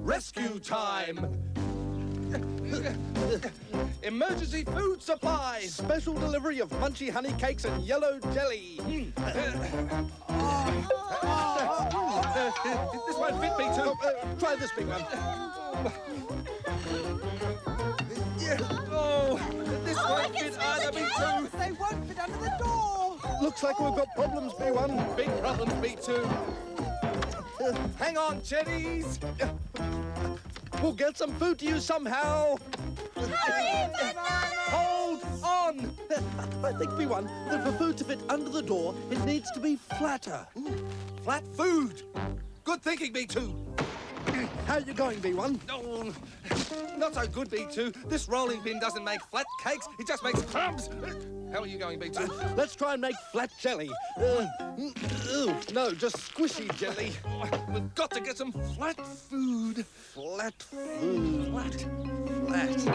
rescue time! Emergency food supplies! Special delivery of munchy honey cakes and yellow jelly. This won't fit me too. Try this big one. Oh, this won't fit either, me too. They won't fit under the door. Looks like we've got problems, B1. Big problems, me too. Hang on, Jennies. We'll get some food to you somehow. Hurry, banana! Hold on. I think, B1, that for food to fit under the door, it needs to be flatter. Flat food. Good thinking, B2. How are you going, B1? No, not so good, B2. This rolling pin doesn't make flat cakes, it just makes crumbs. How are you going, B2? Let's try and make flat jelly. No, just squishy jelly. We've got to get some flat food. Flat food. Flat.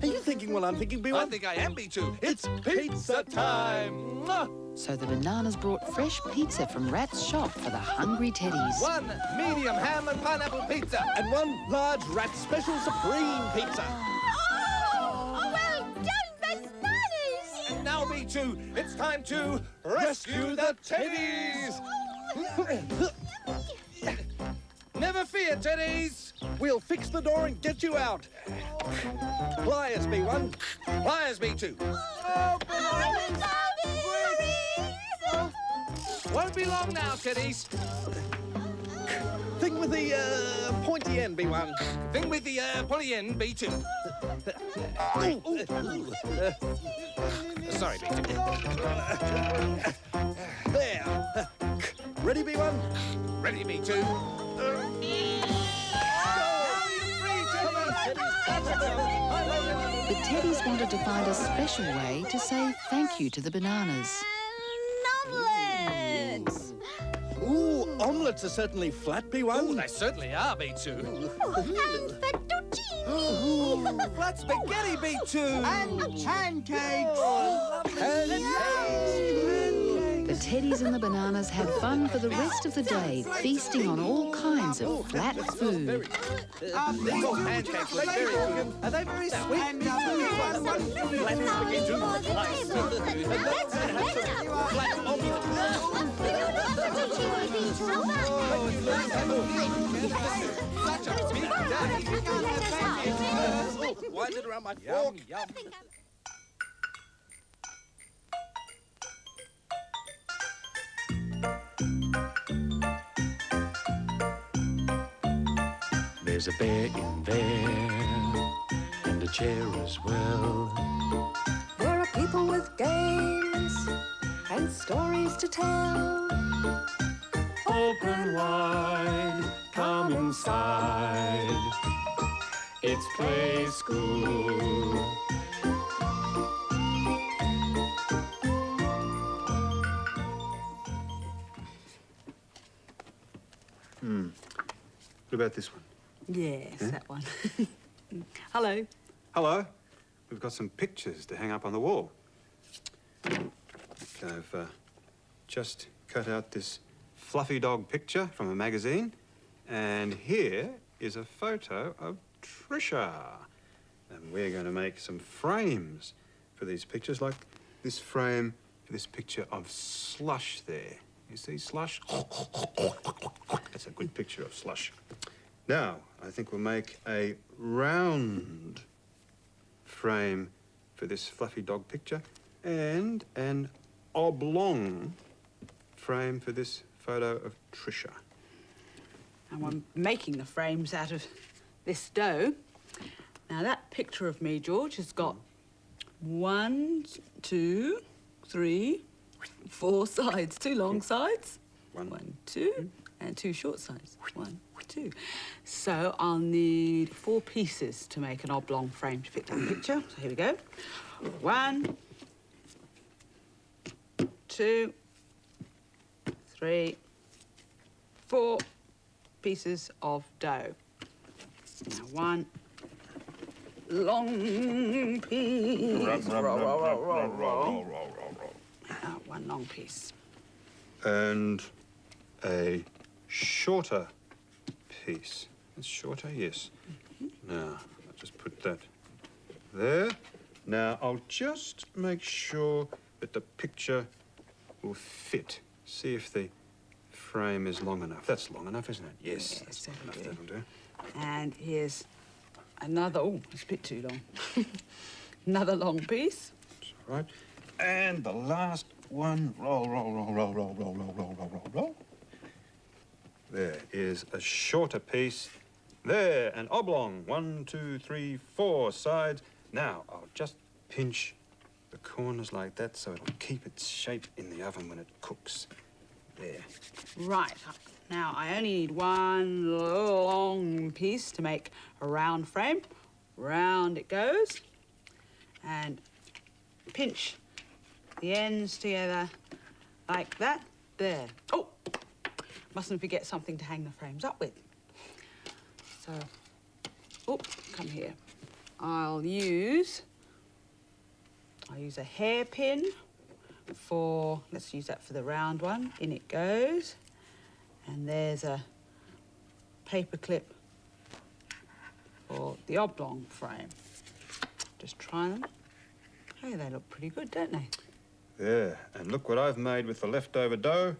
Are you thinking what I'm thinking, B1? I think I am, B2. It's pizza time. Mwah! So the bananas brought fresh pizza from Rat's shop for the hungry teddies. 1 medium ham and pineapple pizza. And 1 large Rat Special Supreme pizza. Oh, well done, bananas! And now, B2, it's time to rescue the teddies. Never fear, teddies. We'll fix the door and get you out. Pliers, B1. Pliers, B2. Oh, bananas! Won't be long now, teddies. Thing with the pointy end, B1. Thing with the pointy end, B2. Sorry, B2. There. Ready, B1? Ready, B2. The teddies wanted to find a special way to say thank you to the bananas. Omelets! Ooh, omelettes are certainly flat, B1. Oh, they certainly are, B2. And fettuccine! Flat spaghetti, B2. And pancakes. The teddies and the bananas had fun for the rest of the day, feasting on all kinds of flat food. Pancakes look very good. Are they very sweet? And Flat omelette. Such a big day. Wind it around my fork. Yum. There's a bear in there, and a chair as well. There are people with games and stories to tell. Open wide, come inside. It's play school. What about this one? yes, that one. Hello. Hello. We've got some pictures to hang up on the wall. I've just cut out this fluffy dog picture from a magazine, and here is a photo of Trisha. And we're going to make some frames for these pictures, like this frame for this picture of Slush there. You see Slush? That's a good picture of Slush. Now, I think we'll make a round frame for this fluffy dog picture and an oblong frame for this photo of Trisha. And I'm making the frames out of this dough. Now, that picture of me, George, has got 1, 2, 3, 4 sides. 2 long sides. 1, 2, and 2 short sides. 1, 2. So I'll need 4 pieces to make an oblong frame to fit that picture. So here we go. 1, 2, 3, 4 pieces of dough. Now 1 long piece. Roll. 1 long piece. And a shorter piece. It's shorter, yes. Now, I'll just put that there. Now, I'll just make sure that the picture will fit. See if the frame is long enough. That's long enough, isn't it? Yes, that's long enough. That'll do. And here's another, oh, it's a bit too long. Another long piece. That's all right. And the last one, roll, roll, roll, roll, roll, roll, roll, roll, roll, roll, roll. There is a shorter piece. There, an oblong. 1, 2, 3, 4 sides. Now, I'll just pinch the corners like that so it'll keep its shape in the oven when it cooks. There. Right. Now, I only need one long piece to make a round frame. Round it goes. And pinch the ends together like that. There. Oh! Mustn't forget something to hang the frames up with. So, oh, come here. I'll use a hairpin for, let's use that for the round one. In it goes. And there's a paper clip for the oblong frame. Just try them. Hey, they look pretty good, don't they? There. And look what I've made with the leftover dough.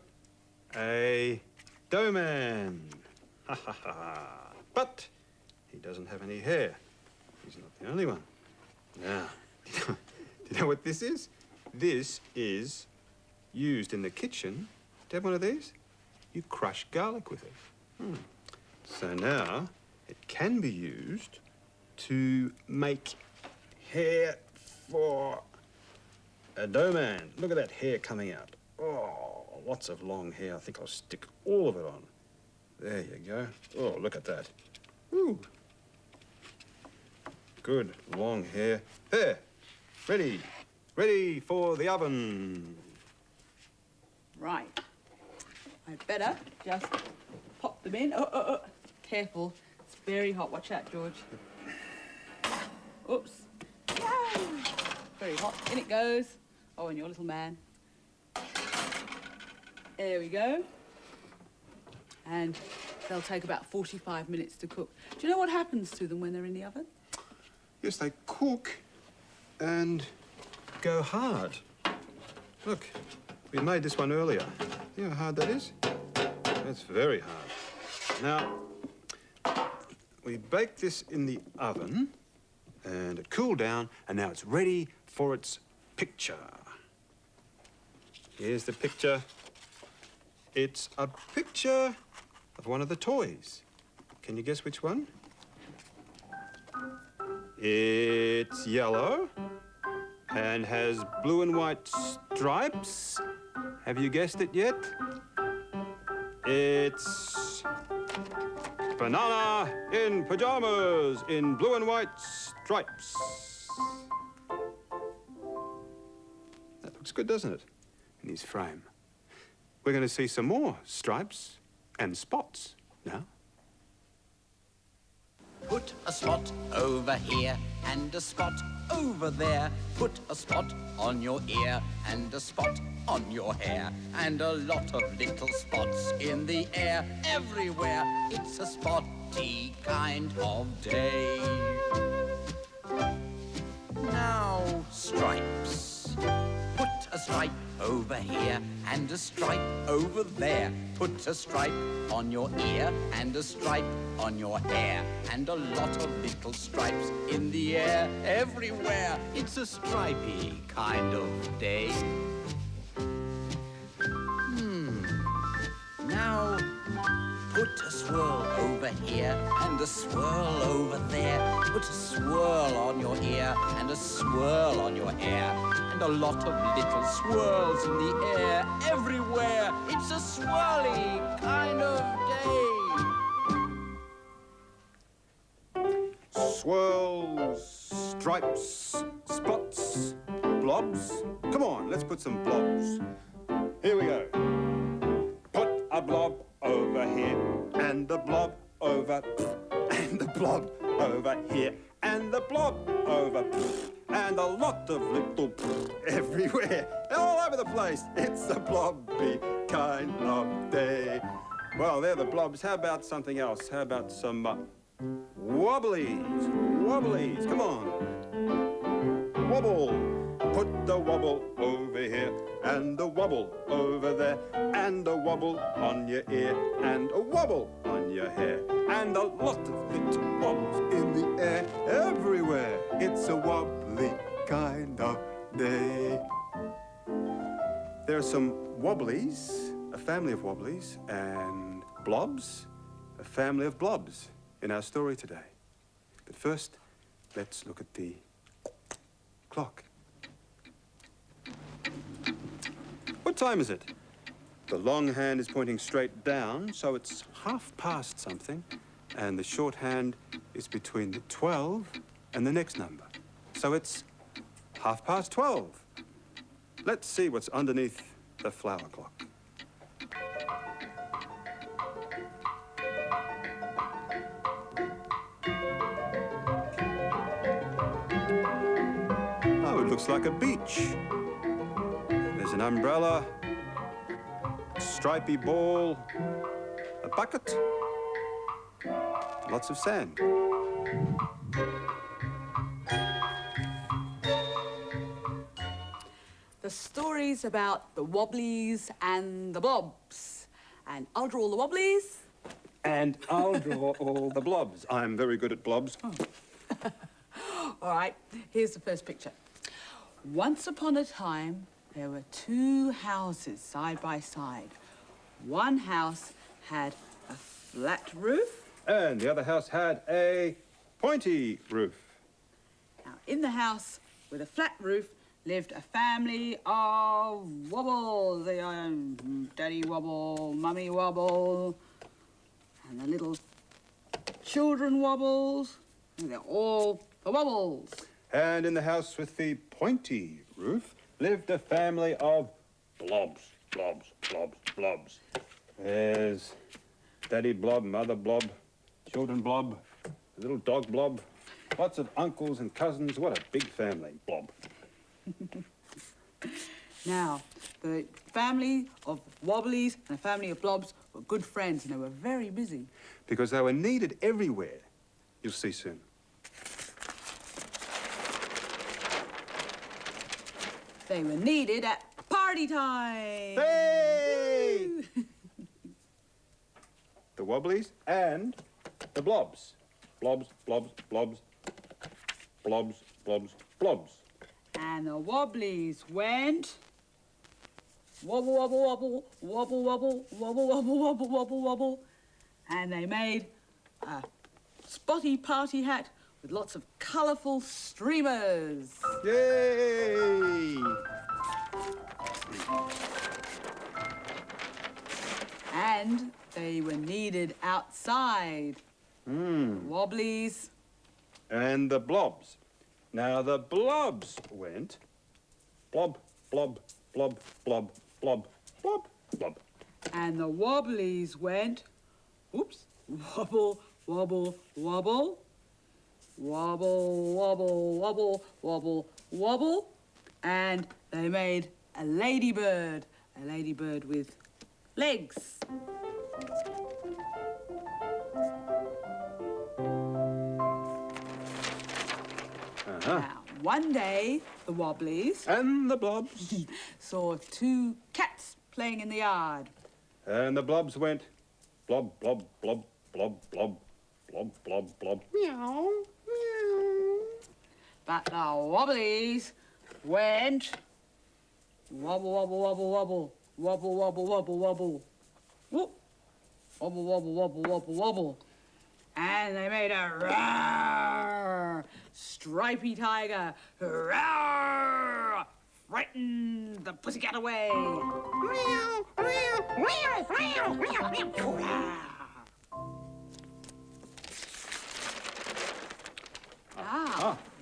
A dough man. Ha ha ha. But he doesn't have any hair. He's not the only one. Now, do you know what this is? This is used in the kitchen. Do you have one of these? You crush garlic with it. So now it can be used to make hair for a dough man. Look at that hair coming out. Oh, lots of long hair. I think I'll stick all of it on. There you go. Oh, look at that. Ooh. Good long hair. There. Ready. Ready for the oven. Right. I'd better just pop them in. Oh. Careful. It's very hot. Watch out, George. Oops. Yay! Very hot. In it goes. Oh, and your little man. There we go. And they'll take about 45 minutes to cook. Do you know what happens to them when they're in the oven? Yes, they cook and go hard. Look, we made this one earlier. You know how hard that is? That's very hard. Now, we baked this in the oven and it cooled down and now it's ready for its picture. Here's the picture. It's a picture of one of the toys. Can you guess which one? It's yellow and has blue and white stripes. Have you guessed it yet? It's banana in pajamas in blue and white stripes. That looks good, doesn't it? In his frame. We're going to see some more stripes and spots now. Put a spot over here and a spot over there. Put a spot on your ear and a spot on your hair. And a lot of little spots in the air everywhere. It's a spotty kind of day. Now, stripes. Put a stripe over here and a stripe over there. Put a stripe on your ear and a stripe on your hair. And a lot of little stripes in the air everywhere. It's a stripy kind of day. Now, put a swirl over here and a swirl over there. Put a swirl on your ear and a swirl on your hair. And a lot of little swirls in the air everywhere. It's a swirly kind of day. Swirls, stripes, spots, blobs. Come on, let's put some blobs. Here we go. Put a blob over here and the blob over and the blob over here and the blob over and a lot of little everywhere, all over the place. It's a blobby kind of day. Well, they're the blobs. How about something else? How about some wobblies? Wobblies, come on. Wobble. Put the wobble over here, and a wobble over there, and a wobble on your ear, and a wobble on your hair, and a lot of little wobbles in the air everywhere. It's a wobbly kind of day. There are some wobblies, a family of wobblies, and blobs, a family of blobs in our story today. But first, let's look at the clock. What time is it? The long hand is pointing straight down, so it's 1/2 something, and the short hand is between the 12 and the next number. So it's 12:30. Let's see what's underneath the flower clock. Oh, it looks like a beach. There's an umbrella, a stripy ball, a bucket, lots of sand. The story's about the Wobblies and the blobs. And I'll draw all the Wobblies. And I'll draw all the blobs. I'm very good at blobs. All right, here's the first picture. Once upon a time, there were 2 houses side by side. One house had a flat roof. And the other house had a pointy roof. Now, in the house with a flat roof lived a family of Wobbles. Daddy Wobble, Mummy Wobble, and the little children Wobbles. And they're all the Wobbles. And in the house with the pointy roof lived a family of blobs, blobs, blobs, blobs. There's Daddy Blob, Mother Blob, children Blob, a little dog Blob, lots of uncles and cousins. What a big family, Blob. Now, the family of Wobblies and the family of Blobs were good friends, and they were very busy. Because they were needed everywhere. You'll see soon. They were needed at party time. Hey! The Wobblies and the Blobs. Blobs, blobs, blobs, blobs, blobs, blobs. And the Wobblies went wobble, wobble, wobble, wobble, wobble, wobble, wobble, wobble, wobble, wobble. And they made a Spotty party hat with lots of colourful streamers. Yay! And they were needed outside. Wobblies. And the Blobs. Now the Blobs went blob, blob, blob, blob, blob, blob, blob. And the Wobblies went, oops, wobble, wobble, wobble, wobble, wobble, wobble, wobble, wobble. And they made a ladybird with legs. Now, one day, the Wobblies And the Blobs. saw 2 cats playing in the yard. And the Blobs went blob, blob, blob, blob, blob, blob, blob, blob. Meow, meow. But the Wobblies went wobble, wobble, wobble, wobble, wobble, wobble, wobble, wobble, whoop, wobble, wobble, wobble, wobble, wobble. And they made a roar, stripy tiger, roar, frightened the pussycat away.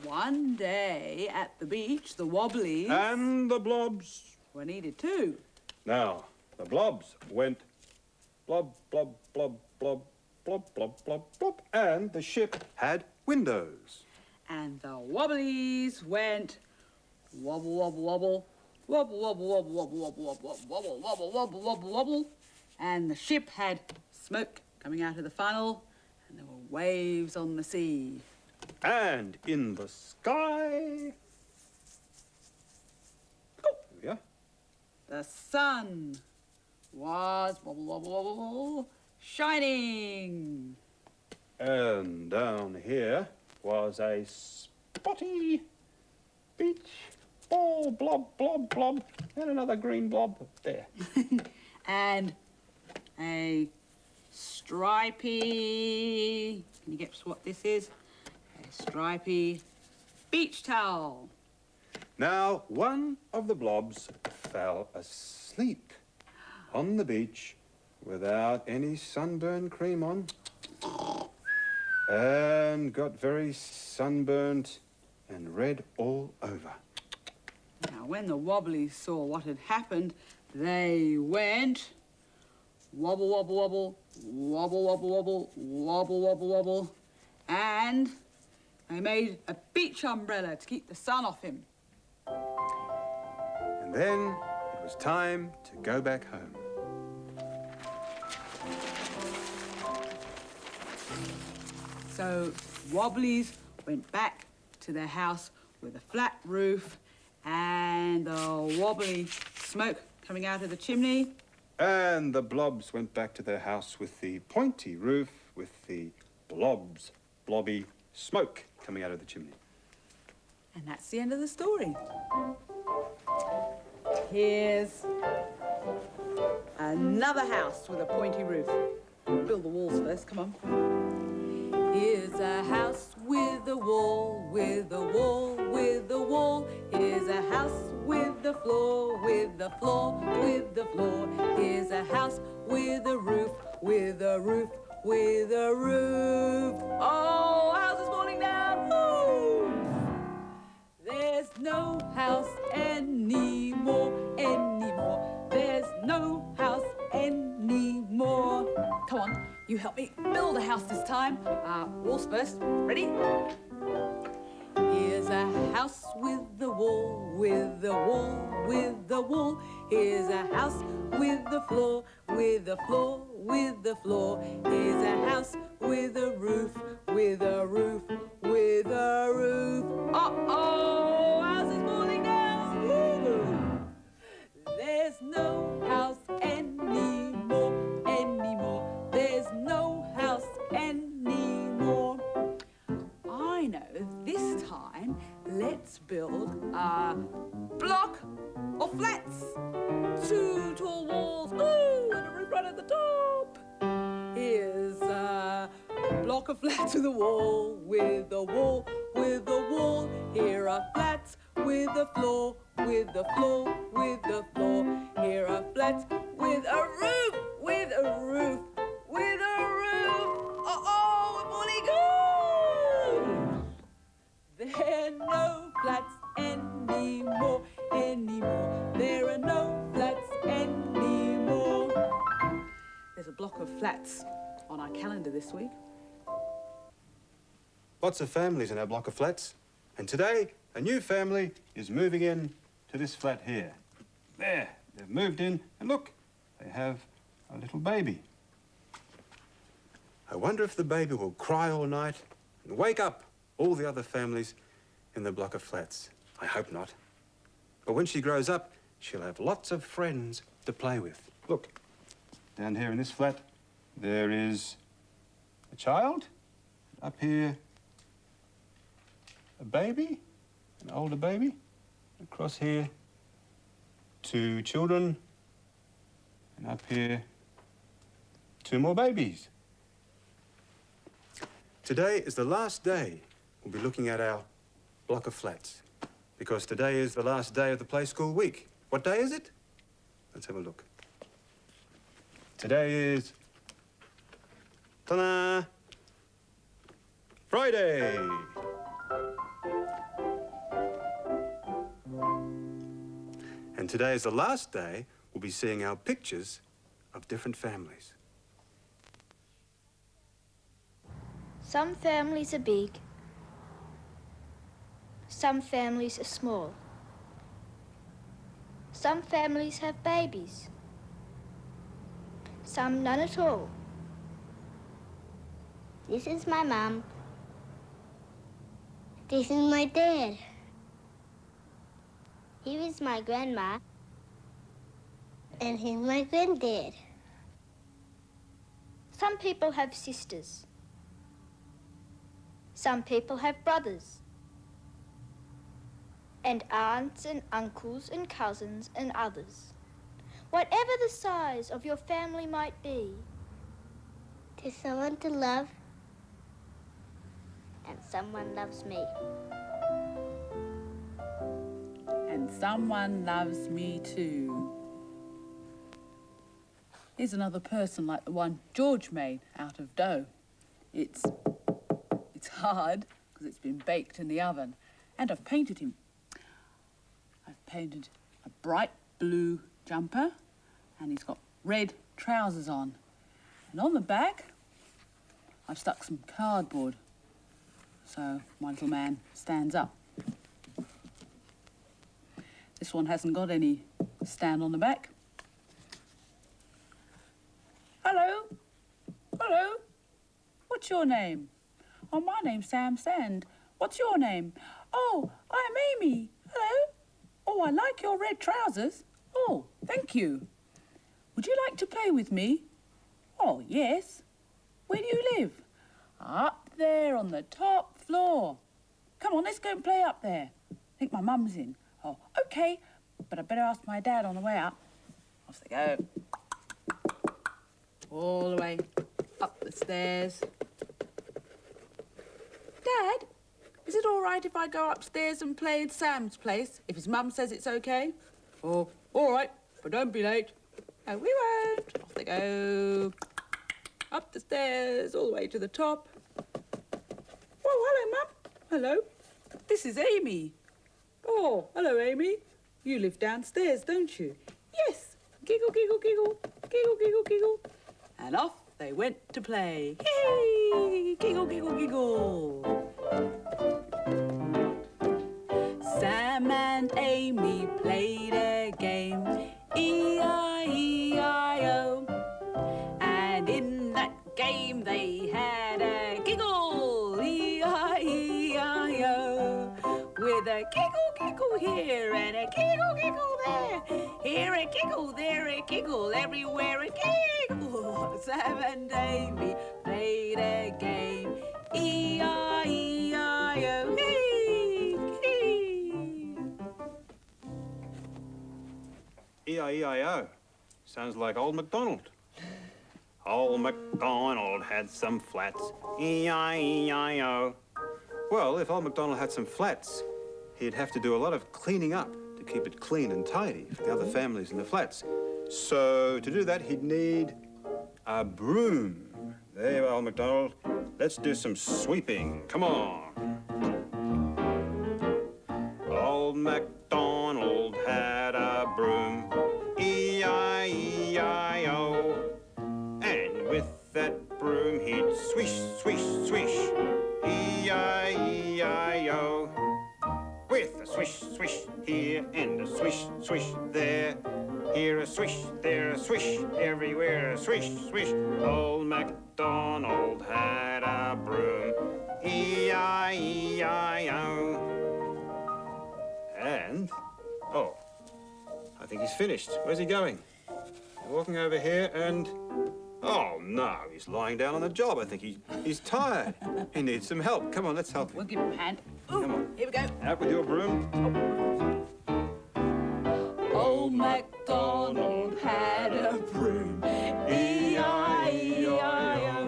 One day at the beach, the Wobblies And the Blobs. were needed too. Now, the Blobs went blob, blob, blob, blob, blob, blob, blob, blob. And the ship had windows. And the Wobblies went wobble, wobble, wobble, wobble, wobble, wobble, wobble, wobble, wobble, wobble, wobble, wobble, wobble. And the ship had smoke coming out of the funnel, and there were waves on the sea. And in the sky... Oh, there we are. The sun was wobble, wobble, wobble, wobble, shining. And down here was a spotty beach ball, blob, blob, blob, and another green blob there. And a stripy, can you guess what this is? A stripy beach towel. Now, one of the blobs fell asleep on the beach without any sunburn cream on and got very sunburnt and red all over. Now, when the Wobblies saw what had happened, they went wobble, wobble, wobble, wobble, wobble, wobble, wobble, wobble, wobble, and they made a beach umbrella to keep the sun off him. And then it was time to go back home. So Wobblies went back to their house with a flat roof and the wobbly smoke coming out of the chimney. And the blobs went back to their house with the pointy roof with the blobs, blobby smoke coming out of the chimney. And that's the end of the story. Here's another house with a pointy roof. Build the walls first, come on. Here's a house with a wall, with a wall, with a wall. Here's a house with the floor, with the floor, with the floor. Here's a house with a roof, with a roof, with a roof. Oh, house is falling down. Woo! There's no house anymore, anymore. There's no house anymore. Come on, you help me build a house this time. Walls first. Ready? Here's a house with the wall, with the wall, with the wall. Here's a house with the floor, with the floor, with the floor. Here's a house with a roof, with a roof, with a roof. Uh-oh, house is falling down. Woo! There's no house anymore, anymore. There's no house anymore. I know, this time, let's build a block of flats. 2 tall walls, ooh, and a roof right at the top. Here's a block of flats with a wall, with a wall, with a wall. Here are flats with a floor, with the floor, with the floor. Here are flats with a roof, with a roof, with a roof. Uh-oh, we're falling good. There are no flats anymore, anymore. There are no flats anymore. There's a block of flats on our calendar this week. Lots of families in our block of flats. And today, a new family is moving in to this flat here. There, they've moved in, and look, they have a little baby. I wonder if the baby will cry all night and wake up all the other families in the block of flats. I hope not. But when she grows up, she'll have lots of friends to play with. Look, down here in this flat, there is a child. Up here, a baby, an older baby. Across here, 2 children. And up here, 2 more babies. Today is the last day we'll be looking at our block of flats, because today is the last day of the play school week. What day is it? Let's have a look. Today is... ta-da! Friday! And today is the last day we'll be seeing our pictures of different families. Some families are big. Some families are small. Some families have babies. some none at all. This is my mum. This is my dad. Here is my grandma. And here's my granddad. Some people have sisters. Some people have brothers. And aunts and uncles and cousins and others. Whatever the size of your family might be. There's someone to love. And someone loves me. And someone loves me too. Here's another person like the one George made out of dough. It's hard because it's been baked in the oven. And I've painted him. I've painted a bright blue jumper and he's got red trousers on. And on the back, I've stuck some cardboard so my little man stands up. This one hasn't got any stand on the back. Hello? Hello? What's your name? Oh, my name's Sam Sand. What's your name? Oh, I'm Amy. Hello? Oh, I like your red trousers. Oh, thank you. Would you like to play with me? Oh, yes. Where do you live? Up there on the top floor. Come on, let's go and play up there. I think my mum's in. Oh, OK. But I better ask my dad on the way up. Off they go. All the way up the stairs. Dad, is it all right if I go upstairs and play in Sam's place, if his mum says it's OK? Oh, all right, but don't be late. No, we won't. Off they go. Up the stairs, all the way to the top. Oh, hello, Mum. Hello. This is Amy. Oh, hello, Amy. You live downstairs, don't you? Yes. Giggle, giggle, giggle. Giggle, giggle, giggle. And off they went to play. Hey! Giggle, giggle, giggle. Sam and Amy played a game. E-I-E-I-O. And in that game they had a giggle. E-I-E-I-O. With a giggle, giggle here and a giggle, giggle there. Here a giggle, there a giggle, everywhere a giggle. Sam and Amy played a game. E-I-E-I-O. Hey, hey. E-I-E-I-O. Sounds like old MacDonald. Old MacDonald had some flats. E-I-E-I-O. Well, if old MacDonald had some flats, he'd have to do a lot of cleaning up to keep it clean and tidy for the other families in the flats. So to do that, he'd need a broom. There you are, old MacDonald. Let's do some sweeping. Come on. Old MacDonald had a broom. E-I-E-I-O. And with that broom, he'd swish, swish, swish. E-I-E-I-O. With a swish, swish here and a swish, swish there. Here a swish, there a swish, everywhere a swish, swish. Old MacDonald had a broom. E-I-E-I-O. And, oh, I think he's finished. Where's he going? Walking over here and... Oh, no, he's lying down on the job. I think he's tired. He needs some help. Come on, let's help him. We'll give him a hand. Ooh, come on. Here we go. Out with your broom. Old MacDonald had a broom. E-I-E-I-O.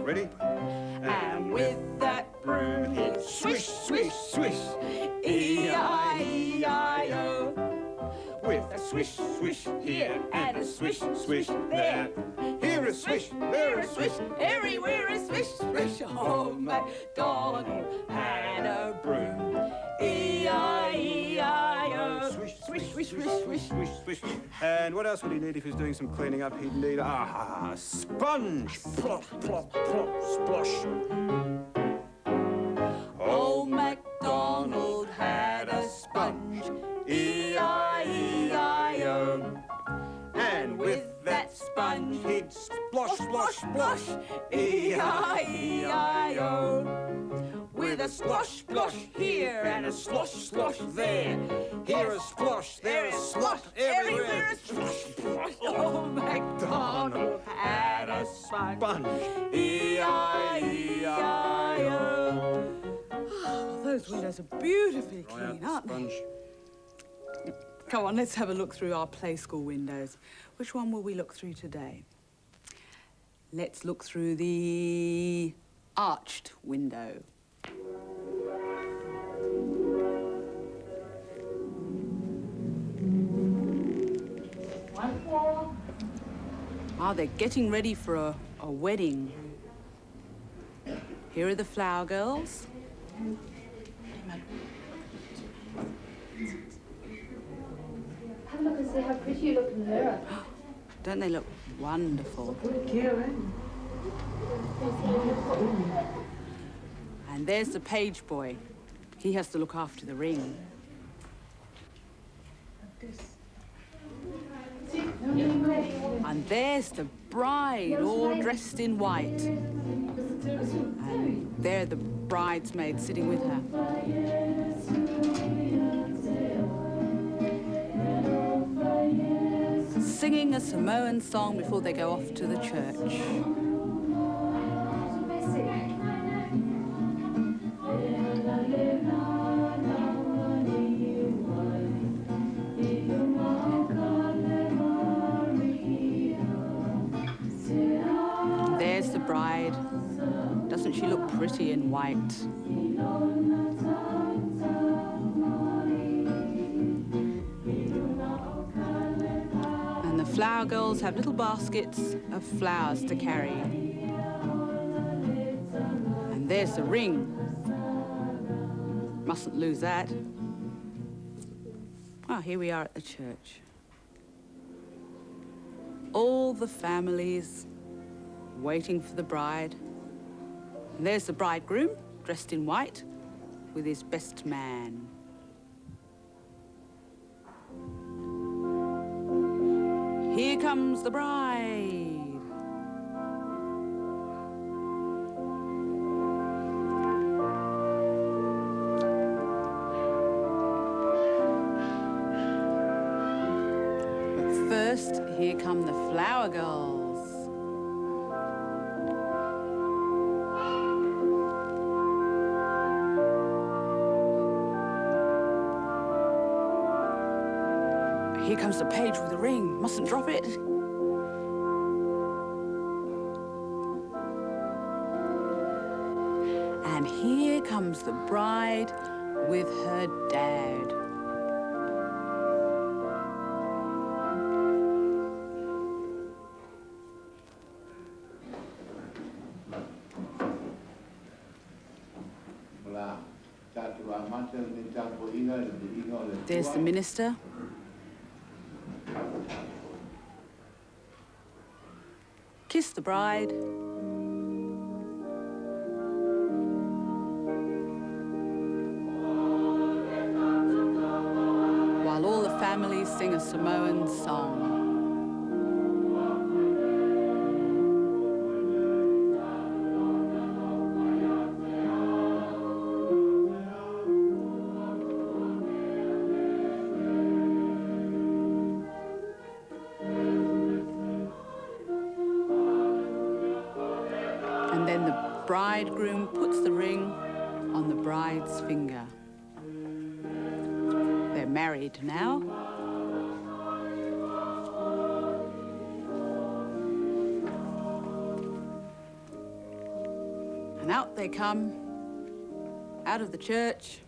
Ready? And with that broom he'd swish, swish, swish. E-I-E-I-O. With a swish, swish here and a swish, swish there. Here a swish, there a swish, everywhere a swish, swish. Old MacDonald had a broom. E-I-E-I-O. Swish, swish, swish, swish, swish, swish, swish. And what else would he need if he was doing some cleaning up? He'd need a sponge. Plop, plop, plop, splosh. Old MacDonald had a sponge. E-I-E-I-O. And with that sponge, he'd splosh, splosh, E-I-E-I-O. With a splosh, splosh here and a slosh, slosh there. Here a splosh, there a slosh, everywhere a splosh, splosh. Oh, MacDonald had a sponge. E-I-E-I-O. Oh, those windows are beautifully clean, aren't they? Come on, let's have a look through our play school windows. Which one will we look through today? Let's look through the arched window. Ah, they're getting ready for a wedding. Here are the flower girls. Have a look and see how pretty you look in the mirror. Don't they look wonderful? And there's the page boy. He has to look after the ring. And there's the bride, all dressed in white. And there the bridesmaid sitting with her. Singing a Samoan song before they go off to the church. There's the bride. Doesn't she look pretty in white? And the flower girls have little baskets of flowers to carry. And there's the ring. Mustn't lose that. Oh, here we are at the church. All the families waiting for the bride. And there's the bridegroom, dressed in white, with his best man. Here comes the bride. But first, here come the flower girls. Here comes the page with the ring. Mustn't drop it. And here comes the bride with her dad. There's the minister. Kiss the bride. While all the families sing a Samoan song. And then the bridegroom puts the ring on the bride's finger. They're married now. And out they come, out of the church.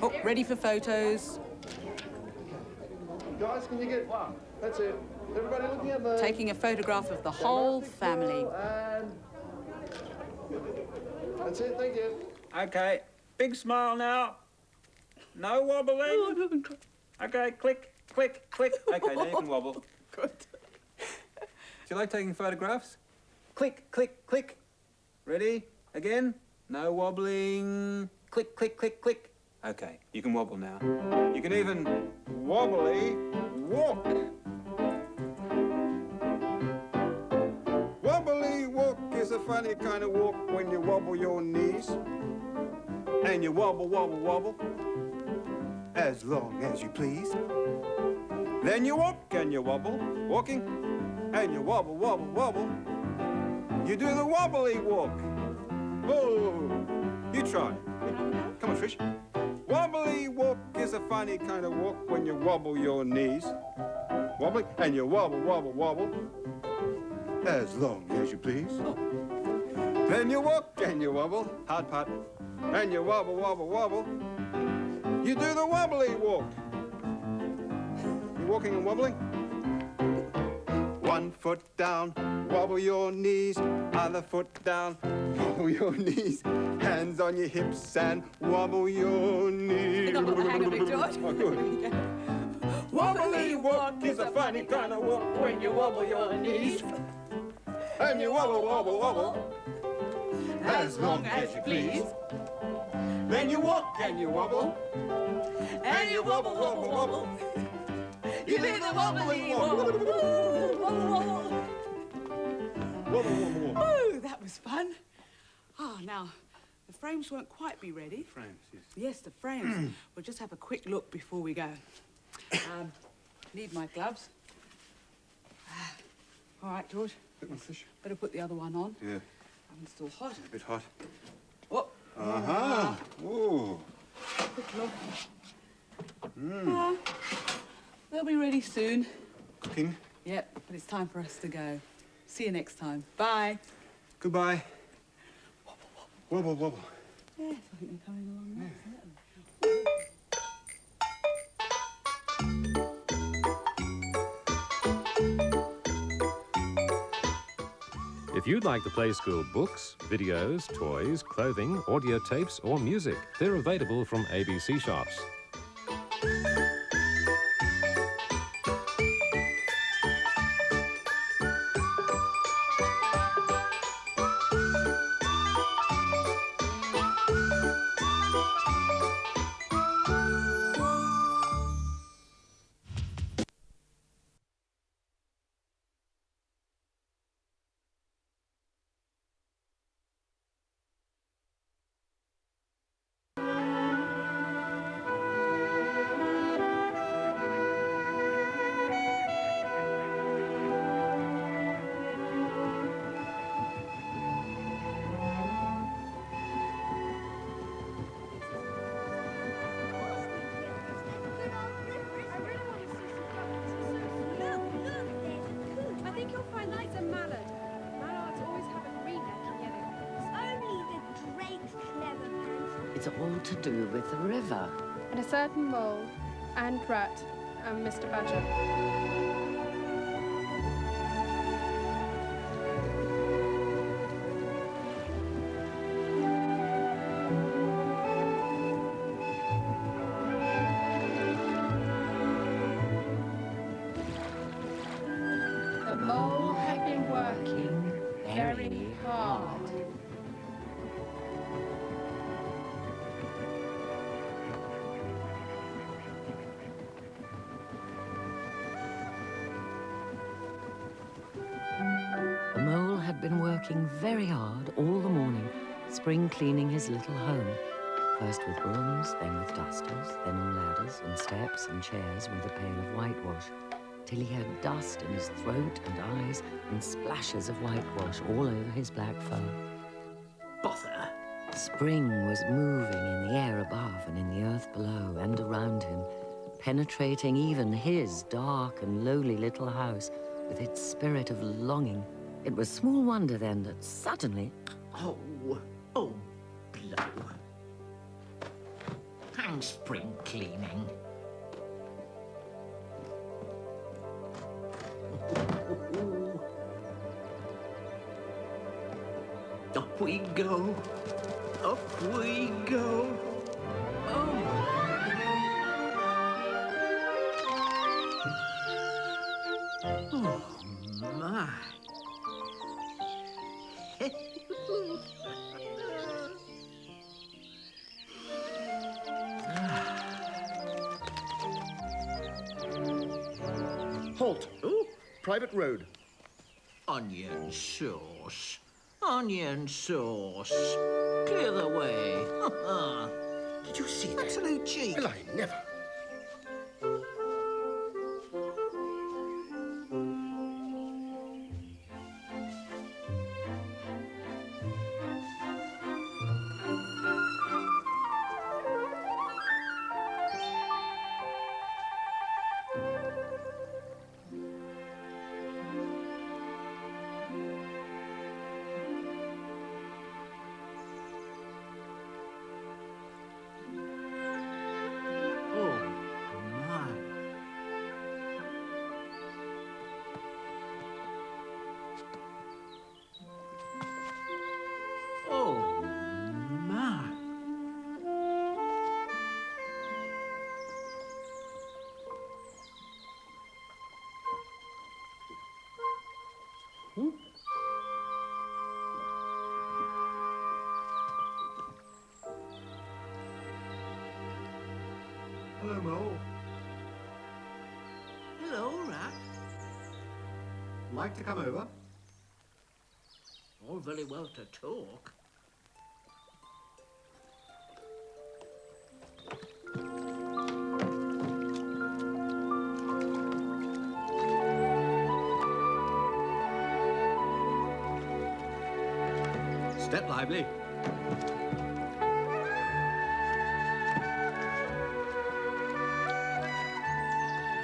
Oh, ready for photos. Guys, can you get one? That's it. Everybody looking at the... Taking a photograph of the whole family. And... That's it, thank you. Okay, big smile now. No wobbling. Oh, I'm having trouble. Okay, click, click, click. Okay, now you can wobble. Good. Do you like taking photographs? Click, click, click. Ready? Again? No wobbling. Click, click, click, click. Okay, you can wobble now. You can even wobbly walk. Wobbly walk is a funny kind of walk when you wobble your knees. And you wobble, wobble, wobble, as long as you please. Then you walk and you wobble, walking, and you wobble, wobble, wobble. You do the wobbly walk. Oh, you try. Come on, Trish. Wobbly walk is a funny kind of walk when you wobble your knees. Wobbly, and you wobble, wobble, wobble, as long as you please. Then you walk and you wobble, hard part, and you wobble, wobble, wobble. You do the wobbly walk. You walking and wobbling? 1 foot down, wobble your knees. Other foot down, wobble your knees. Hands on your hips and wobble your knees. I got the hang of it, George. Oh, good. Wobbly walk is a funny kind of walk when you wobble your knees. And you wobble, wobble, wobble, as long as you please. Then you walk and you wobble, and you wobble, wobble, wobble. You do the wobbly walk. Wobble, wobble. Wobble, wobble, wobble. Oh, that was fun. Oh, now, the frames won't quite be ready. Frames, yes. Yes, the frames. We'll just have a quick look before we go. Need my gloves. All right, George. Bit more fish. Better put the other one on. Yeah. I'm still hot. A bit hot. Oh. Uh-huh. Ooh. Quick look. They'll be ready soon. Cooking. Yep, but it's time for us to go. See you next time. Bye. Goodbye. Wobble, wobble. Yes, I think they're coming along now. If you'd like to play school books, videos, toys, clothing, audio tapes or music, they're available from ABC shops. It's all to do with the river. And a certain mole and rat and Mr. Badger. The mole had been working very hard. The mole had been working very hard all the morning, spring cleaning his little home. First with brooms, then with dusters, then on ladders and steps and chairs with a pail of whitewash, till he had dust in his throat and eyes and splashes of whitewash all over his black fur. Bother! Spring was moving in the air above and in the earth below and around him, penetrating even his dark and lowly little house with its spirit of longing. It was small wonder then that suddenly... Oh, blow. Hang spring cleaning. Up we go. Up we go. Oh, my. private road. Onion sauce. Onion sauce. Clear the way. Did you see that? Absolute cheek. Well, I never. Hello, Mole. Hello, Rat. Like to come over? All very well to talk. Step lively.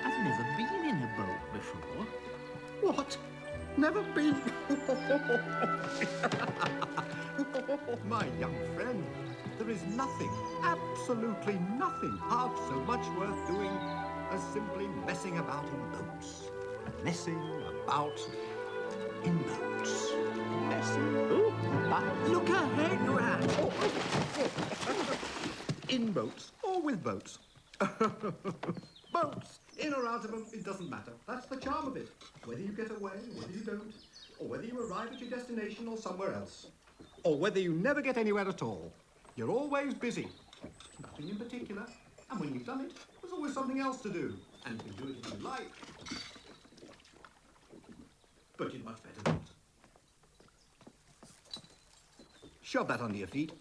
I've never been in a boat before. What? Never been? My young friend, there is nothing, absolutely nothing, half so much worth doing as simply messing about in boats. Messing about in boats. Messing about. Look ahead, Rat. In boats or with boats. Boats, in or out of them, it doesn't matter. That's the charm of it. Whether you get away, whether you don't, or whether you arrive at your destination or somewhere else, or whether you never get anywhere at all, you're always busy. Nothing in particular. And when you've done it, there's always something else to do. And you can do it if you like. But you'd much better not. Shove that under your feet.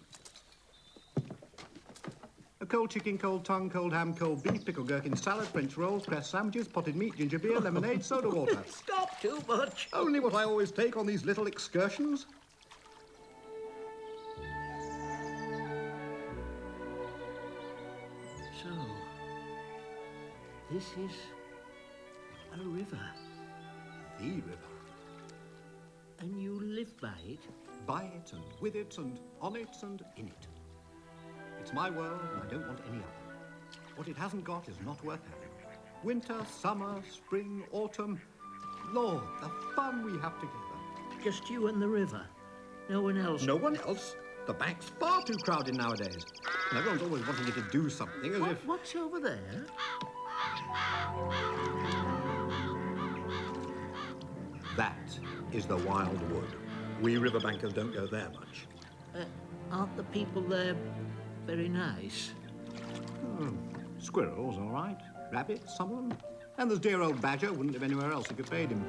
A cold chicken, cold tongue, cold ham, cold beef, pickled gherkin salad, French rolls, cress sandwiches, potted meat, ginger beer, lemonade, soda water. Stop too much. Only what I always take on these little excursions. So, this is a river. The river. And you live by it? By it and with it and on it and in it. It's my world and I don't want any other. What it hasn't got is not worth having. Winter, summer, spring, autumn. Lord, the fun we have together. Just you and the river? No one else? No one else? The bank's far too crowded nowadays. And everyone's always wanting you to do something as if... What's over there? That is the wild wood. We riverbankers don't go there much. Aren't the people there very nice? Squirrels, all right. Rabbits, some of them. And there's dear old Badger, wouldn't live anywhere else if you paid him.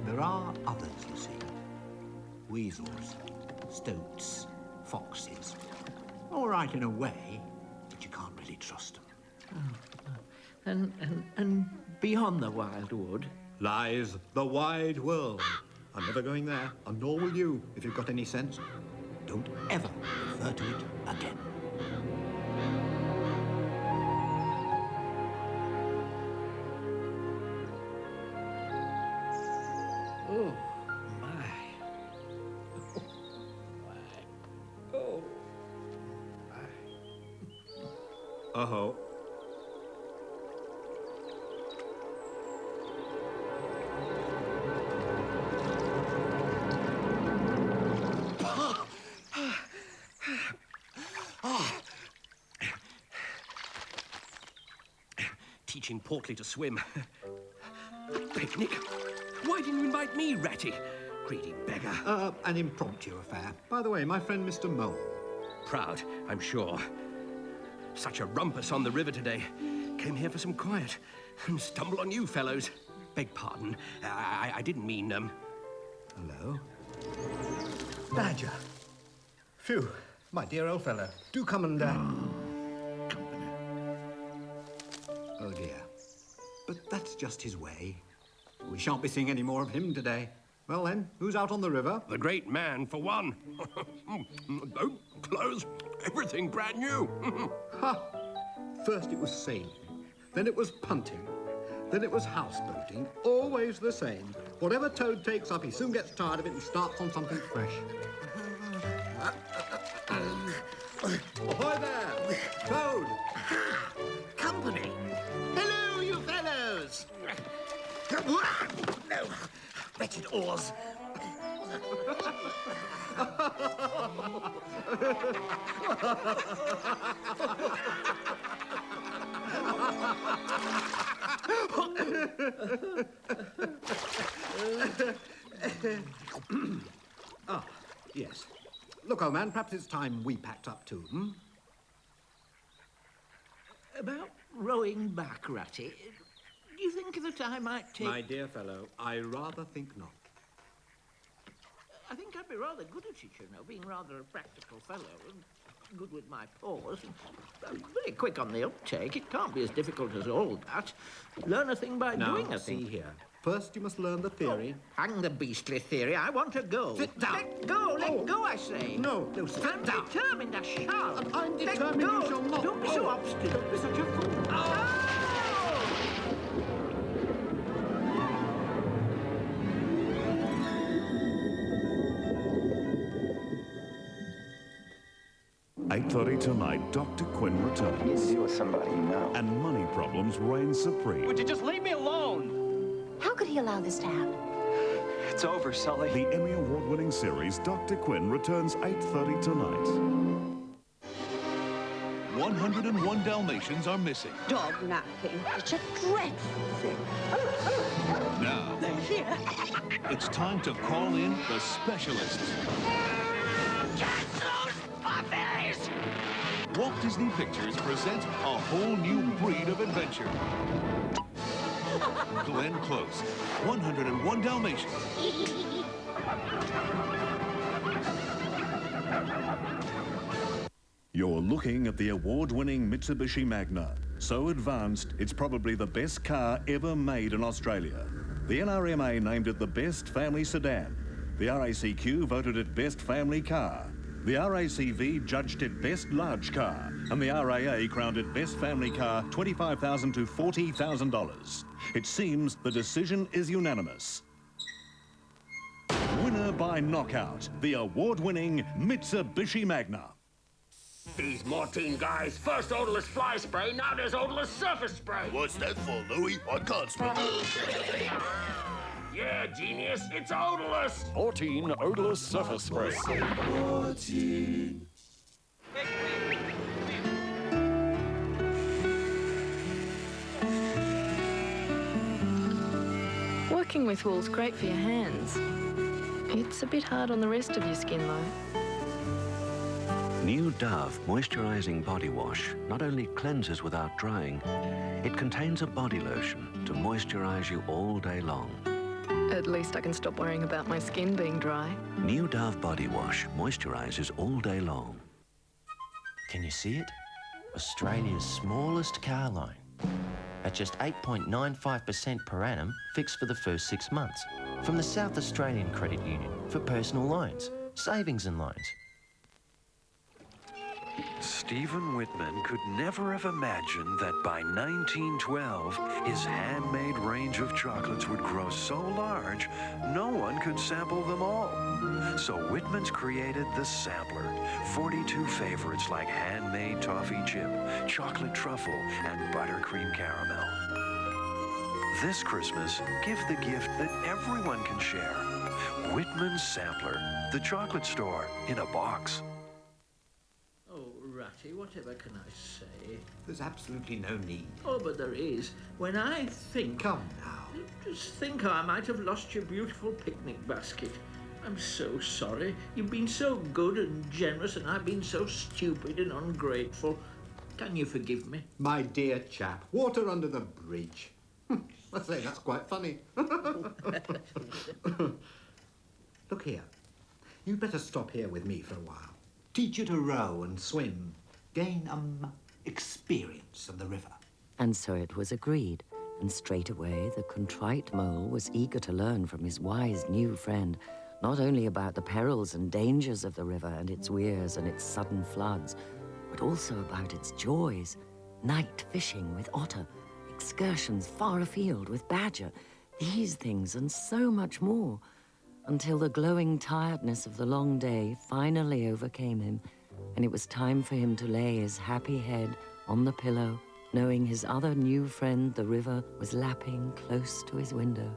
There are others, you see. Weasels, stoats, foxes. All right in a way, but you can't really trust them. And beyond the wild wood? Lies the wide world. I'm never going there, and nor will you, if you've got any sense. Don't ever refer to it again. Oh, my. Oh, my. Uh-oh. Teaching Portly to swim. A picnic? Why didn't you invite me, Ratty? Greedy beggar. An impromptu affair. By the way, my friend Mr. Mole. Proud, I'm sure. Such a rumpus on the river today. Came here for some quiet and stumbled on you fellows. beg pardon. I didn't mean, Hello? Badger. Phew, my dear old fellow. Do come and, company. Oh, dear. But that's just his way. We shan't be seeing any more of him today. Well, then, who's out on the river? The great man, for one. Boat, clothes, everything brand new. Ha! First it was sailing, then it was punting, then it was houseboating. Always the same. Whatever Toad takes up, he soon gets tired of it and starts on something fresh. Ahoy there! Toad! Company! Hello, you fellows! No, wretched oars. Ah, yes. Look, old man, perhaps it's time we packed up too, hmm? About rowing back, Ratty, do you think that I might take... My dear fellow, I rather think not. I think I'd be rather good at it, you know, being rather a practical fellow and good with my paws. I'm very quick on the uptake. It can't be as difficult as all that. Learn a thing by doing a thing. See here. First, you must learn the theory. Oh, hang the beastly theory. I want to go. Sit down. Let go, I say. No, sit I'm down. determined I shall. And I'm determined you shall not. Don't be so obstinate. Don't be such a fool. "8:30 tonight, Dr. Quinn returns. You need to deal with somebody you know. And money problems reign supreme. Would you just leave me alone? How could he allow this to happen? It's over, Sully. The Emmy Award-winning series Dr. Quinn returns 8:30 tonight. 101 Dalmatians are missing. Dog napping. It's a dreadful thing. Now, They're here. it's time to call in the specialists. Catch those puppies! Walt Disney Pictures presents a whole new breed of adventure. Glenn Close, 101 Dalmatians. You're looking at the award-winning Mitsubishi Magna. So advanced, it's probably the best car ever made in Australia. The NRMA named it the best family sedan. The RACQ voted it best family car. The RACV judged it best large car. And the RAA crowned it best family car, $25,000 to $40,000. It seems the decision is unanimous. Winner by knockout, the award-winning Mitsubishi Magna. These Mortine guys, first odorless fly spray, now there's odorless surface spray. What's that for, Louis? I can't smell it. Yeah, genius, it's odorless. Mortine odorless surface spray. Working with wool's great for your hands. It's a bit hard on the rest of your skin, though. New Dove Moisturizing Body Wash not only cleanses without drying, it contains a body lotion to moisturize you all day long. At least I can stop worrying about my skin being dry. New Dove Body Wash moisturizes all day long. Can you see it? Australia's smallest car loan. At just 8.95% per annum, fixed for the first 6 months. From the South Australian Credit Union for personal loans, savings and loans. Stephen Whitman could never have imagined that by 1912, his handmade range of chocolates would grow so large, no one could sample them all. So Whitman's created the Sampler, 42 favorites like handmade toffee chip, chocolate truffle, and buttercream caramel. This Christmas, give the gift that everyone can share. Whitman's Sampler, the chocolate store in a box. Ratty, whatever can I say? There's absolutely no need. Oh, but there is. When I think... Come now. Just think how I might have lost your beautiful picnic basket. I'm so sorry. You've been so good and generous, and I've been so stupid and ungrateful. Can you forgive me? My dear chap, water under the bridge. I say, that's quite funny. Look here. You'd better stop here with me for a while. Teach you to row and swim. Gain, experience of the river. And so it was agreed, and straight away the contrite mole was eager to learn from his wise new friend, not only about the perils and dangers of the river and its weirs and its sudden floods, but also about its joys. Night fishing with otter, excursions far afield with badger, these things and so much more, until the glowing tiredness of the long day finally overcame him, and it was time for him to lay his happy head on the pillow, knowing his other new friend, the river, was lapping close to his window.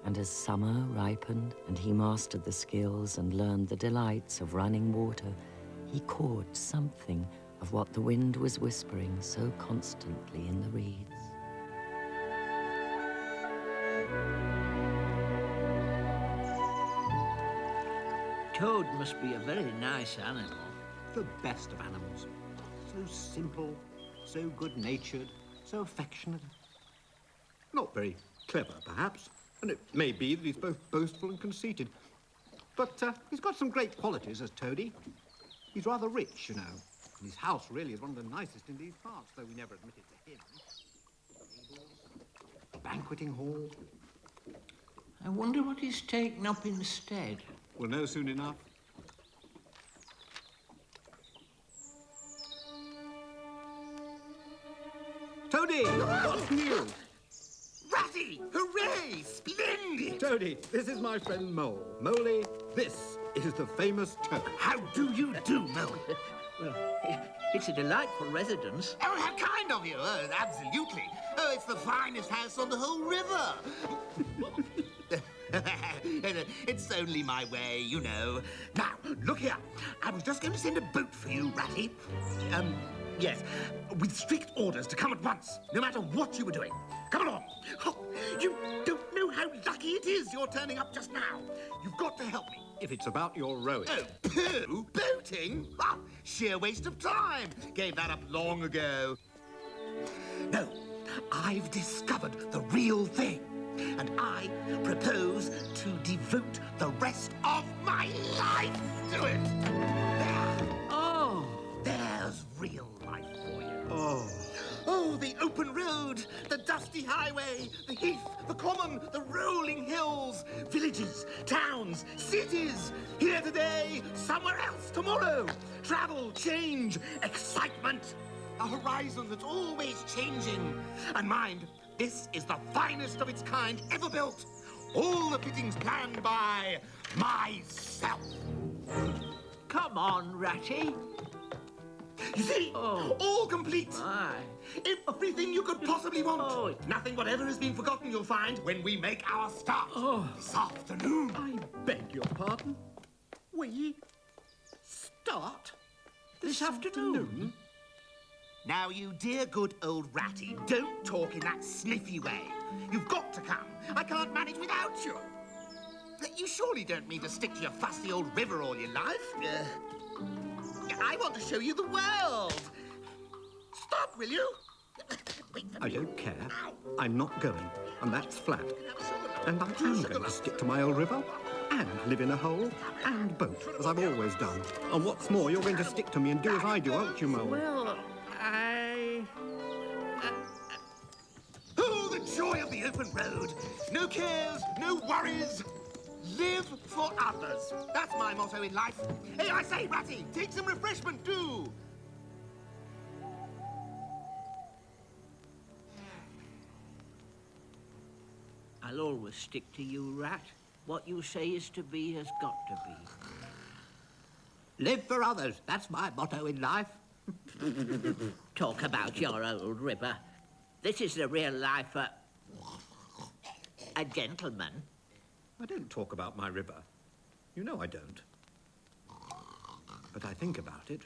And as summer ripened and he mastered the skills and learned the delights of running water, he caught something of what the wind was whispering so constantly in the reeds. Toad must be a very nice animal. The best of animals. So simple, so good-natured, so affectionate. Not very clever, perhaps, and it may be that he's both boastful and conceited. But he's got some great qualities as Toady. He's rather rich, you know. And his house really is one of the nicest in these parts, though we never admit it to him. A banqueting hall. I wonder what he's taken up instead. We'll know soon enough. Toady! What's new? Ratty! Hooray! Splendid! Toady, this is my friend Mole. Moley, this is the famous Toad. How do you do, Mole? Well, it's a delightful residence. Oh, how kind of you. Oh, absolutely. Oh, it's the finest house on the whole river. It's only my way, you know. Now, look here. I was just going to send a boat for you, Ratty. Yes, with strict orders to come at once, no matter what you were doing. Come along. Oh, you don't know how lucky it is you're turning up just now. You've got to help me. If it's about your rowing. Oh, pooh! Boating? Ah, sheer waste of time. Gave that up long ago. No, I've discovered the real thing. And I propose to devote the rest of my life to it. There. Oh. There's real life for you. Oh. Oh, the open road, the dusty highway, the heath, the common, the rolling hills, villages, towns, cities. Here today, somewhere else tomorrow. Travel, change, excitement. A horizon that's always changing. And mind, this is the finest of its kind ever built. All the fittings planned by myself. Come on, Ratty. You see, all complete. My. Everything you could possibly want. Nothing whatever has been forgotten, you'll find, when we make our start this afternoon. I beg your pardon? We start this afternoon? Now, you dear good old Ratty, don't talk in that sniffy way. You've got to come. I can't manage without you. You surely don't mean to stick to your fussy old river all your life. I want to show you the world. Stop, will you? I don't care. I'm not going, and that's flat. And I am going to stick to my old river, and live in a hole, and boat, as I've always done. And what's more, you're going to stick to me and do as I do, aren't you, Mole? Well, Oh, the joy of the open road. No cares, no worries. Live for others. That's my motto in life. Hey, I say, Ratty, take some refreshment, too. I'll always stick to you, Rat. What you say is to be has got to be. Live for others. That's my motto in life. Talk about your old river. This is the real life a gentleman. I don't talk about my river. You know I don't. But I think about it.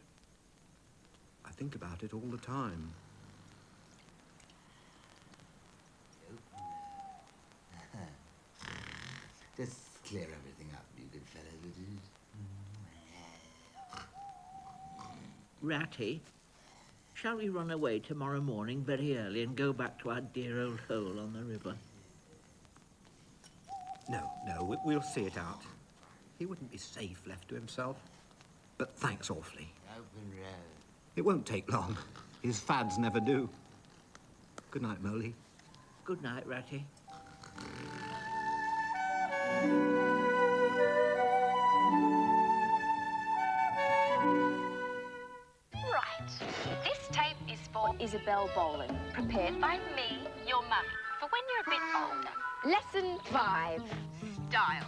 I think about it all the time. Just clear everything up, you good fellows, would you? Ratty, shall we run away tomorrow morning very early and go back to our dear old hole on the river? No, we'll see it out. He wouldn't be safe left to himself. But thanks awfully. Open road. It won't take long. His fads never do. Good night, Molly. Good night, Ratty. Right. This tape is for Isabelle Boland, prepared by me, your mummy, for when you're a bit older. Lesson 5. Style.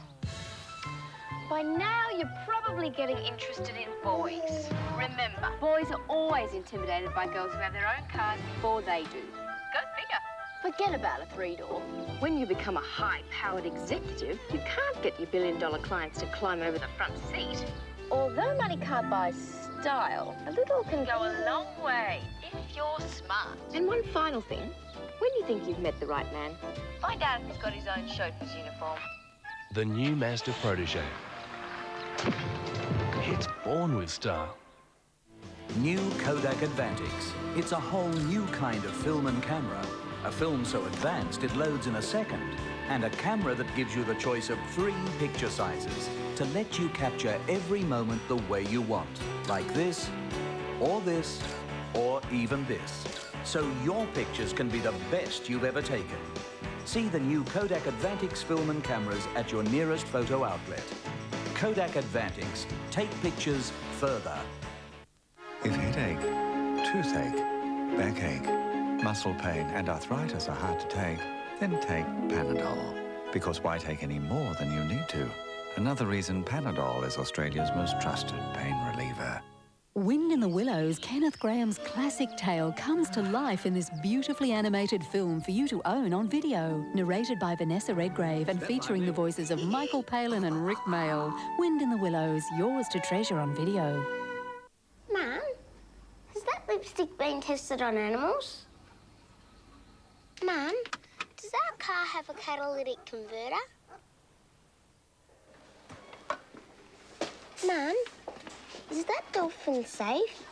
By now, you're probably getting interested in boys. Remember, boys are always intimidated by girls who have their own cars before they do. Go figure. Forget about a three-door. When you become a high-powered executive, you can't get your billion-dollar clients to climb over the front seat. Although money can't buy style, a little can go a long way if you're smart. And one final thing. When you think you've met the right man, find out if he's got his own chauffeur's uniform. The new Master Protégé. It's born with style. New Kodak Advantix. It's a whole new kind of film and camera. A film so advanced it loads in a second. And a camera that gives you the choice of 3 picture sizes to let you capture every moment the way you want. Like this, or even this. So your pictures can be the best you've ever taken. See the new Kodak Advantix film and cameras at your nearest photo outlet. Kodak Advantix. Take pictures further. If headache, toothache, backache, muscle pain and arthritis are hard to take, then take Panadol. Because why take any more than you need to? Another reason Panadol is Australia's most trusted pain reliever. Wind in the Willows, Kenneth Graham's classic tale, comes to life in this beautifully animated film for you to own on video. Narrated by Vanessa Redgrave and featuring the voices of Michael Palin and Rick Mayall. Wind in the Willows, yours to treasure on video. Mum, has that lipstick been tested on animals? Mum, does our car have a catalytic converter? Mum, is that dolphin safe?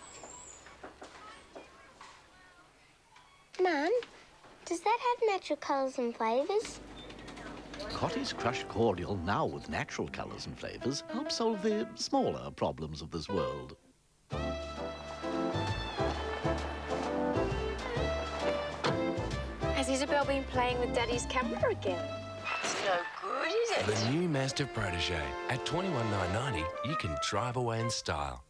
Mum, does that have natural colours and flavours? Cotty's Crushed Cordial, now with natural colours and flavours, helps solve the smaller problems of this world. Has Isabelle been playing with Daddy's camera again? That's no good, is it? The new Master Protégé. At $21,990, you can drive away in style.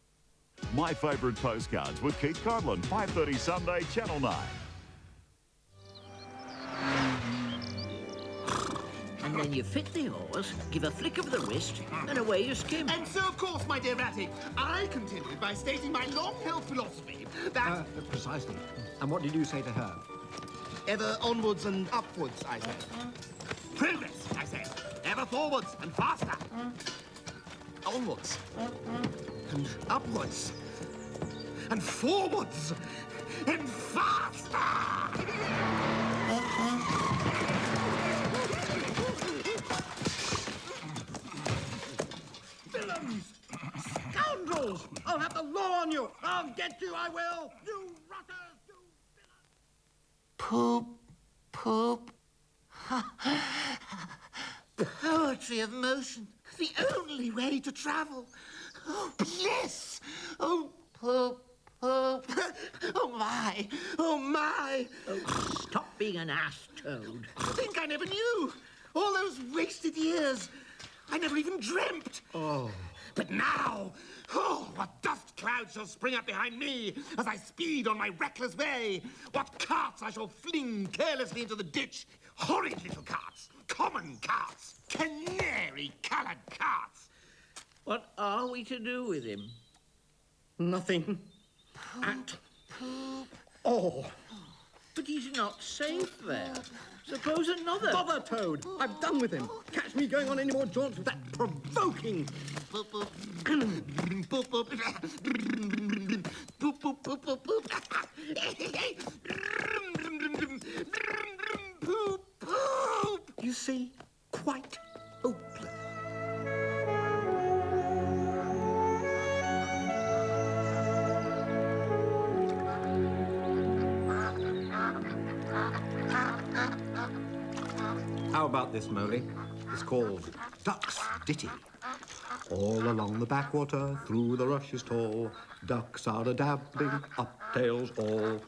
My Favourite Postcards with Keith Conlon, 5:30 Sunday, Channel 9. And then you fit the oars, give a flick of the wrist, and away you skim. And so, of course, my dear Ratty, I continued by stating my long-held philosophy that... Precisely. And what did you say to her? Ever onwards and upwards, I said. Progress, I said. Ever forwards and faster. Onwards. And upwards. And forwards. And faster! Villains! Scoundrels! I'll have the law on you! I'll get you, I will! You rotters! You Poop, poop. Poetry of motion. The only way to travel. Oh, bliss! Oh, poop, poop. Oh, my. Oh, my. Oh, stop being an ass, Toad. I think I never knew. All those wasted years. I never even dreamt. Oh. But now, oh, what dust clouds shall spring up behind me as I speed on my reckless way. What carts I shall fling carelessly into the ditch. Horrid little carts. Common carts. Canary-coloured carts. What are we to do with him? Nothing. At all. But he's not safe there. Suppose another... Bother, Toad! I'm done with him. Catch me going on any more jaunts with that provoking... Boop, boop. Boop, boop. Boop, boop, boop, boop, boop. Poop, poop. You see? Quite hopeless. How about this, Molly? It's called Duck's Ditty. All along the backwater, through the rushes tall, ducks are a-dabbling, up tails all.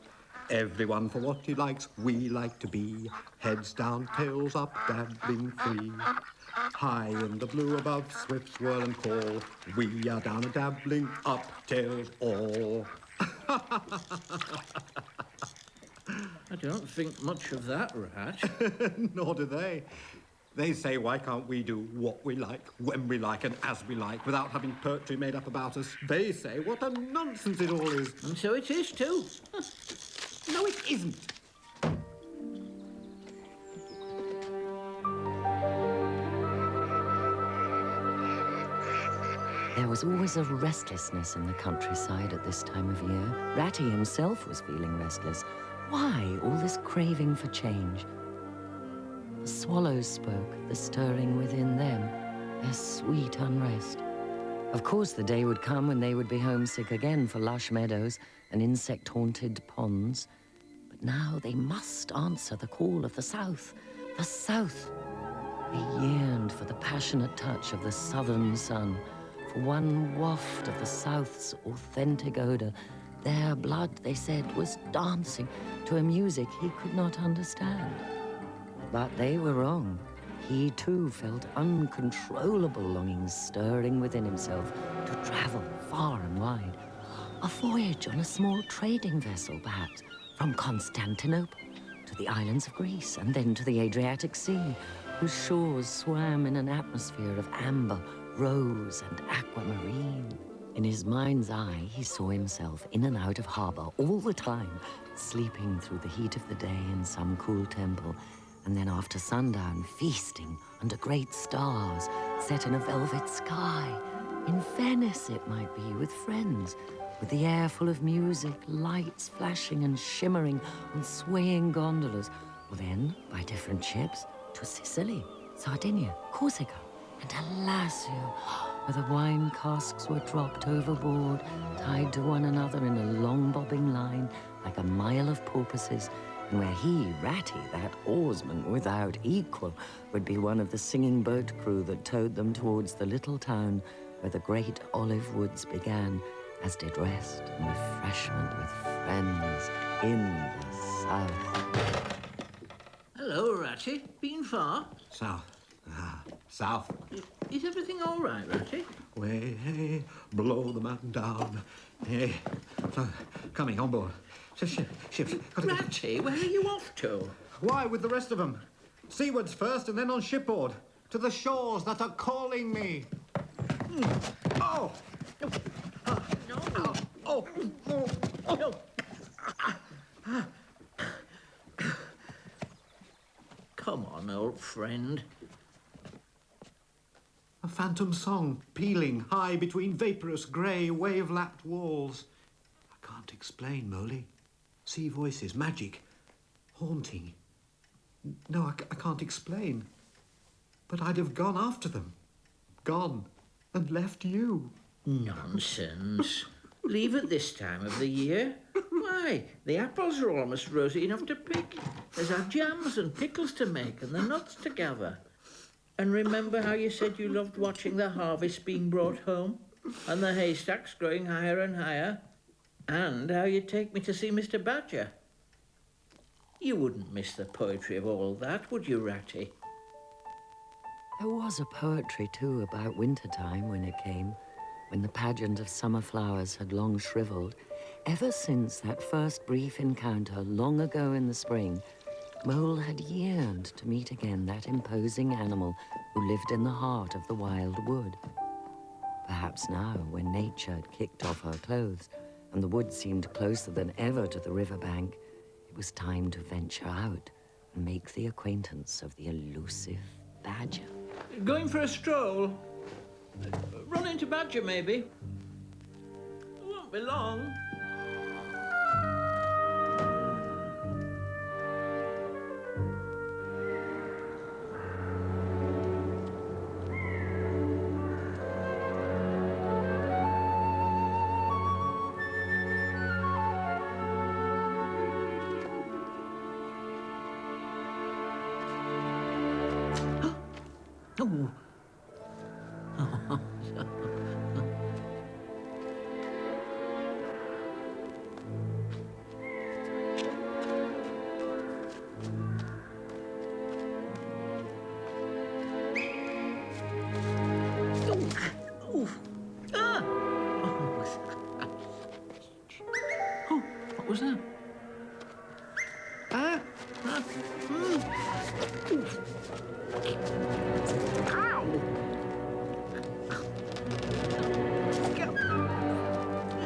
Everyone for what he likes, we like to be. Heads down, tails up, dabbling free. High in the blue above, swift swirl and call. We are down a-dabbling, up tails all. I don't think much of that, Rat. Nor do they. They say, why can't we do what we like, when we like, and as we like, without having poetry made up about us? They say, what a nonsense it all is. And so it is, too. No, it isn't. There was always a restlessness in the countryside at this time of year. Ratty himself was feeling restless. Why all this craving for change? The swallows spoke, the stirring within them, their sweet unrest. Of course, the day would come when they would be homesick again for lush meadows and insect-haunted ponds. But now they must answer the call of the South. The South! They yearned for the passionate touch of the southern sun, for one waft of the South's authentic odor. Their blood, they said, was dancing to a music he could not understand. But they were wrong. He, too, felt uncontrollable longings stirring within himself to travel far and wide. A voyage on a small trading vessel, perhaps, from Constantinople to the islands of Greece and then to the Adriatic Sea, whose shores swam in an atmosphere of amber, rose, and aquamarine. In his mind's eye, he saw himself in and out of harbour all the time, sleeping through the heat of the day in some cool temple, and then after sundown, feasting under great stars set in a velvet sky. In Venice, it might be, with friends, with the air full of music, lights flashing and shimmering on swaying gondolas, or then, by different ships, to Sicily, Sardinia, Corsica, and Alassio, where the wine casks were dropped overboard, tied to one another in a long bobbing line, like a mile of porpoises, and where he, Ratty, that oarsman without equal, would be one of the singing boat crew that towed them towards the little town where the great olive woods began, as did rest and refreshment with friends in the South. Hello, Ratty. Been far? South. South. Is everything all right, Ratty? Way, hey, below the mountain down. Hey, so, coming on board. Ships. Ratty, where are you off to? Why, with the rest of them? Seawards first and then on shipboard. To the shores that are calling me. Oh! No. Oh! Come on, old friend. A phantom song, pealing high between vaporous grey, wave-lapped walls. I can't explain, Molly. Sea voices, magic, haunting. No, I can't explain. But I'd have gone after them. Gone and left you. Nonsense. Leave at this time of the year? Why, the apples are almost rosy enough to pick. There's our jams and pickles to make and the nuts to gather. And remember how you said you loved watching the harvest being brought home and the haystacks growing higher and higher? And how you'd take me to see Mr. Badger? You wouldn't miss the poetry of all that, would you, Ratty? There was a poetry, too, about wintertime when it came, when the pageant of summer flowers had long shriveled. Ever since that first brief encounter long ago in the spring, Mole had yearned to meet again that imposing animal who lived in the heart of the wild wood. Perhaps now, when nature had kicked off her clothes and the wood seemed closer than ever to the riverbank, it was time to venture out and make the acquaintance of the elusive badger. Going for a stroll? Run into Badger, maybe? Won't be long. Oh. What was that? Ow!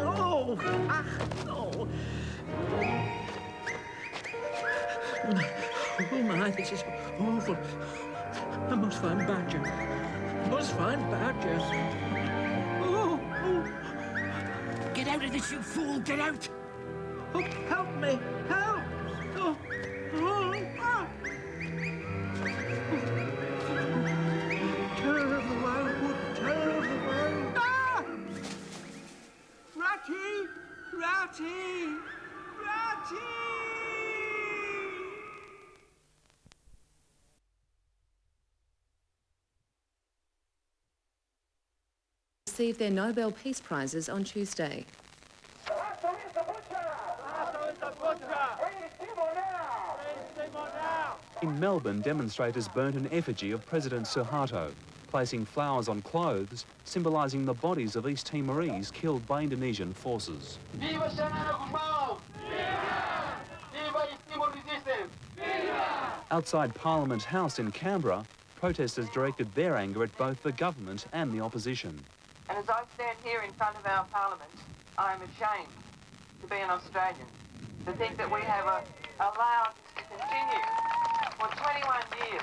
Oh! Oh! Oh my, this is awful. I must find Badger. I must find Badger. Oh! Get out of this, you fool! Get out! Oh, help me! Help! Oh! Oh! Ah! Terrible, terrible! Ah! Ratty! Ratty! Ratty! Received their Nobel Peace Prizes on Tuesday. In Melbourne, demonstrators burnt an effigy of President Suharto, placing flowers on clothes symbolising the bodies of East Timorese killed by Indonesian forces. Viva Senador Guzmão! Viva! Viva East Timor resistance! Viva! Outside Parliament House in Canberra, protesters directed their anger at both the government and the opposition. And as I stand here in front of our Parliament, I am ashamed to be an Australian, to think that we have allowed this to continue for 21 years.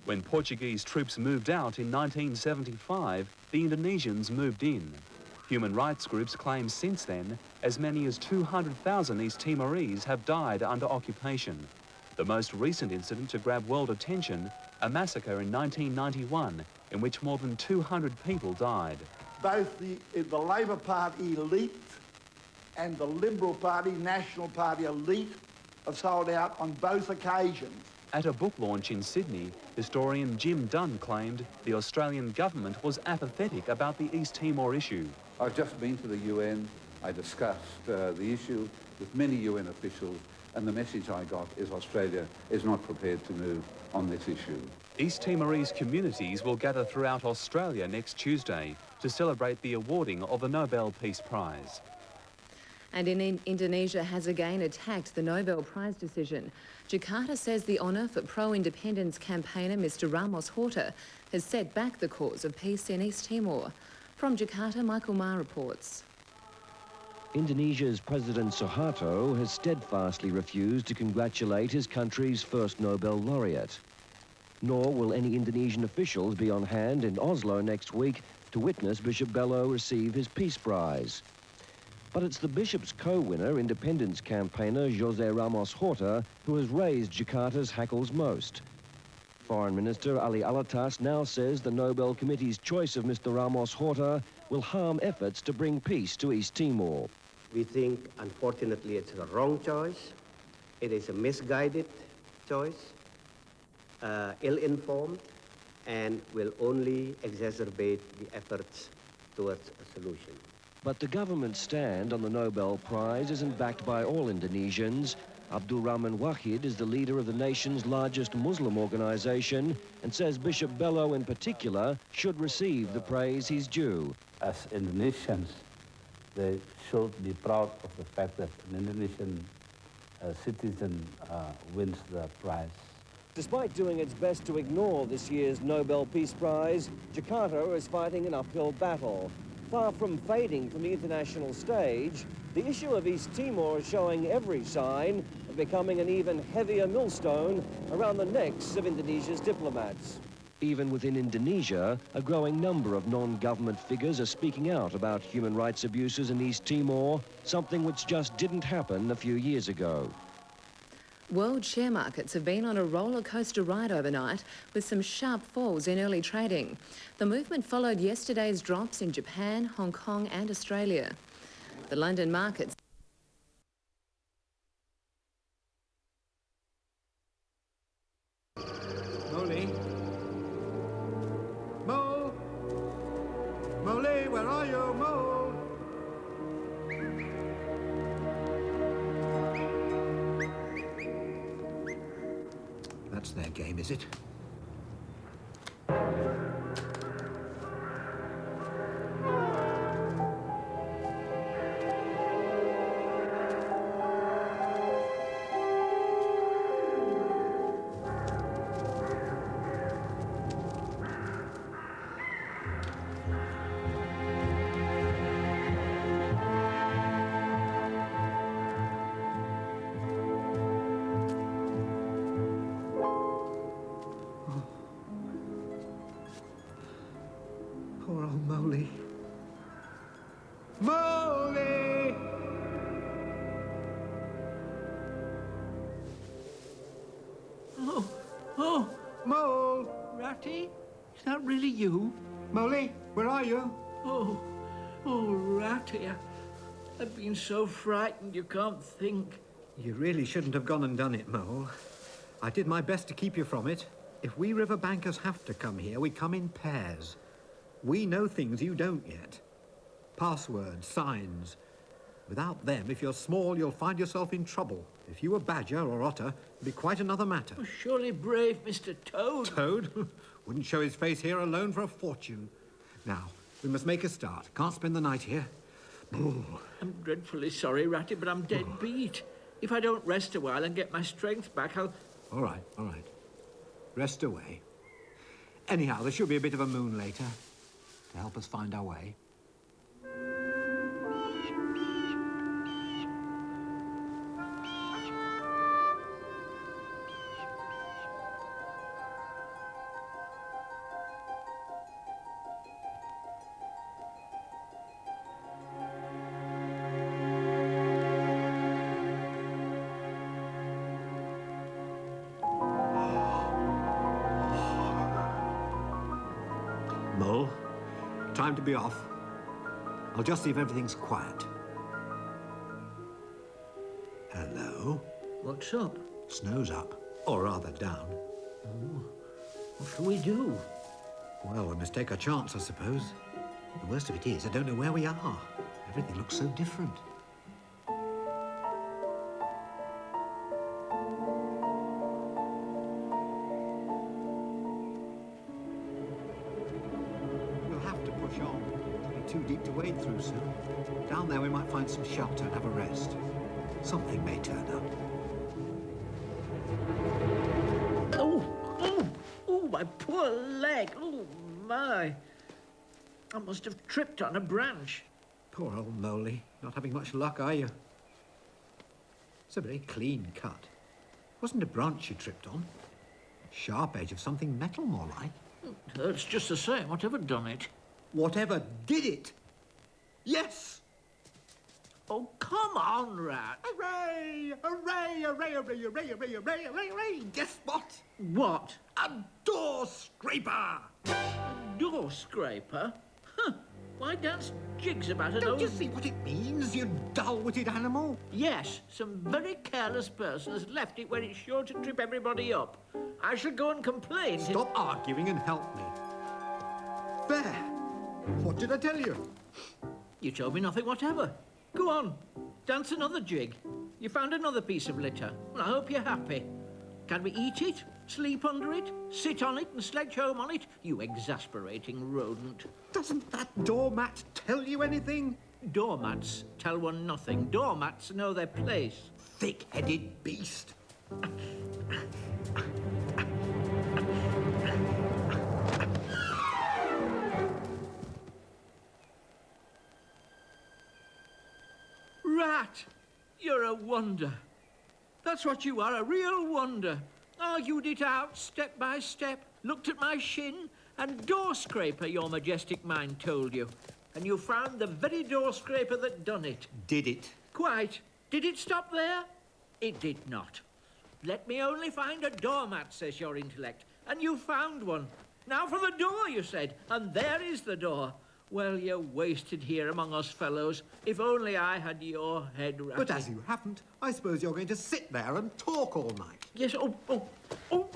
When Portuguese troops moved out in 1975, the Indonesians moved in. Human rights groups claim since then, as many as 200,000 East Timorese have died under occupation. The most recent incident to grab world attention, a massacre in 1991, in which more than 200 people died. Both the Labor Party elite and the Liberal Party, National Party elite have sold out on both occasions. At a book launch in Sydney, historian Jim Dunn claimed the Australian government was apathetic about the East Timor issue. I've just been to the UN. I discussed the issue with many UN officials, and the message I got is Australia is not prepared to move on this issue. East Timorese communities will gather throughout Australia next Tuesday to celebrate the awarding of the Nobel Peace Prize. And Indonesia has again attacked the Nobel Prize decision. Jakarta says the honour for pro-independence campaigner Mr Ramos Horta has set back the cause of peace in East Timor. From Jakarta, Michael Maher reports. Indonesia's President Suharto has steadfastly refused to congratulate his country's first Nobel laureate. Nor will any Indonesian officials be on hand in Oslo next week to witness Bishop Bello receive his Peace Prize. But it's the Bishop's co-winner, independence campaigner José Ramos Horta, who has raised Jakarta's hackles most. Foreign Minister Ali Alatas now says the Nobel Committee's choice of Mr Ramos Horta will harm efforts to bring peace to East Timor. We think, unfortunately, it's a wrong choice. It is a misguided choice, ill-informed, and will only exacerbate the efforts towards a solution. But the government's stand on the Nobel Prize isn't backed by all Indonesians. Abdul Rahman Wahid is the leader of the nation's largest Muslim organisation and says Bishop Bello in particular should receive the praise he's due. As Indonesians, they should be proud of the fact that an Indonesian citizen wins the prize. Despite doing its best to ignore this year's Nobel Peace Prize, Jakarta is fighting an uphill battle. Far from fading from the international stage, the issue of East Timor is showing every sign of becoming an even heavier millstone around the necks of Indonesia's diplomats. Even within Indonesia, a growing number of non-government figures are speaking out about human rights abuses in East Timor, something which just didn't happen a few years ago. World share markets have been on a roller coaster ride overnight with some sharp falls in early trading. The movement followed yesterday's drops in Japan, Hong Kong and Australia. The London markets where are you, Mole? That's their game, is it? Poor old Moley. Moley! Oh, Mole! Ratty? Is that really you? Moley, where are you? Oh, Ratty, I've been so frightened you can't think. You really shouldn't have gone and done it, Mole. I did my best to keep you from it. If we river bankers have to come here, we come in pairs. We know things you don't yet. Passwords, signs. Without them, if you're small, you'll find yourself in trouble. If you were badger or otter, it'd be quite another matter. Oh, surely brave Mr. Toad. Toad? Wouldn't show his face here alone for a fortune. Now, we must make a start. Can't spend the night here. Ooh. I'm dreadfully sorry, Ratty, but I'm dead beat. If I don't rest a while and get my strength back, I'll... All right, all right. Rest away. Anyhow, there should be a bit of a moon later to help us find our way. Mole, time to be off. I'll just see if everything's quiet. Hello? What's up? Snow's up, or rather down. Oh, what shall we do? Well, we must take a chance, I suppose. The worst of it is, I don't know where we are. Everything looks so different. We'll have to push on. It'll be too deep to wade through soon. Down there we might find some shelter and have a rest. Something may turn up. Oh, my poor leg. Oh, my. I must have tripped on a branch. Poor old Moley. Not having much luck, are you? It's a very clean cut. Wasn't a branch you tripped on. Sharp edge of something metal, more like. It hurts just the same, whatever done it. Whatever did it? Yes! Oh, come on, Rat. Hooray! Hooray! Hooray! Hooray! Hooray! Hooray! Hooray! Hooray! Hooray! Guess what? What? A door scraper! A door scraper? Huh. Why dance jigs about an Don't you see what it means, you dull-witted animal? Yes, some very careless person has left it where it's sure to trip everybody up. I shall go and complain. Stop arguing and help me. There! What did I tell you? You told me nothing whatever. Go on, dance another jig. You found another piece of litter. Well, I hope you're happy. Can we eat it, sleep under it, sit on it and sledge home on it? You exasperating rodent. Doesn't that doormat tell you anything? Doormats tell one nothing. Doormats know their place. Thick-headed beast. Rat, you're a wonder. That's what you are, a real wonder. Argued it out step by step, looked at my shin, and door scraper, your majestic mind told you. And you found the very door scraper that done it. Did it? Quite. Did it stop there? It did not. Let me only find a doormat, says your intellect. And you found one. Now for the door, you said. And there is the door. Well, you're wasted here among us fellows. If only I had your head, Ratty. But as you haven't, I suppose you're going to sit there and talk all night. Yes, oh.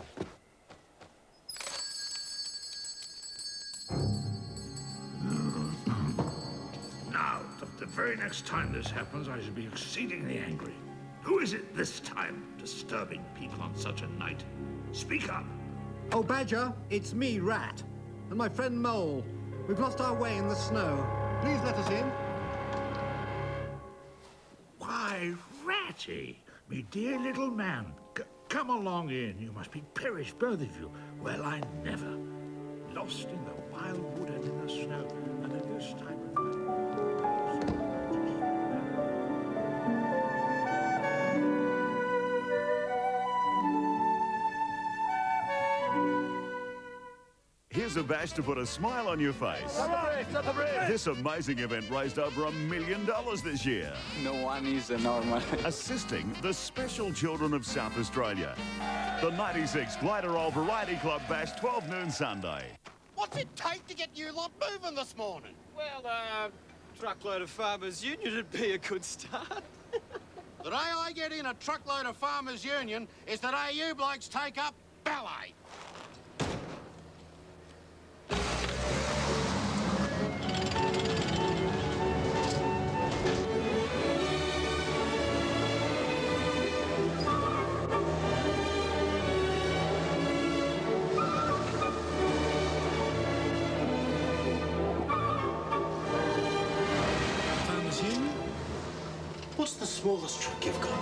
very next time this happens, I shall be exceedingly angry. Who is it this time, disturbing people on such a night? Speak up. Oh, Badger, it's me, Rat, and my friend Mole. We've lost our way in the snow. Please let us in. Why, Ratty, me dear little man, come along in. You must be perished, both of you. Well, I never. Lost in the wild wood and in the snow, and at this time of night. Here's a bash to put a smile on your face. This amazing event raised over $1 million this year. No one is normal. Assisting the special children of South Australia. The 96 Glider Roll Variety Club Bash, 12 noon Sunday. What's it take to get you lot moving this morning? Well, truckload of Farmers Union would be a good start. The day I get in a truckload of Farmers Union is the day you blokes take up ballet. What's the smallest truck you've got?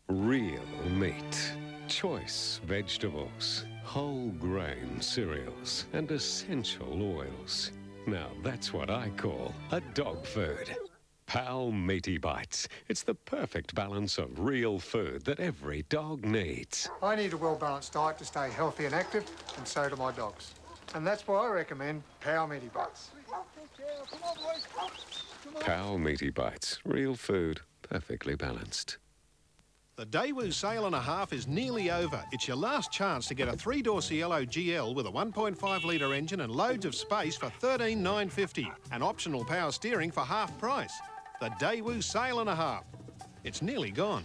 Real meat, choice vegetables, whole grain cereals, and essential oils. Now that's what I call a dog food. Pal Meaty Bites. It's the perfect balance of real food that every dog needs. I need a well-balanced diet to stay healthy and active, and so do my dogs. And that's why I recommend Pal Meaty Bites. Pal Meaty Bites. Real food, perfectly balanced. The Daewoo sale and a half is nearly over. It's your last chance to get a 3-door Cielo GL with a 1.5-litre engine and loads of space for $13,950 and optional power steering for half price. The Daewoo sale and a half. It's nearly gone.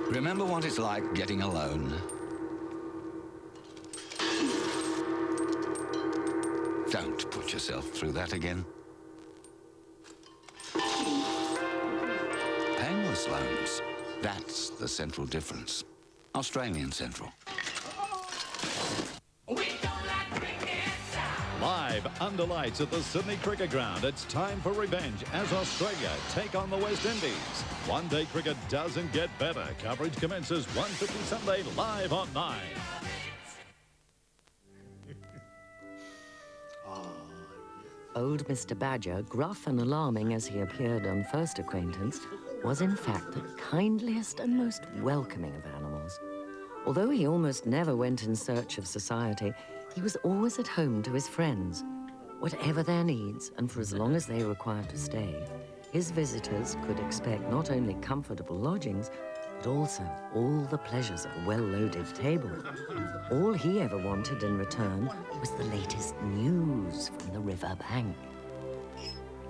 Remember what it's like getting alone? Don't put yourself through that again. Painless loans. That's the central difference. Australian Central. Live under lights at the Sydney Cricket Ground, it's time for revenge as Australia take on the West Indies. One-day cricket doesn't get better. Coverage commences 1:50 Sunday live on 9. Old Mr. Badger, gruff and alarming as he appeared on first acquaintance, was in fact the kindliest and most welcoming of animals. Although he almost never went in search of society, he was always at home to his friends. Whatever their needs, and for as long as they required to stay, his visitors could expect not only comfortable lodgings, but also all the pleasures of a well-loaded table. All he ever wanted in return was the latest news from the river bank.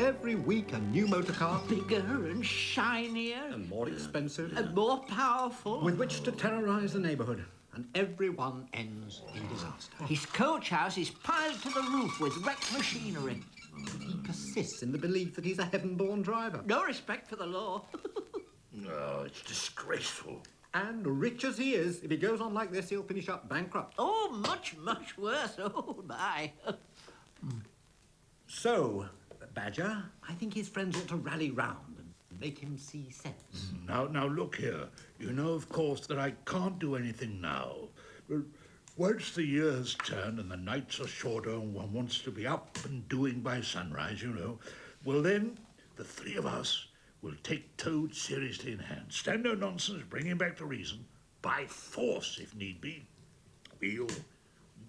Every week a new motor car. Bigger and shinier. And more expensive. And more powerful. With which to terrorise the neighbourhood. And every one ends in disaster. His coach house is piled to the roof with wrecked machinery. He persists in the belief that he's a heaven-born driver. No respect for the law. No, it's disgraceful. And rich as he is, if he goes on like this, he'll finish up bankrupt. Oh, much, much worse. Oh, my. So, Badger, I think his friends ought to rally round and make him see sense. Now, look here. You know, of course, that I can't do anything now. But once the years turn and the nights are shorter and one wants to be up and doing by sunrise, you know, well, then The three of us will take Toad seriously in hand. Stand no nonsense, bring him back to reason. By force, if need be. We'll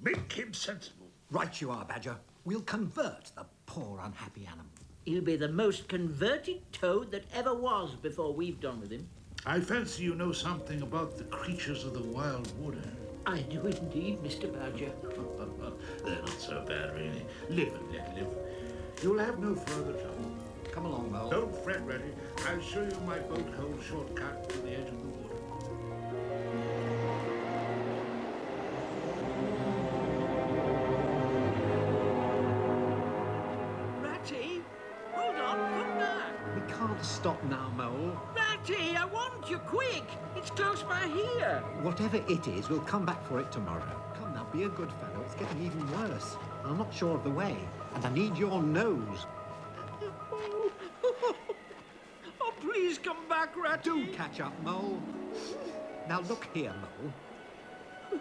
make him sensible. Right you are, Badger. We'll convert the poor, unhappy animal. He'll be the most converted toad that ever was before we've done with him. I fancy you know something about the creatures of the wild wood. I do indeed, Mr. Badger. They're not so bad, really. Live and let live. You'll have no further trouble. Come along, Mole. Don't fret, Reddy. I'll show you my boat hole shortcut to the edge of the wood. Ratty, hold on, come back. We can't stop now, Mole. Ratty, I want you, quick. It's close by here. Whatever it is, we'll come back for it tomorrow. Come now, be a good fellow. It's getting even worse. I'm not sure of the way, and I need your nose. Oh, please come back, Ratty. Do catch up, Mole. Now look here, Mole.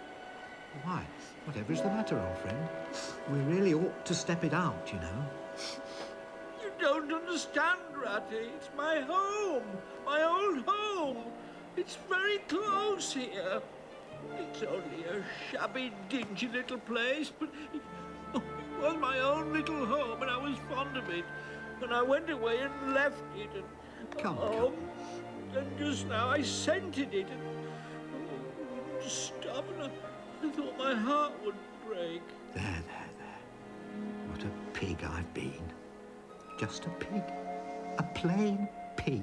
Why? Whatever's the matter, old friend? We really ought to step it out, you know. You don't understand, Ratty. It's my home, my old home. It's very close here. It's only a shabby, dingy little place, but it was my own little home, and I was fond of it. And I went away and left it, and come. And just now I scented it, and it wouldn't stop, and I thought my heart would break. There. What a pig I've been. Just a pig. A plain pig.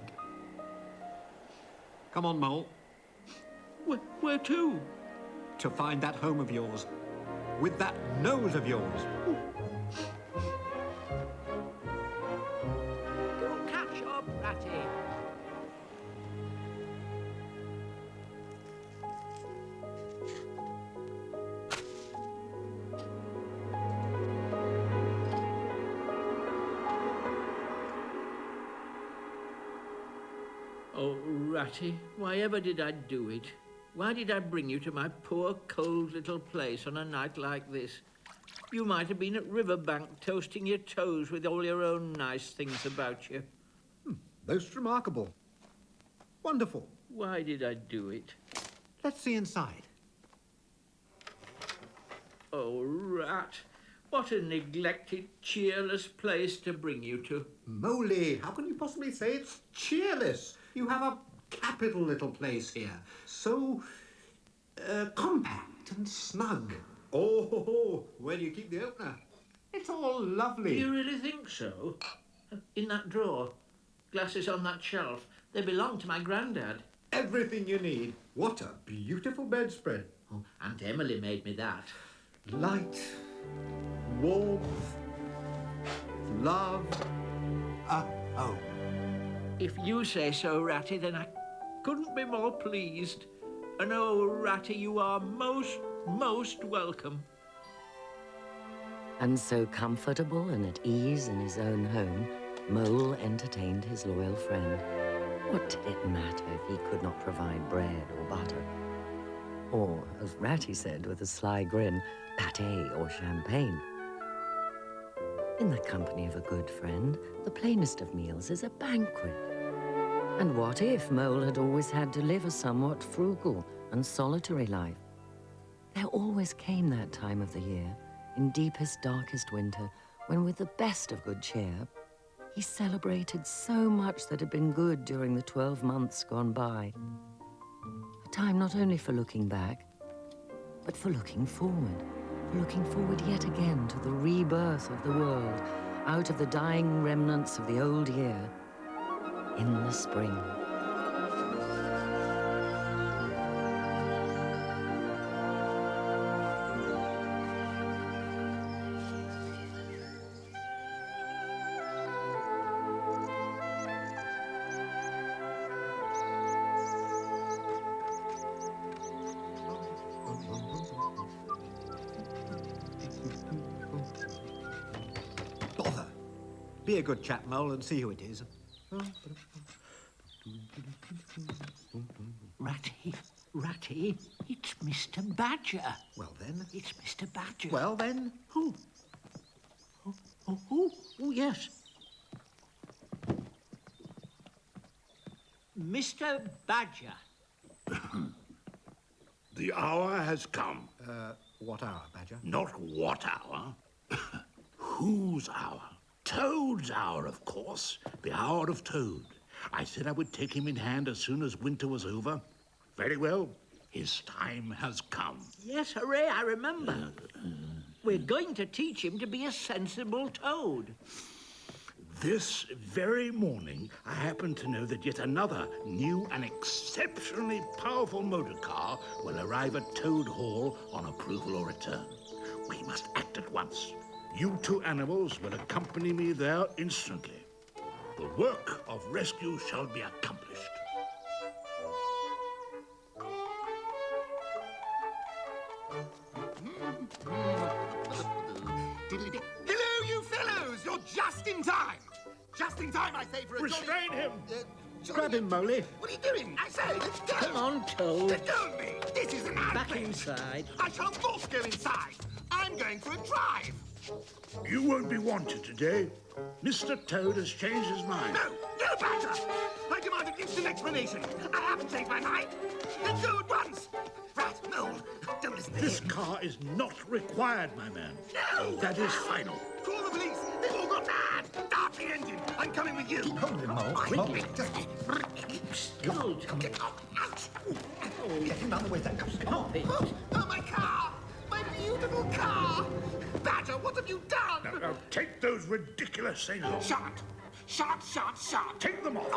Come on, Mole. Where to? To find that home of yours. With that nose of yours. Go catch up, Ratty. Oh, Ratty, why ever did I do it? Why did I bring you to my poor, cold little place on a night like this? You might have been at Riverbank toasting your toes with all your own nice things about you. Most remarkable. Wonderful. Why did I do it? Let's see inside. Oh, Rat. What a neglected, cheerless place to bring you to. Moley, how can you possibly say it's cheerless? You have a capital little place here. So, compact and snug. Oh, where do you keep the opener? It's all lovely. Do you really think so? In that drawer. Glasses on that shelf. They belong to my granddad. Everything you need. What a beautiful bedspread. Oh, Aunt Emily made me that. Light, warmth, love, home. If you say so, Ratty, then I couldn't be more pleased. And oh, Ratty, you are most welcome. And so comfortable and at ease in his own home, Mole entertained his loyal friend. What did it matter if he could not provide bread or butter? Or, as Ratty said with a sly grin, pâté or champagne. In the company of a good friend, the plainest of meals is a banquet. And what if Mole had always had to live a somewhat frugal and solitary life? There always came that time of the year, in deepest, darkest winter, when with the best of good cheer, he celebrated so much that had been good during the 12 months gone by. A time not only for looking back, but for looking forward yet again to the rebirth of the world, out of the dying remnants of the old year, in the spring. Bother. Be a good chap, Mole, and see who it is. Ratty, it's Mr. Badger. Well, then. It's Mr. Badger. Well, then. Oh, yes. Mr. Badger. The hour has come. What hour, Badger? Not what hour. Whose hour? Toad's hour, of course. The hour of Toad. I said I would take him in hand as soon as winter was over. Very well. His time has come. Yes, hooray, I remember. We're going to teach him to be a sensible toad. This very morning, I happen to know that yet another new and exceptionally powerful motor car will arrive at Toad Hall on approval or return. We must act at once. You two animals will accompany me there instantly. The work of rescue shall be accomplished. Hello, you fellows! You're just in time! Just in time, I say, for a Restrain him! Grab him, Molly. What are you doing? I say, let's go! Come on, Toad. Let go of me! This is an Back outfit. inside. I shall not go inside! I'm going for a drive! You won't be wanted today. Mr. Toad has changed his mind. No! No, Badger! I demand an instant explanation! I haven't changed my mind! Let's go at once! Rat, mole, don't listen to This him. car is not required, my man. No! That is final. Call the police! They've all gone mad! Start the engine! I'm coming with you! Keep hold of him, Mole. Quickly! Toad. Get out! Get him down the way, then. Stop it. Oh, my car! My beautiful car! Badger, what have you done? Now, take those ridiculous things off. Shot! Shot, shot, shot! Take them off.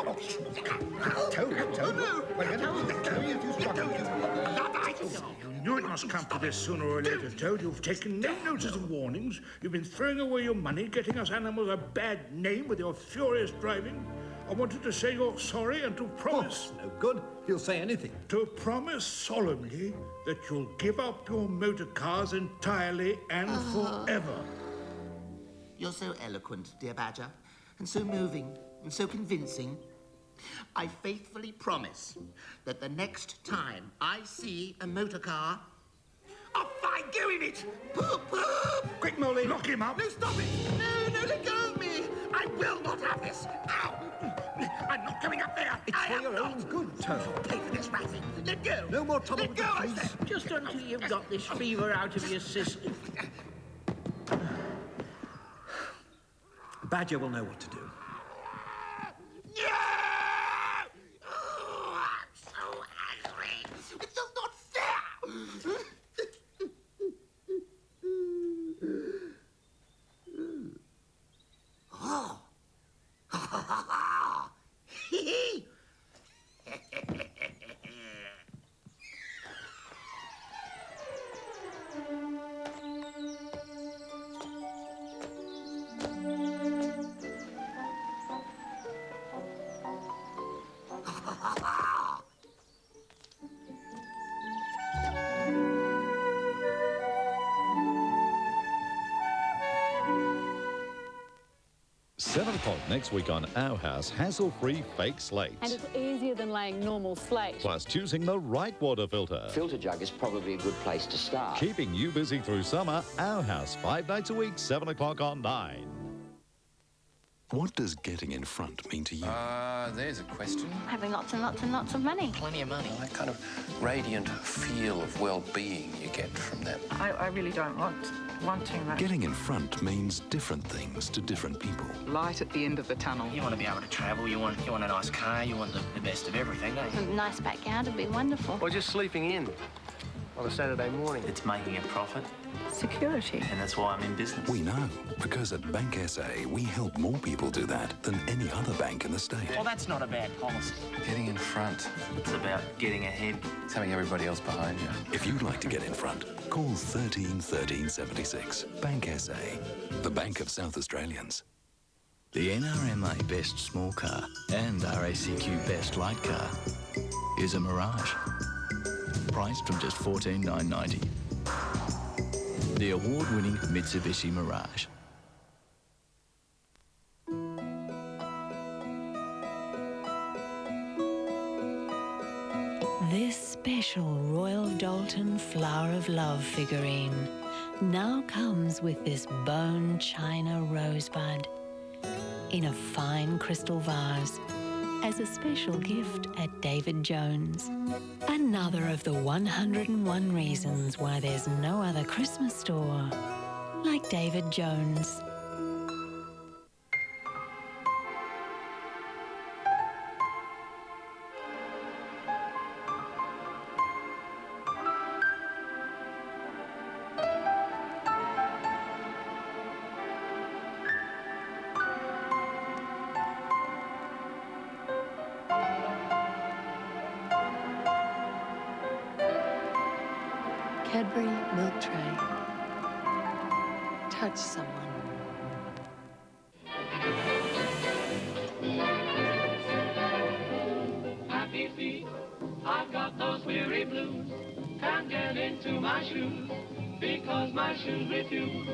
Toad. No! Let go, you struggle. You knew it must come to this sooner or later, Toad. You've taken no notice of warnings. You've been throwing away your money, getting us animals a bad name with your furious driving. I wanted to say you're sorry and to promise... No good. He'll say anything. To promise solemnly that you'll give up your motor cars entirely and forever. You're so eloquent, dear Badger, and so moving, and so convincing. I faithfully promise that the next time I see a motor car, I'll find you in it! Poop, poop! Quick, Molly. Lock him up! No, stop it! No, let go of me! I will not have this! Ow! I'm not going up there! It's for your own good, Toad. I'll pay for this ratting! Let go! No more trouble Let with go, the I police. said! Just until you've got this fever out of your system. Badger will know what to do. No! Oh, I'm so angry! It's just not fair! Oh! Hee-hee! Seven o'clock next week on Our House, hassle-free fake slates. And it's easier than laying normal slate. Plus choosing the right water filter. Filter jug is probably a good place to start. Keeping you busy through summer. Our House, 5 nights a week, 7 o'clock on 9. What does getting in front mean to you? There's a question. Having lots and lots and lots of money. Plenty of money. That kind of radiant feel of well-being you get from that. I really don't want too much. Getting in front means different things to different people. Light at the end of the tunnel. You want to be able to travel, you want a nice car, you want the best of everything, don't you? A nice backyard would be wonderful. Or just sleeping in on a Saturday morning. It's making a profit. Security. And that's why I'm in business. We know, because at Bank SA, we help more people do that than any other bank in the state. Well, that's not a bad policy. Getting in front. It's about getting ahead. It's having everybody else behind you. If you'd like to get in front, call 13 13 76. Bank SA, the Bank of South Australians. The NRMA Best Small Car and RACQ Best Light Car is a Mirage. Priced from just $14,990. The award-winning Mitsubishi Mirage. This special Royal Dalton Flower of Love figurine now comes with this bone china rosebud in a fine crystal vase as a special gift at David Jones. Another of the 101 reasons why there's no other Christmas store like David Jones. Cadbury milk tray. Touch someone. Happy feet, I've got those weary blues. Can't get into my shoes because my shoes refuse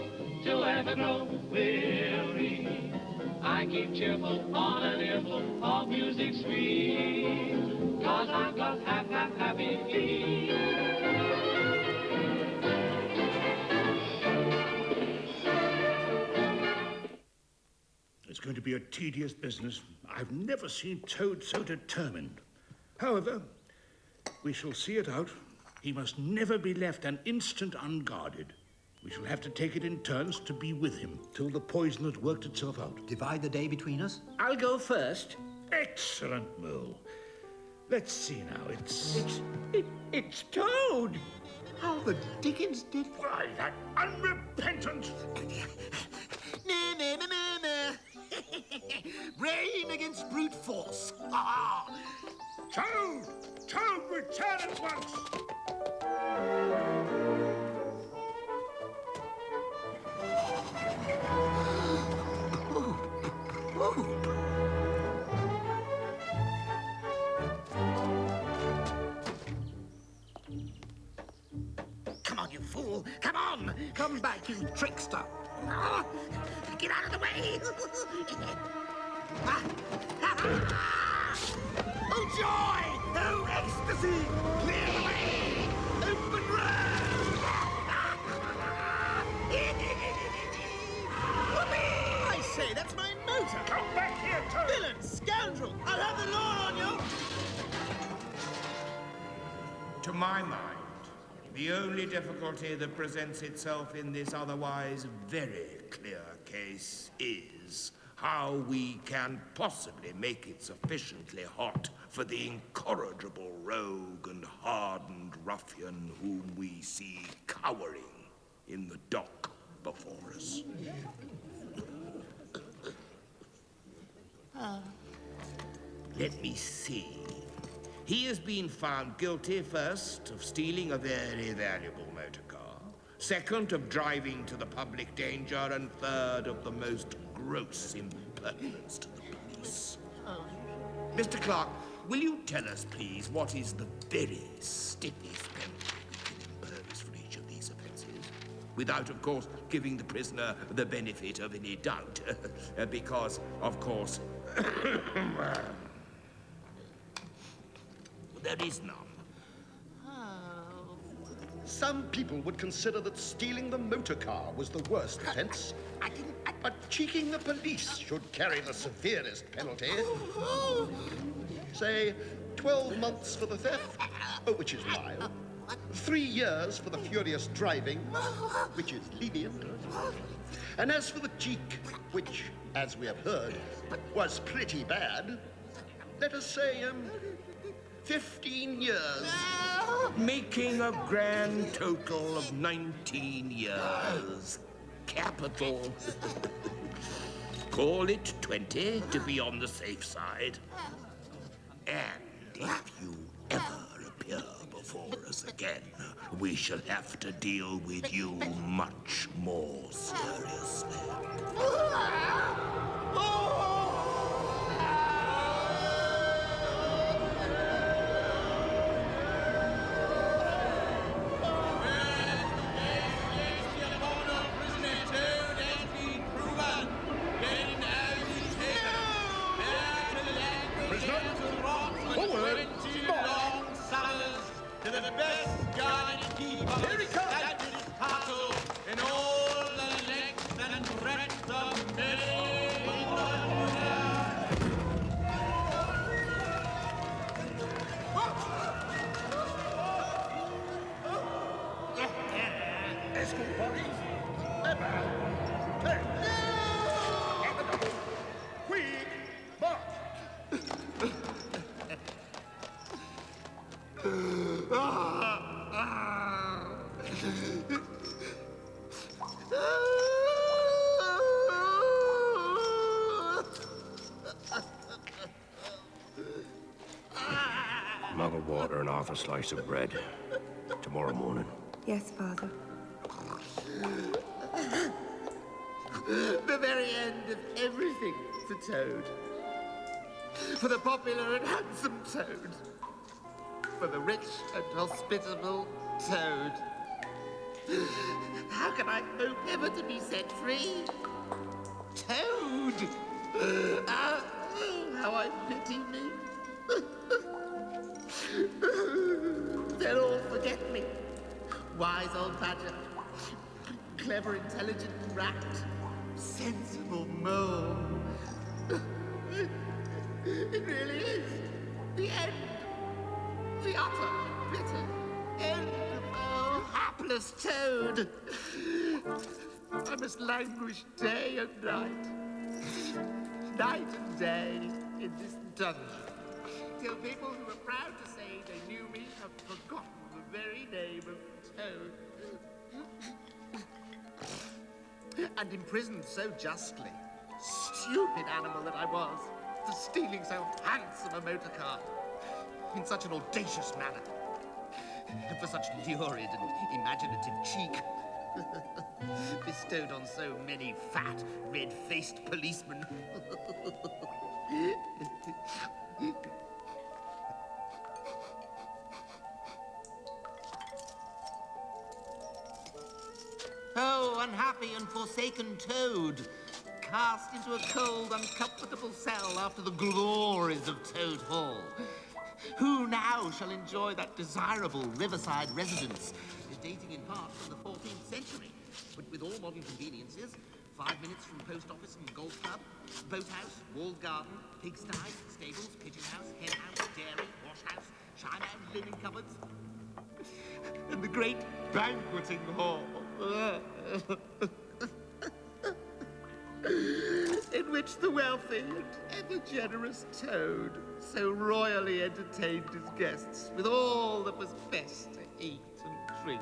to ever grow weary. I keep cheerful on an earful of music sweet, 'cause I've got happy feet. It's going to be a tedious business. I've never seen Toad so determined. However, we shall see it out. He must never be left an instant unguarded. We shall have to take it in turns to be with him till the poison has worked itself out. Divide the day between us? I'll go first. Excellent, Mole. Let's see now. It's Toad. How the dickens did... Why, that unrepentant... Rain against brute force. Ah! Toad! Toad, return at once! Come on, you fool! Come on! Come back, you trickster! Ah, get out of the way! Oh, joy! Oh, ecstasy! Clear the way! Open road! Whoopee! I say, that's my motor! Come back here, Toad! Villain! Scoundrel! I'll have the law on you! To my mind, the only difficulty that presents itself in this otherwise very clear case is how we can possibly make it sufficiently hot for the incorrigible rogue and hardened ruffian whom we see cowering in the dock before us. Let me see. He has been found guilty, first, of stealing a very valuable motor car, second, of driving to the public danger, and third, of the most gross impertinence to the police. Mr. Clark, will you tell us, please, what is the very stiffest penalty we can impose for each of these offences? Without, of course, giving the prisoner the benefit of any doubt, because, of course, there is none. Some people would consider that stealing the motor car was the worst offence. But cheeking the police should carry the severest penalty. Say, 12 months for the theft, which is mild. 3 years for the furious driving, which is lenient. And as for the cheek, which, as we have heard, was pretty bad, let us say, 15 years. Making a grand total of 19 years. Capital. Call it 20 to be on the safe side. And if you ever appear before us again, we shall have to deal with you much more seriously. Mug of water and half a slice of bread. Tomorrow morning. Yes, Father. The very end of everything for Toad. For the popular and handsome Toad. For the rich and hospitable Toad. How can I hope ever to be set free? Toad! Ah, how I pity me. They'll all forget me. Wise old badger. Clever, intelligent rat. Sensible mole. It really is the end. The utter, bitter end. Oh, hapless Toad. I must languish day and night. Night and day in this dungeon. Till people who are proud to say they knew me have forgotten the very name of Toad. And imprisoned so justly. Stupid animal that I was, for stealing so handsome a motor car. In such an audacious manner. And for such lurid and imaginative cheek. Bestowed on so many fat, red-faced policemen. Oh, unhappy and forsaken Toad, cast into a cold, uncomfortable cell after the glories of Toad Hall. Who now shall enjoy that desirable riverside residence, dating in part from the 14th century, but with all modern conveniences, 5 minutes from post office and golf club, boathouse, walled garden, pigsty, stables, pigeon house, hen house, dairy, wash house, china and linen cupboards, and the great banqueting hall. In which the wealthy and ever-generous Toad so royally entertained his guests with all that was best to eat and drink.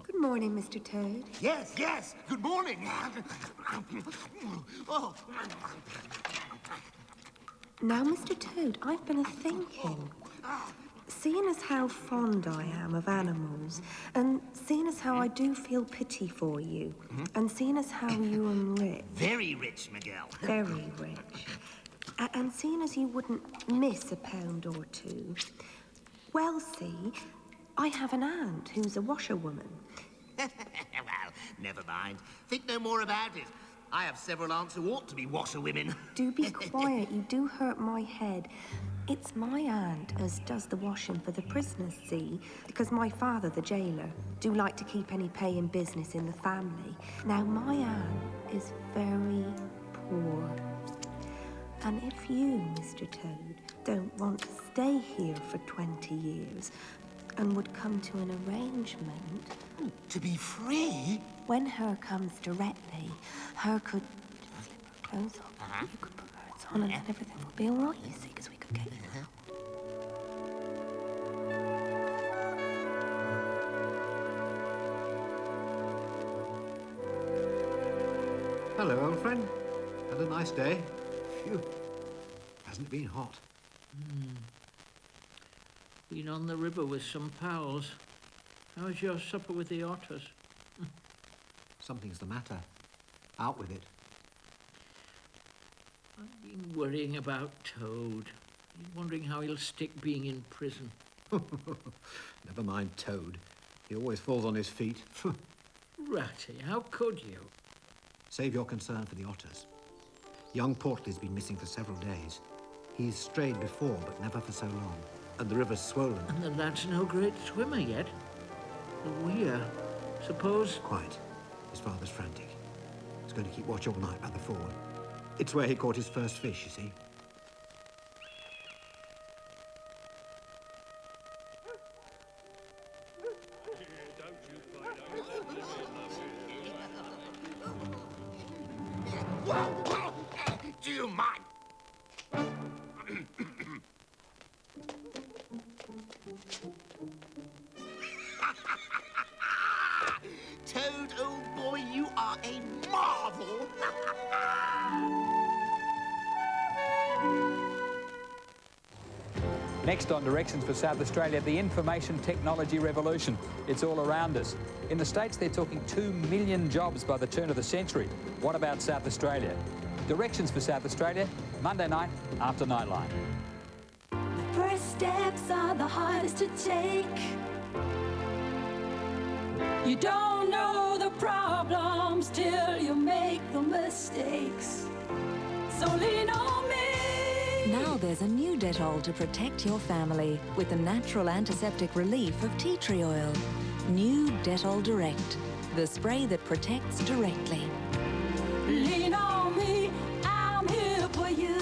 Good morning, Mr. Toad. Yes, yes, good morning. Oh. Now, Mr. Toad, I've been a-thinking. Seeing as how fond I am of animals, and seeing as how I do feel pity for you, and seeing as how you are rich. Very rich, Miguel. Very rich. And seeing as you wouldn't miss a pound or two, well, see, I have an aunt who's a washerwoman. Well, never mind. Think no more about it. I have several aunts who ought to be washerwomen. Do be quiet, you do hurt my head. It's my aunt as does the washing for the prisoners, see? Because my father, the jailer, do like to keep any paying business in the family. Now, my aunt is very poor. And if you, Mr. Toad, don't want to stay here for 20 years and would come to an arrangement... To be free? When her comes directly, her could flip her clothes off, you could put hers on, and then everything would be all right, you see, because we could get you out. Hello, old friend. Had a nice day. Phew. Hasn't it been hot? Been on the river with some pals. How's your supper with the otters? Something's the matter. Out with it. I've been worrying about Toad. Been wondering how he'll stick being in prison. Never mind Toad. He always falls on his feet. Ratty, how could you? Save your concern for the otters. Young Portly's been missing for several days. He's strayed before, but never for so long. And the river's swollen. And the lad's no great swimmer yet. The weir. Suppose... Quiet. His father's frantic. He's going to keep watch all night by the ford. It's where he caught his first fish, you see. Do you mind? Toad, old boy, you are a marvel. Next on Directions for South Australia, the information technology revolution. It's all around us. In the States, they're talking 2 million jobs by the turn of the century. What about South Australia? Directions for South Australia, Monday night after Nightline. First steps are the hardest to take. You don't know the problems till you make the mistakes. So lean on me. Now there's a new Dettol to protect your family with the natural antiseptic relief of tea tree oil. New Dettol Direct, the spray that protects directly. Lean on me, I'm here for you.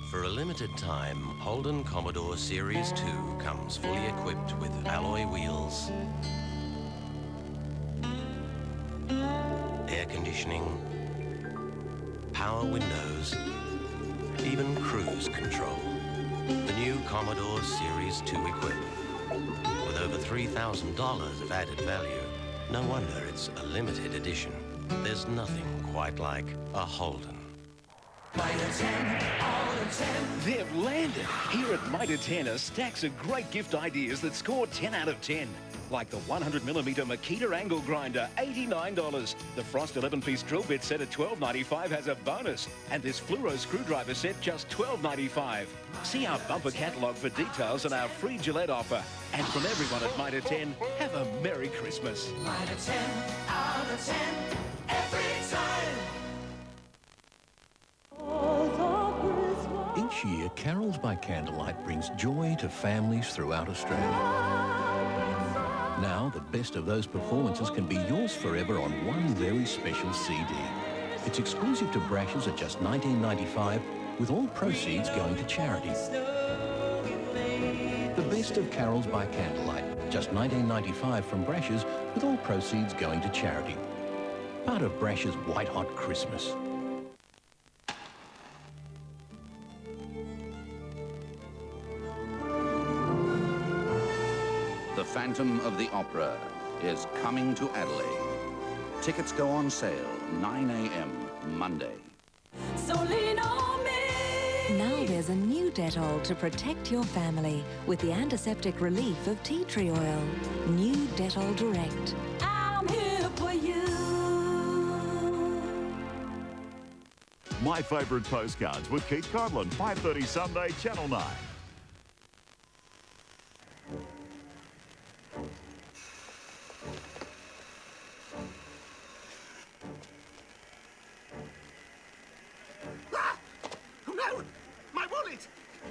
For a limited time, Holden Commodore Series 2 comes fully equipped with alloy wheels, air conditioning, power windows, even cruise control. The new Commodore Series 2 equipped. With over $3,000 of added value, no wonder it's a limited edition. There's nothing quite like a Holden. Mitre 10, all the 10. They've landed. Here at Mitre 10 are stacks of great gift ideas that score 10 out of 10. Like the 100mm Makita angle grinder, $89. The Frost 11-piece drill bit set at $12.95 has a bonus. And this fluoro screwdriver set just $12.95. See our bumper catalogue for details on our free Gillette offer. And from everyone at Mitre 10, have a Merry Christmas. Mitre 10, out of 10, every time. Each year, Carols by Candlelight brings joy to families throughout Australia. Now, the best of those performances can be yours forever on one very special CD. It's exclusive to Brashes at just $19.95, with all proceeds going to charity. The best of Carols by Candlelight, just $19.95 from Brashes, with all proceeds going to charity. Part of Brashes' White Hot Christmas. The Phantom of the Opera is coming to Adelaide. Tickets go on sale 9 a.m. Monday. So lean on me. Now there's a new Dettol to protect your family with the antiseptic relief of tea tree oil. New Dettol Direct. I'm here for you. My Favourite Postcards with Keith Conlon, 5:30 Sunday, Channel 9.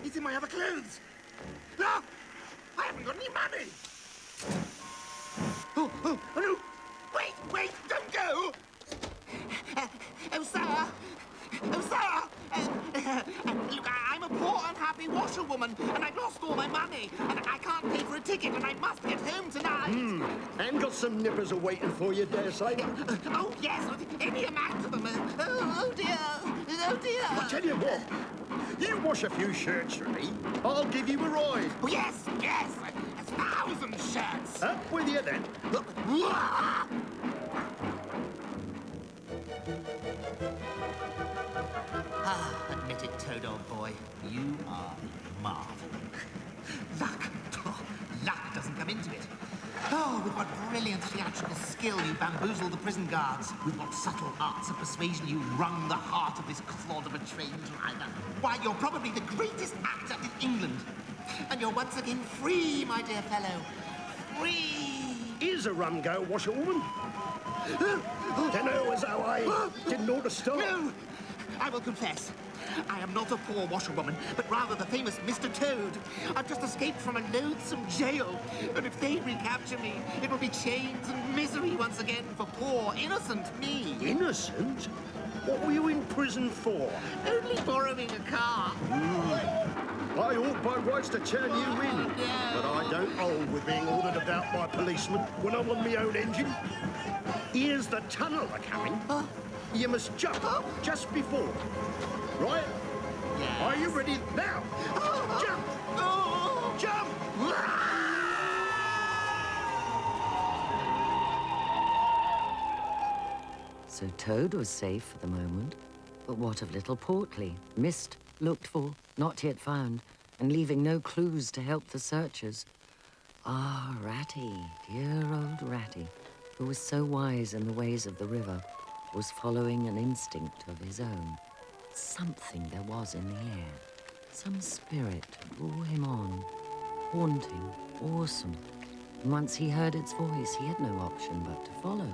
It's in my other clothes. No! I haven't got any money. Oh, no. Wait, don't go. Oh, sir. Look, I'm a poor, unhappy washerwoman, and I've lost all my money, and I can't pay for a ticket, and I must get home tonight. And got some nippers awaiting for you, dare say. Oh, yes, any amount of them. Oh, dear. I tell you what, you wash a few shirts for me, I'll give you a ride. Oh, yes, 1,000 shirts. Up with you then. Admit it, Toad, old boy. You are a marvel. Luck doesn't come into it. Oh, with what brilliant theatrical skill you bamboozled the prison guards. With what subtle arts of persuasion you wrung the heart of this clod of a train driver. Why, you're probably the greatest actor in England. And you're once again free, my dear fellow. Free! Here's a rum go, washerwoman. Dunno as how I didn't ought to stop. No! I will confess. I am not a poor washerwoman, but rather the famous Mr. Toad. I've just escaped from a loathsome jail, and if they recapture me, it will be chains and misery once again for poor, innocent me. Innocent? What were you in prison for? Only borrowing a car. I ought by rights to turn you in, but I don't hold with being ordered about by policemen when I'm on my own engine. Here's the tunnel a-coming. You must jump just before. Right? Yes. Are you ready? Now! Jump! Jump! So Toad was safe for the moment. But what of little Portly? Missed, looked for, not yet found, and leaving no clues to help the searchers. Ah, Ratty, dear old Ratty, who was so wise in the ways of the river, was following an instinct of his own. Something there was in the air. Some spirit drew him on, haunting, awesome. And once he heard its voice, he had no option but to follow.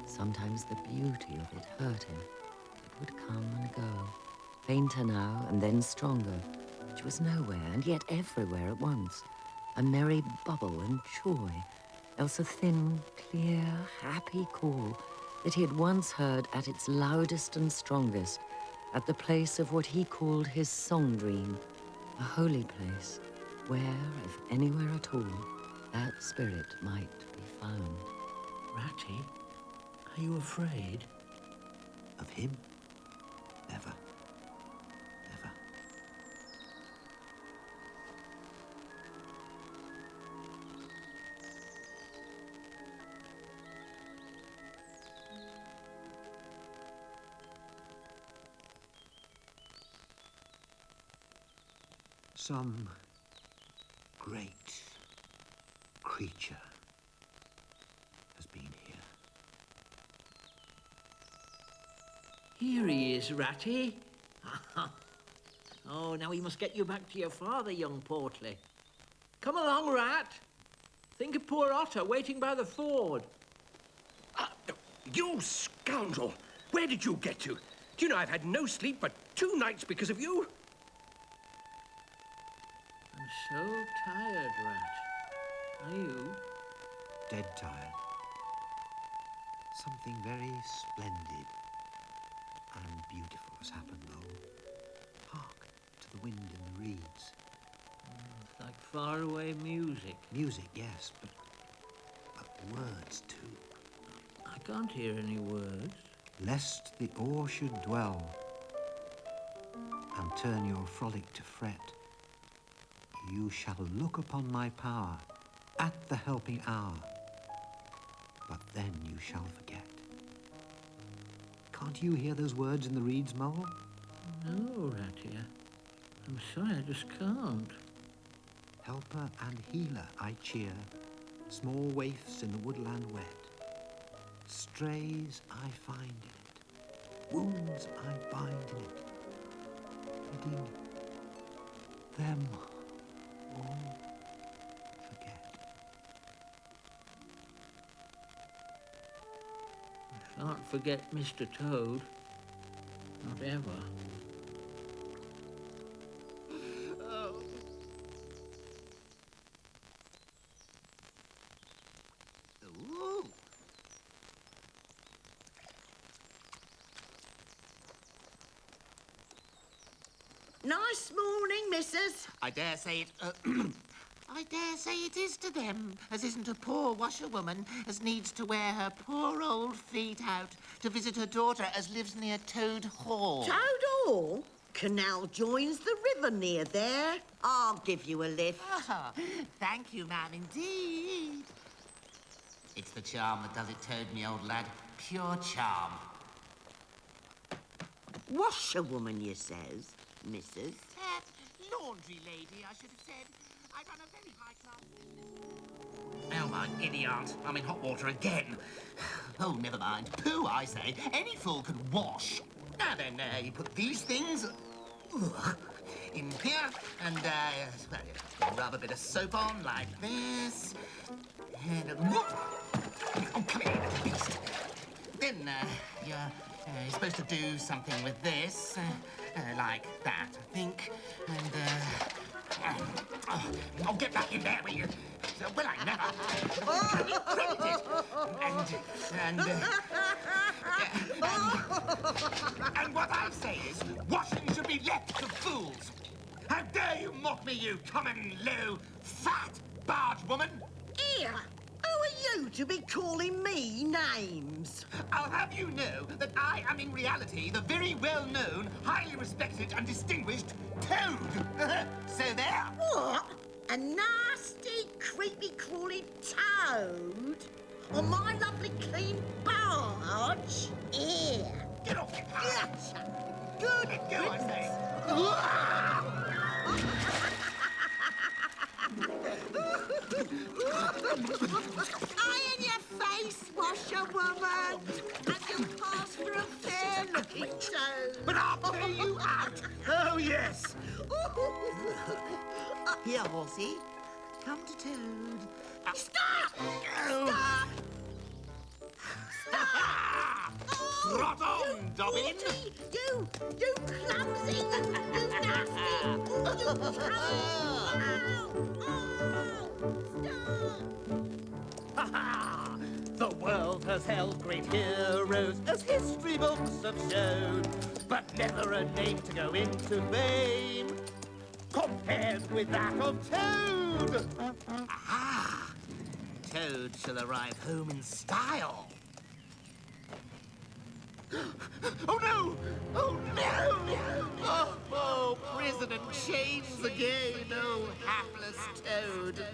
Sometimes the beauty of it hurt him. It would come and go, fainter now and then stronger, which was nowhere and yet everywhere at once. A merry bubble and joy, else a thin, clear, happy call that he had once heard at its loudest and strongest, at the place of what he called his song dream, a holy place, where, if anywhere at all, that spirit might be found. Ratty, are you afraid? Of him? Never. Never. Some great creature has been here. Here he is, Ratty. Oh, now we must get you back to your father, young Portly. Come along, Rat. Think of poor Otter waiting by the ford. You scoundrel! Where did you get to? Do you know I've had no sleep for 2 nights because of you? I'm so tired, Rat. Are you? Dead tired. Something very splendid and beautiful has happened, Noel. Hark to the wind in the reeds. It's like faraway music. Music, yes, but words too. I can't hear any words. Lest the oar should dwell and turn your frolic to fret, you shall look upon my power at the helping hour, but then you shall forget. Can't you hear those words in the reeds, Mole? No, Ratty. I'm sorry, I just can't. Helper and healer I cheer, small waifs in the woodland wet. Strays I find in it, wounds I bind in it, bidding them all forget. I can't forget Mr. Toad. Not ever. Nice morning, missus. I dare say it is to them, as isn't a poor washerwoman as needs to wear her poor old feet out to visit her daughter as lives near Toad Hall. Toad Hall? Canal joins the river near there. I'll give you a lift. Ah, thank you, ma'am, indeed. It's the charm that does it, Toad, me old lad. Pure charm. Washerwoman, you says, missus? Laundry lady, I should have said. I run a very high-class business. Oh, my giddy aunt. I'm in hot water again. Oh, never mind. Pooh, I say. Any fool can wash. Now then, you put these things in here, and, well, rub a bit of soap on like this. And, oh, come here, little beast. Then, you're supposed to do something with this, like that, I think. And, oh, get back in there, will you? Well, I never. Can you credit it? And what I say is, washing should be left to fools. How dare you mock me, you common, low, fat barge woman? Here, who are you to be calling me names? I'll have you know that I am in reality the very well-known, highly respected and distinguished Toad. So there. What? A nasty, creepy, crawling toad? On my lovely clean barge? Here. Get off it, Gotcha. Good. Let go, I say. Iron your face, washerwoman, and you'll pass for a fair-looking toad. But I'll pay you out. Oh, yes. Here, horsey. Come to Toad. Stop! Stop! Trot on, Dobbin. You clumsy, you nasty, Ha-ha! The world has held great heroes, as history books have shown, but never a name to go into fame compared with that of Toad. Aha! Toad shall arrive home in style. Oh, no! Oh, no! Oh, prison and chains again, oh, hapless Toad.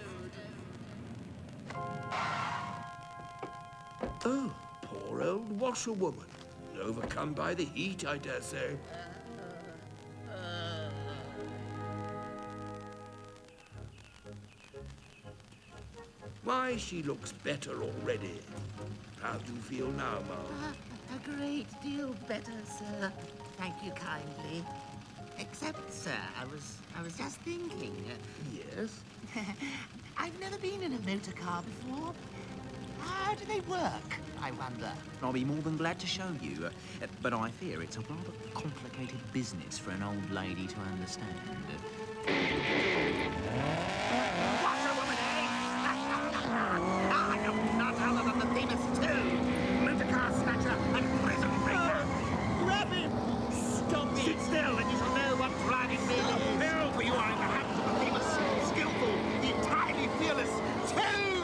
Oh, poor old washerwoman. Overcome by the heat, I dare say. Why, she looks better already. How do you feel now, Ma'am? A great deal better, sir. Thank you kindly. Except, sir, I was just thinking. Yes? I've never been in a motor car before. How do they work, I wonder? I'll be more than glad to show you, but I fear it's a rather complicated business for an old lady to understand. Washerwoman, eh? I am not other than the famous Toad, motor car snatcher and prison breaker. Grab him! Stop it! Sit still and you shall know what driving me is. For you are in the hands of the famous, skillful, the entirely fearless Toad!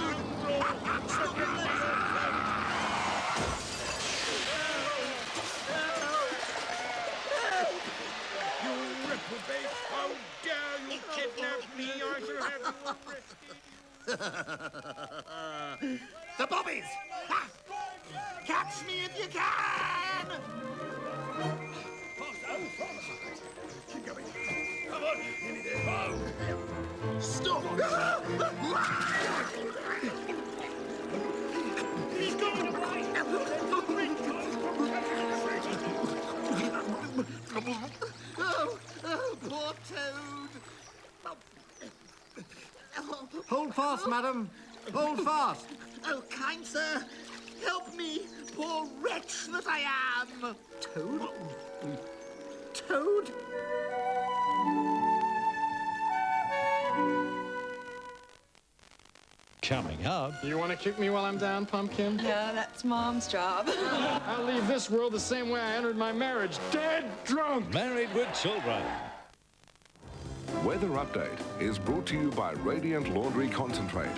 You reprobate! How dare you kidnap me? I shall have you arrested. The bobbies! Ha! Catch me if you can! Keep going. Come on, nearly there. Stop! He's going away! Oh, poor Toad! Hold fast, madam. Hold fast. Oh, kind sir, help me, poor wretch that I am! Toad? Toad? Coming up. You want to kick me while I'm down, Pumpkin? No, that's Mom's job. I'll leave this world the same way I entered my marriage, dead drunk. Married with children. Weather Update is brought to you by Radiant Laundry Concentrate.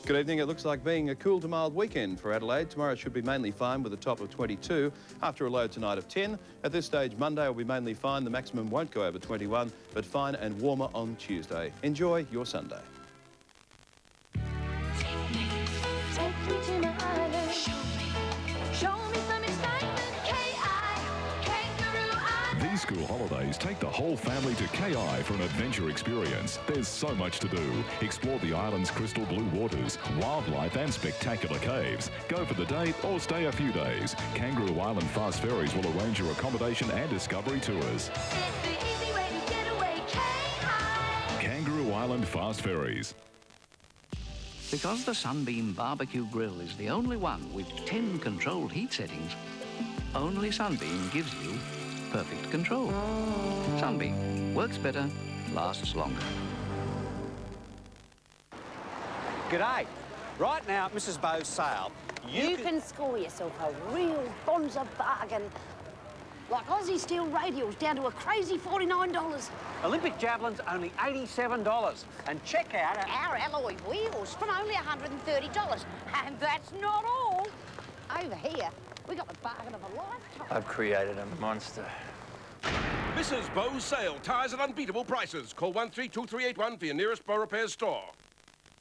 Good evening. It looks like being a cool to mild weekend for Adelaide. Tomorrow should be mainly fine with a top of 22 after a low tonight of 10. At this stage, Monday will be mainly fine. The maximum won't go over 21, but fine and warmer on Tuesday. Enjoy your Sunday. Take me to my island. Show me some excitement. K.I. Kangaroo Island. These school holidays, take the whole family to KI for an adventure experience. There's so much to do. Explore the island's crystal blue waters, wildlife and spectacular caves. Go for the day or stay a few days. Kangaroo Island Fast Ferries will arrange your accommodation and discovery tours. It's the easy way to get away. K.I. Kangaroo Island Fast Ferries. Because the Sunbeam Barbecue Grill is the only one with 10 controlled heat settings, only Sunbeam gives you perfect control. Sunbeam works better, lasts longer. G'day. Right now at Mrs. Bow's sale, You can score yourself a real bonza bargain. Like Aussie steel radials down to a crazy $49. Olympic javelins only $87. And check out our alloy wheels from only $130. And that's not all. Over here, we got the bargain of a lifetime. I've created a monster. Mrs. Bowes Sale. Tyres at unbeatable prices. Call 132381 for your nearest Bow Repair store.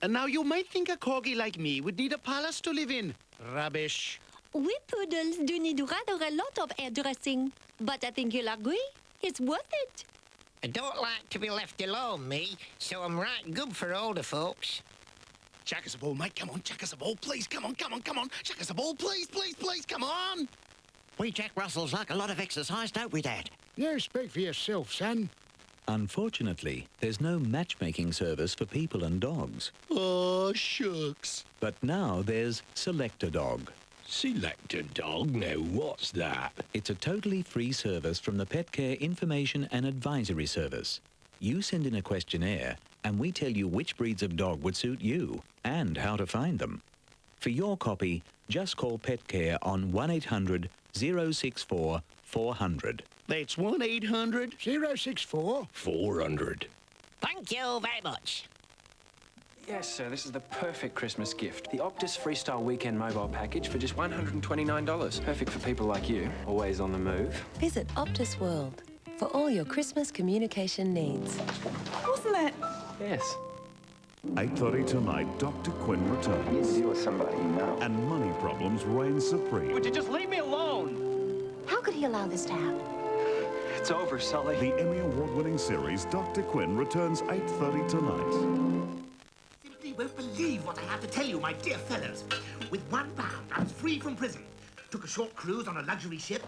And now you might think a corgi like me would need a palace to live in. Rubbish. We poodles do need rather a lot of hairdressing, but I think you'll agree it's worth it. I don't like to be left alone, me, so I'm right good for older folks. Chuck us a ball, mate. Come on, chuck us a ball, please. Come on, come on, come on. Chuck us a ball, please, please, please. Come on. We Jack Russells like a lot of exercise, don't we, Dad? You speak for yourself, son. Unfortunately, there's no matchmaking service for people and dogs. Oh, shucks. But now there's Select a Dog. Select a Dog? Now, what's that? It's a totally free service from the Pet Care Information and Advisory Service. You send in a questionnaire, and we tell you which breeds of dog would suit you and how to find them. For your copy, just call Pet Care on 1-800-064-400. That's 1-800-064-400. Thank you very much. Yes, sir, this is the perfect Christmas gift. The Optus Freestyle Weekend Mobile Package for just $129. Perfect for people like you, always on the move. Visit Optus World for all your Christmas communication needs. Wasn't that? Yes. 8:30 tonight, Dr. Quinn returns. You or somebody you know. And money problems reign supreme. Would you just leave me alone? How could he allow this to happen? It's over, Sully. The Emmy Award-winning series, Dr. Quinn, returns 8:30 tonight. Simply won't believe what I have to tell you, my dear fellows. With £1, I was free from prison. Took a short cruise on a luxury ship.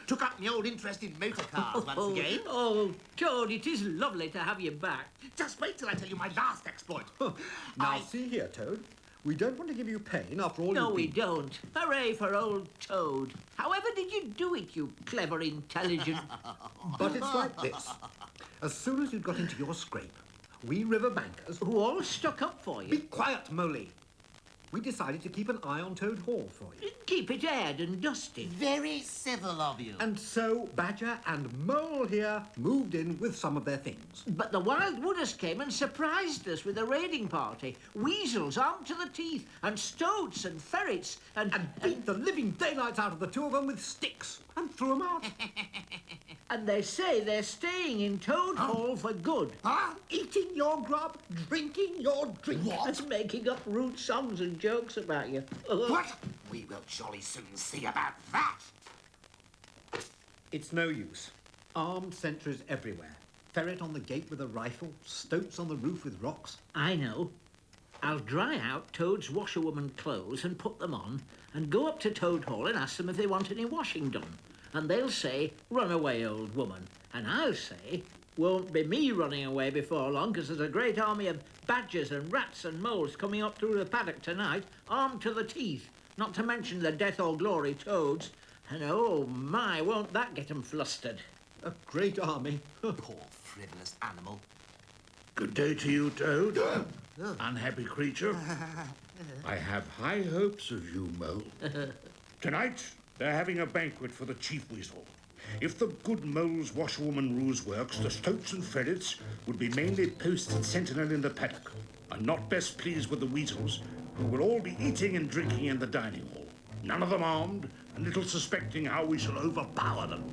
Took up my old interest in motor cars once again. Oh, Toad, it is lovely to have you back. Just wait till I tell you my last exploit. Now, see here, Toad. We don't want to give you pain after all No, you've we been... don't. Hooray for old Toad. However did you do it, you clever, intelligent... But it's like this. As soon as you got into your scrape, we river bankers... Who all stuck up for you? Be quiet, Moley. We decided to keep an eye on Toad Hall for you. Keep it aired and dusty. Very civil of you. And so Badger and Mole here moved in with some of their things. But the Wild Wooders came and surprised us with a raiding party. Weasels armed to the teeth, and stoats and ferrets, and beat the living daylights out of the two of them with sticks and threw them out. And they say they're staying in Toad Hall for good. Huh? Eating your grub, drinking your drink. And making up rude songs and jokes about you. What? We will jolly soon see about that. It's no use. Armed sentries everywhere. Ferret on the gate with a rifle, stoats on the roof with rocks. I know. I'll dry out Toad's washerwoman clothes and put them on, and go up to Toad Hall and ask them if they want any washing done. And they'll say, run away, old woman. And I'll say, won't be me running away before long, because there's a great army of badgers and rats and moles coming up through the paddock tonight, armed to the teeth, not to mention the death or glory toads. And oh my, won't that get 'em flustered. A great army. Poor frivolous animal. Good day to you, Toad. Unhappy creature. I have high hopes of you, Mole. Tonight, they're having a banquet for the chief weasel. If the good Mole's washerwoman ruse works, the stoats and ferrets would be mainly posted sentinel in the paddock, and not best pleased with the weasels, who will all be eating and drinking in the dining hall. None of them armed, and little suspecting how we shall overpower them.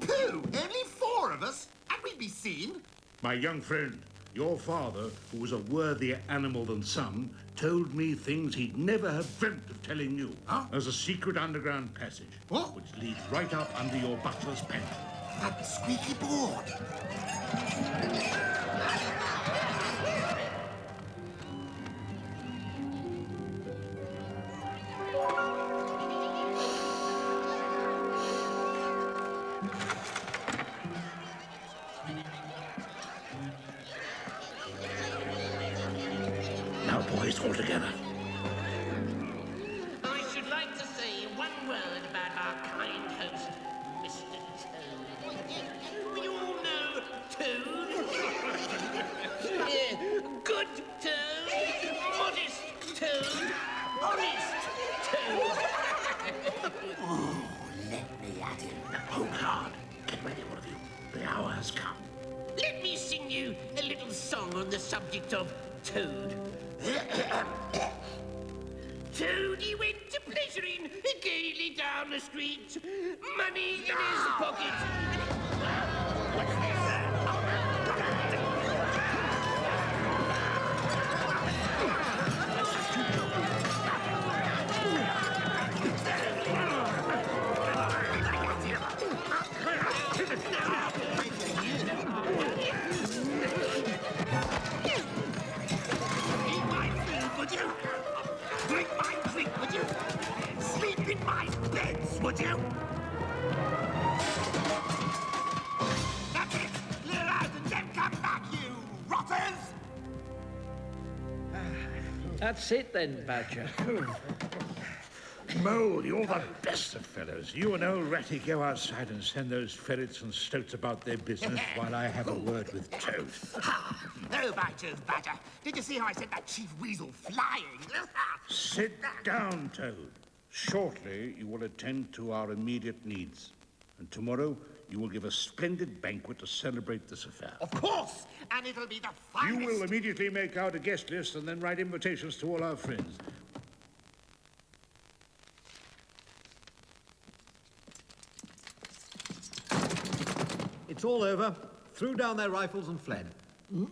Pooh! Only 4 of us? And we'd be seen? My young friend, your father, who was a worthier animal than some, told me things he'd never have dreamt of telling you. Huh? There's a secret underground passage, which leads right up under your butler's pantry. That squeaky board. Now, boys, all together. I should like to say one word about our kind host, Mr. Toad. We all know Toad. Good Toad, modest Toad, honest Toad. Oh, Let me at him. Hold hard. Get ready, all of you. The hour has come. Let me sing you a little song on the subject of Toad. Toady went a pleasuring gaily down the street, money in his pocket. What's this? Eat my food, would you? Drink my drink, would you? Sleep in my beds, would you? That's it! Clear out and don't come back, you rotters! That's it then, Badger. Mole, you're the best of fellows. You and old Ratty go outside and send those ferrets and stoats about their business while I have a word with Toad. Oh, by Jove, Badger. Did you see how I sent that chief weasel flying? Sit down, Toad. Shortly, you will attend to our immediate needs. And tomorrow, you will give a splendid banquet to celebrate this affair. Of course! And it'll be the finest... You will immediately make out a guest list and then write invitations to all our friends. It's all over. Threw down their rifles and fled.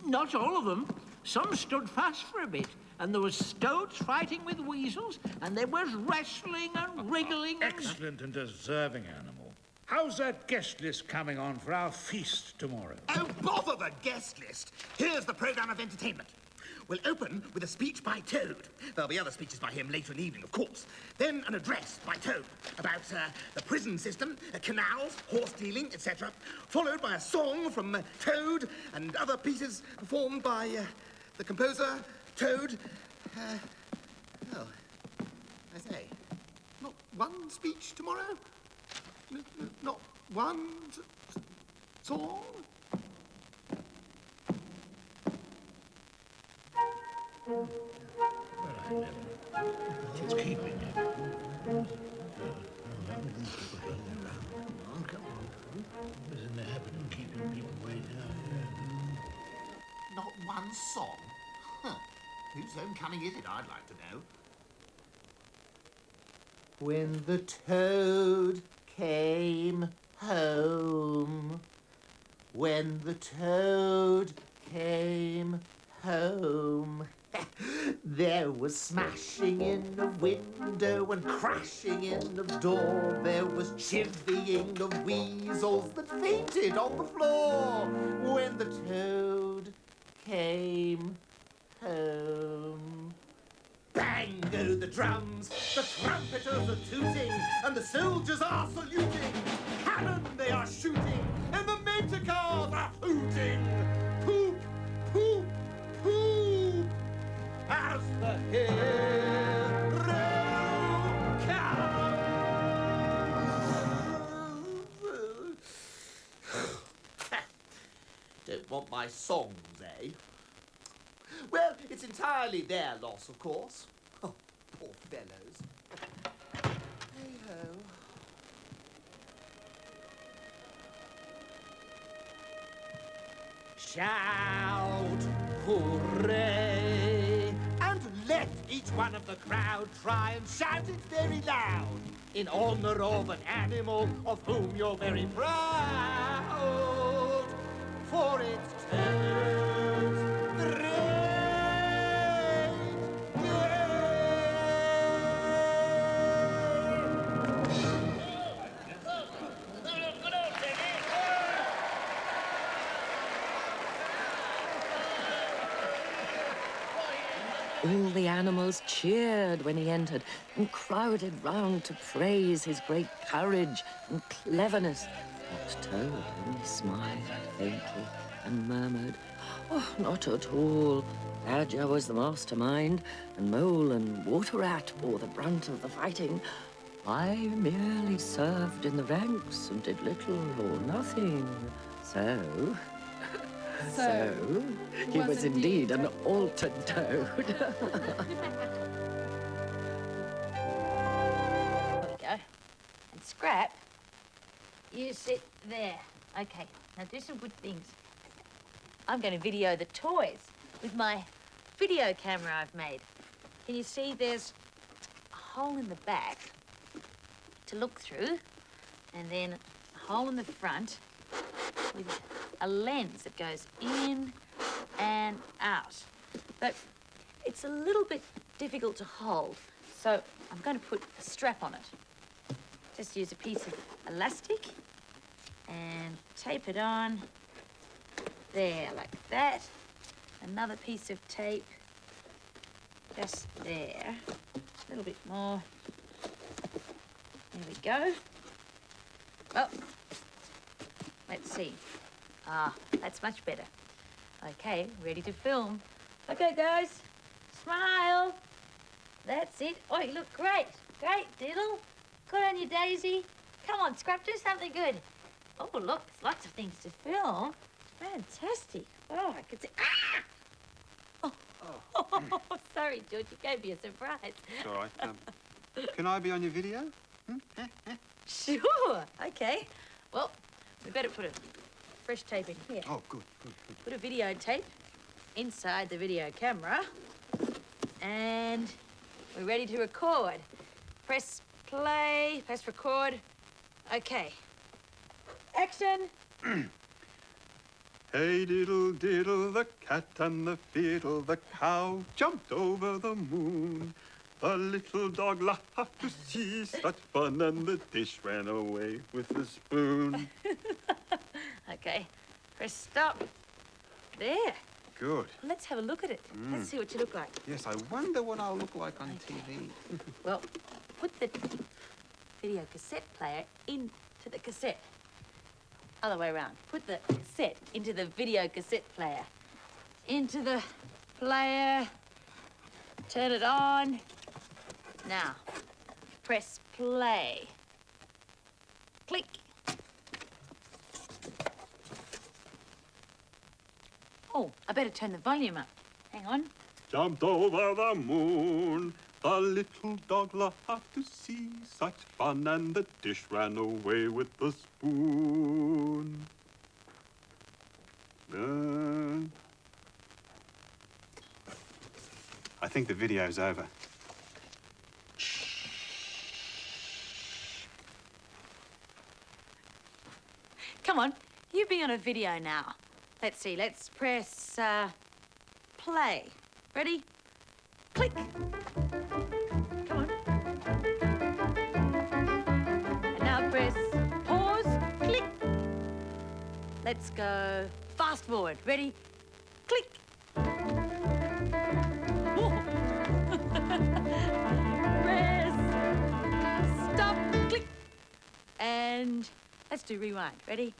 Not all of them. Some stood fast for a bit, and there was stoats fighting with weasels, and there was wrestling and wriggling and... Excellent and deserving animal. How's that guest list coming on for our feast tomorrow? Oh, bother the guest list. Here's the programme of entertainment. We'll open with a speech by Toad. There'll be other speeches by him later in the evening, of course. Then an address by Toad about the prison system, canals, horse dealing, etc. Followed by a song from Toad and other pieces performed by the composer, Toad. Oh, I say, not one speech tomorrow? Not one song? Well, I never. It's keeping you. Come on. It's in the habit of keeping people waiting out here. Not one song? Huh. Whose own cunning is it, I'd like to know. When the toad came home. When the toad came home. There was smashing in the window and crashing in the door. There was chivying of weasels that fainted on the floor. When the toad came home. Bang go the drums, the trumpeters are tooting, and the soldiers are saluting. Cannon they are shooting, and the motor cars are hooting. Poop, poop, poop, as the hero comes. Don't want my songs, eh? Well, it's entirely their loss, of course. Oh, poor fellows. Hey-ho. Shout, hooray, and let each one of the crowd try and shout it very loud in honor of an animal of whom you're very proud. For it's Toad's All the animals cheered when he entered and crowded round to praise his great courage and cleverness. But Toad only smiled faintly and murmured, "Oh, not at all. Badger was the mastermind, and Mole and Water Rat bore the brunt of the fighting. I merely served in the ranks and did little or nothing. So he was indeed an altered Toad." There we go. And Scrap, you sit there. Okay, now do some good things. I'm going to video the toys with my video camera I've made. Can you see there's a hole in the back to look through, and then a hole in the front with a lens that goes in and out. But it's a little bit difficult to hold, so I'm going to put a strap on it. Just use a piece of elastic and tape it on there, like that. Another piece of tape just there. A little bit more. There we go. Well, let's see. Ah, that's much better. Okay, ready to film. Okay, guys, smile. That's it. Oh, you look great. Great, Diddle. Good on you, Daisy. Come on, Scrap, do something good. Oh, look, there's lots of things to film. Fantastic. Oh, I can see. Ah! Oh, sorry, George, you gave me a surprise. It's all right. Can I be on your video? Sure. Okay. Well, we better put a fresh tape in here. Oh, good. Put a video tape inside the video camera. And we're ready to record. Press play, press record. Okay. Action. Hey diddle diddle, the cat and the fiddle, the cow jumped over the moon. The little dog laughed to see such fun, and the dish ran away with the spoon. Okay. Press stop. There. Good. Let's have a look at it. Let's see what you look like. Yes, I wonder what I'll look like on TV. Well, put the video cassette player into the cassette. Other way around. Put the cassette into the video cassette player. Into the player. Turn it on. Now, press play. Click. Oh, I better turn the volume up. Hang on. Jumped over the moon. The little dog laughed to see such fun, and the dish ran away with the spoon. I think the video's over. Come on, you be on a video now. Let's see, let's press play. Ready? Click. Come on. And now press pause. Click. Let's go fast forward. Ready? Click. Press stop. Click. And let's do rewind. Ready?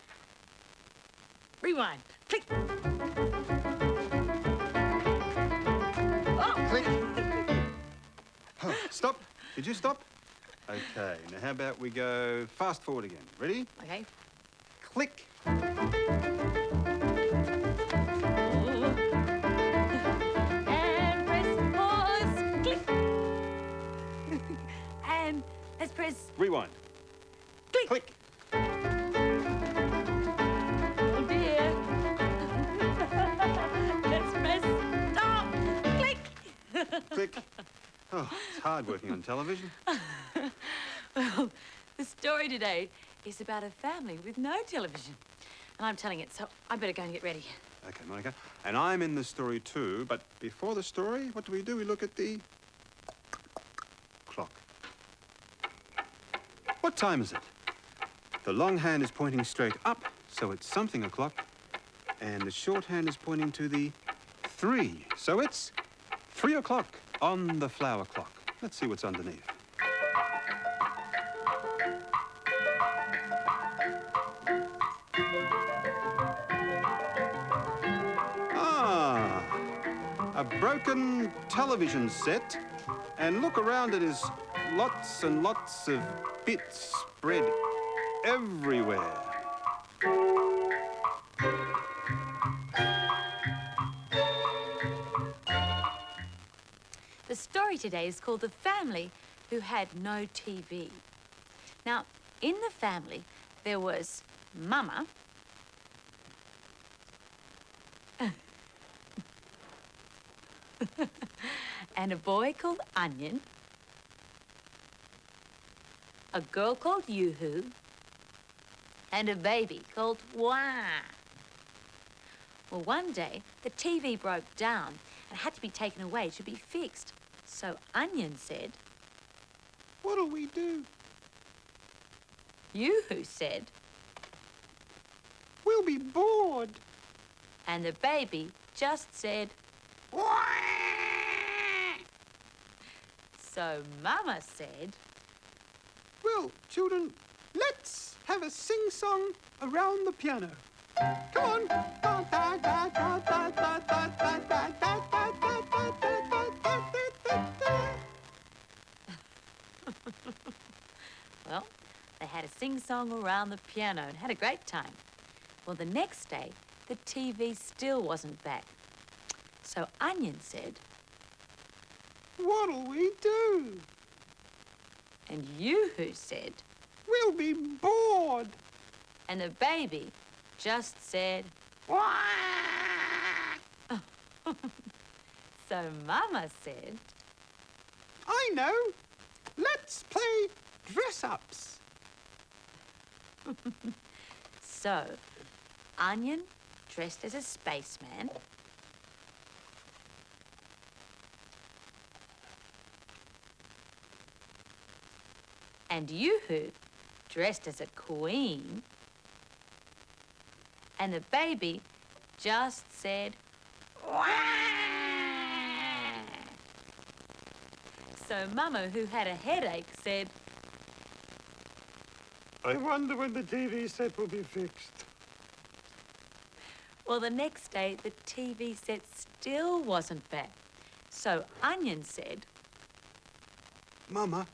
Rewind. Click. Oh, click. Oh, stop. Did you stop? Okay, now how about we go fast forward again. Ready? Okay. Click. And press pause. Click. And let's press... Rewind. Click. Click. Oh, dear. Let's press stop. Click. Click. Oh, it's hard working on television. Well, the story today is about a family with no television. And I'm telling it, so I better go and get ready. Okay, Monica. And I'm in the story too, but before the story, what do? We look at the clock. What time is it? The long hand is pointing straight up, so it's something o'clock. And the short hand is pointing to the 3, so it's 3 o'clock on the flower clock. Let's see what's underneath. Ah, a broken television set, and look around, it is lots and lots of bits spread everywhere. The story today is called The Family Who Had No TV. Now, in the family, there was Mama. And a boy called Onion. A girl called Yoo-Hoo. And a baby called Wah. Well, one day, the TV broke down and had to be taken away to be fixed. So Onion said, What'll we do? Yoo-Hoo said, We'll be bored. and the baby just said, Wah! So Mama said, Well, children, let's have a sing-song around the piano. Come on. well, they had a sing-song around the piano and had a great time. Well, the next day, the TV still wasn't back. So Onion said, What'll we do? and Yoo-Hoo said, We'll be bored. and the baby just said, Wah! So Mama said, I know. Let's play dress-ups. So Onion dressed as a spaceman. And Yoo-Hoo dressed as a queen. And the baby just said, Wah! So Mama, who had a headache, said, I wonder when the TV set will be fixed. well, the next day, the TV set still wasn't back. So Onion said, Mama,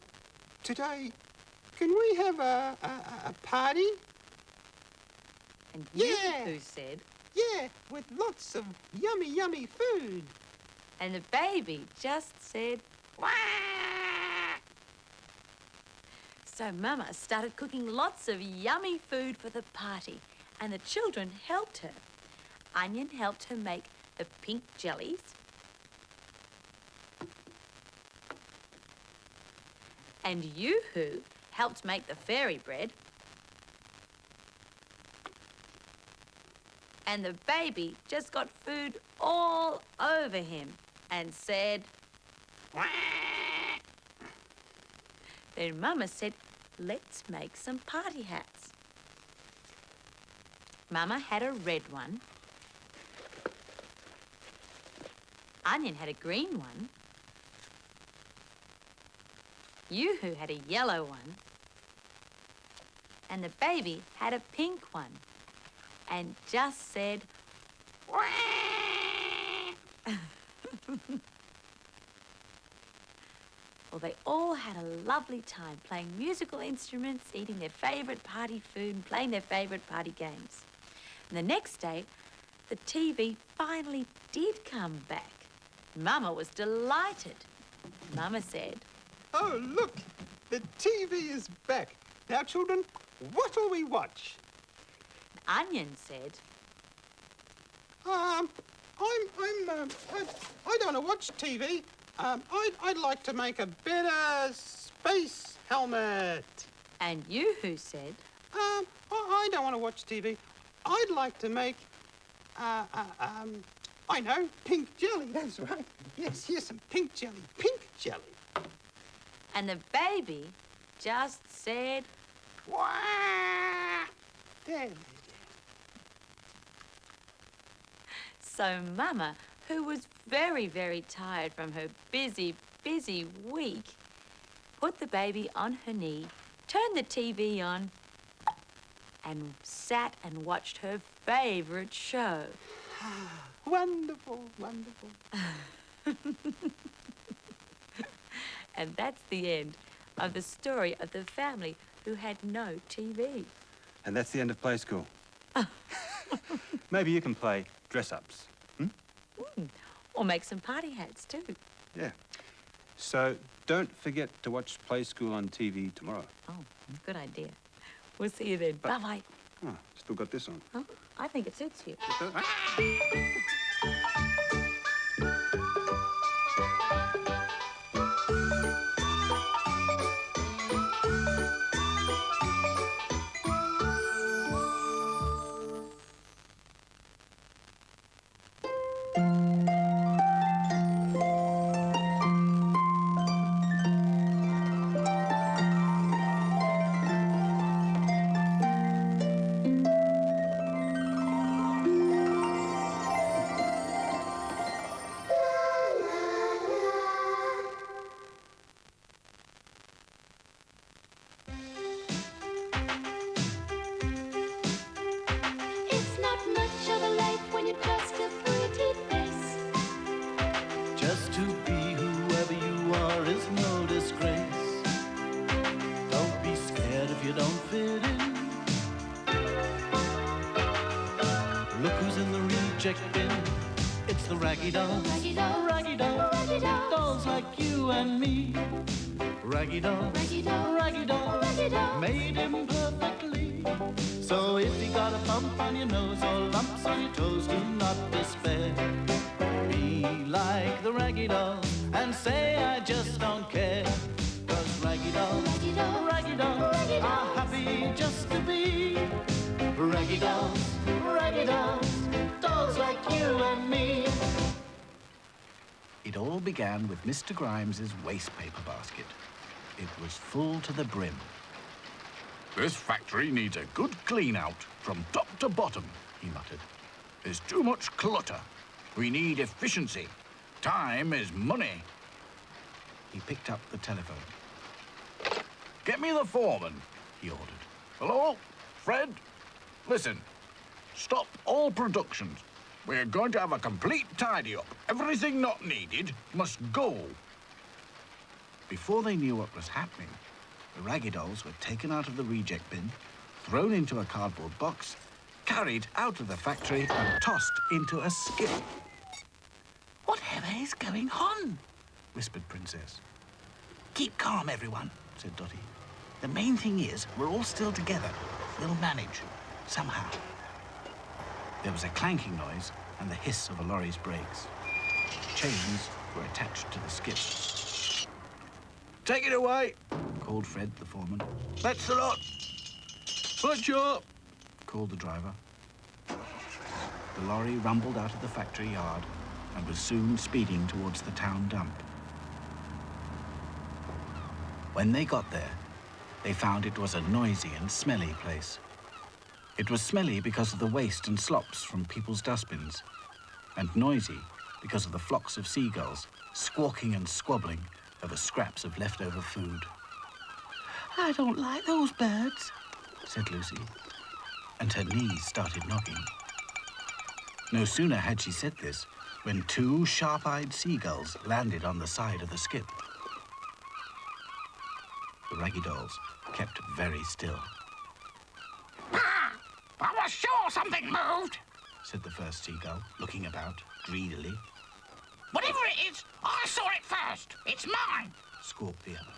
today, can we have a party? And Yeah. Yoo-Hoo said, Yeah, with lots of yummy, yummy food. and the baby just said, Wah! So Mama started cooking lots of yummy food for the party, and the children helped her. Onion helped her make the pink jellies. And Yoo-Hoo helped make the fairy bread. And the baby just got food all over him and said, Wah! Then Mama said, let's make some party hats. Mama had a red one. Onion had a green one. Yoo-Hoo had a yellow one. And the baby had a pink one. And just said, Wah! Well, they all had a lovely time playing musical instruments, eating their favourite party food, and playing their favourite party games. And the next day, the TV finally did come back. Mama was delighted. Mama said, Oh, look, the TV is back. Now, children, what'll we watch? Onion said, I don't want to watch TV. I'd like to make a better space helmet. And Yoo-Hoo said, I don't want to watch TV. I'd like to make, I know, pink jelly. That's right. Yes, here's some pink jelly. Pink jelly. and the baby just said, Wah! There. So Mama, who was very, very tired from her busy, busy week, put the baby on her knee, turned the TV on, and sat and watched her favourite show. Wonderful, wonderful. And that's the end of the story of the family who had no TV. And that's the end of play school. Maybe you can play dress-ups. Or make some party hats too. Yeah. So don't forget to watch Play School on TV tomorrow. Oh, good idea. We'll see you then. Bye-bye. Oh, still got this on. Huh? I think it suits you. It's not much of a life when you're just a pretty face. Just to be whoever you are is no disgrace. Don't be scared if you don't fit in. Look who's in the reject bin. It's the Raggy Dolls. Raggy Dolls. Raggy Dolls. Raggy Dolls. Dolls like you and me. Raggy Dolls. Raggy Dolls. Raggy Dolls. Raggy Dolls. Made him perfectly. So if you got a bump on your nose or lumps on your toes, do not despair. Be like the Raggy Dolls and say I just don't care. 'Cause Raggy Dolls, Raggy Dolls. Raggy Dolls Raggy are Dolls. happy just to be Raggy Dolls, Raggy Dolls, dolls like you and me. It all began with Mr. Grimes's waste paper basket. It was full to the brim. This factory needs a good clean-out from top to bottom, he muttered. There's too much clutter. We need efficiency. Time is money. He picked up the telephone. Get me the foreman, he ordered. Hello? Fred? Listen, stop all productions. We're going to have a complete tidy-up. Everything not needed must go. Before they knew what was happening, the Raggy Dolls were taken out of the reject bin, thrown into a cardboard box, carried out of the factory and tossed into a skip. Whatever is going on? Whispered Princess. Keep calm, everyone, said Dotty. The main thing is we're all still together. We'll manage, somehow. There was a clanking noise and the hiss of a lorry's brakes. Chains were attached to the skip. Take it away, called Fred, the foreman. That's the lot. Punch up, called the driver. The lorry rumbled out of the factory yard and was soon speeding towards the town dump. When they got there, they found it was a noisy and smelly place. It was smelly because of the waste and slops from people's dustbins, and noisy because of the flocks of seagulls squawking and squabbling over scraps of leftover food. I don't like those birds, said Lucy, and her knees started knocking. No sooner had she said this when two sharp-eyed seagulls landed on the side of the skip. The Raggy Dolls kept very still. I was sure something moved, said the first seagull, looking about greedily. Whatever it is, I saw it first. It's mine. Squawked the other.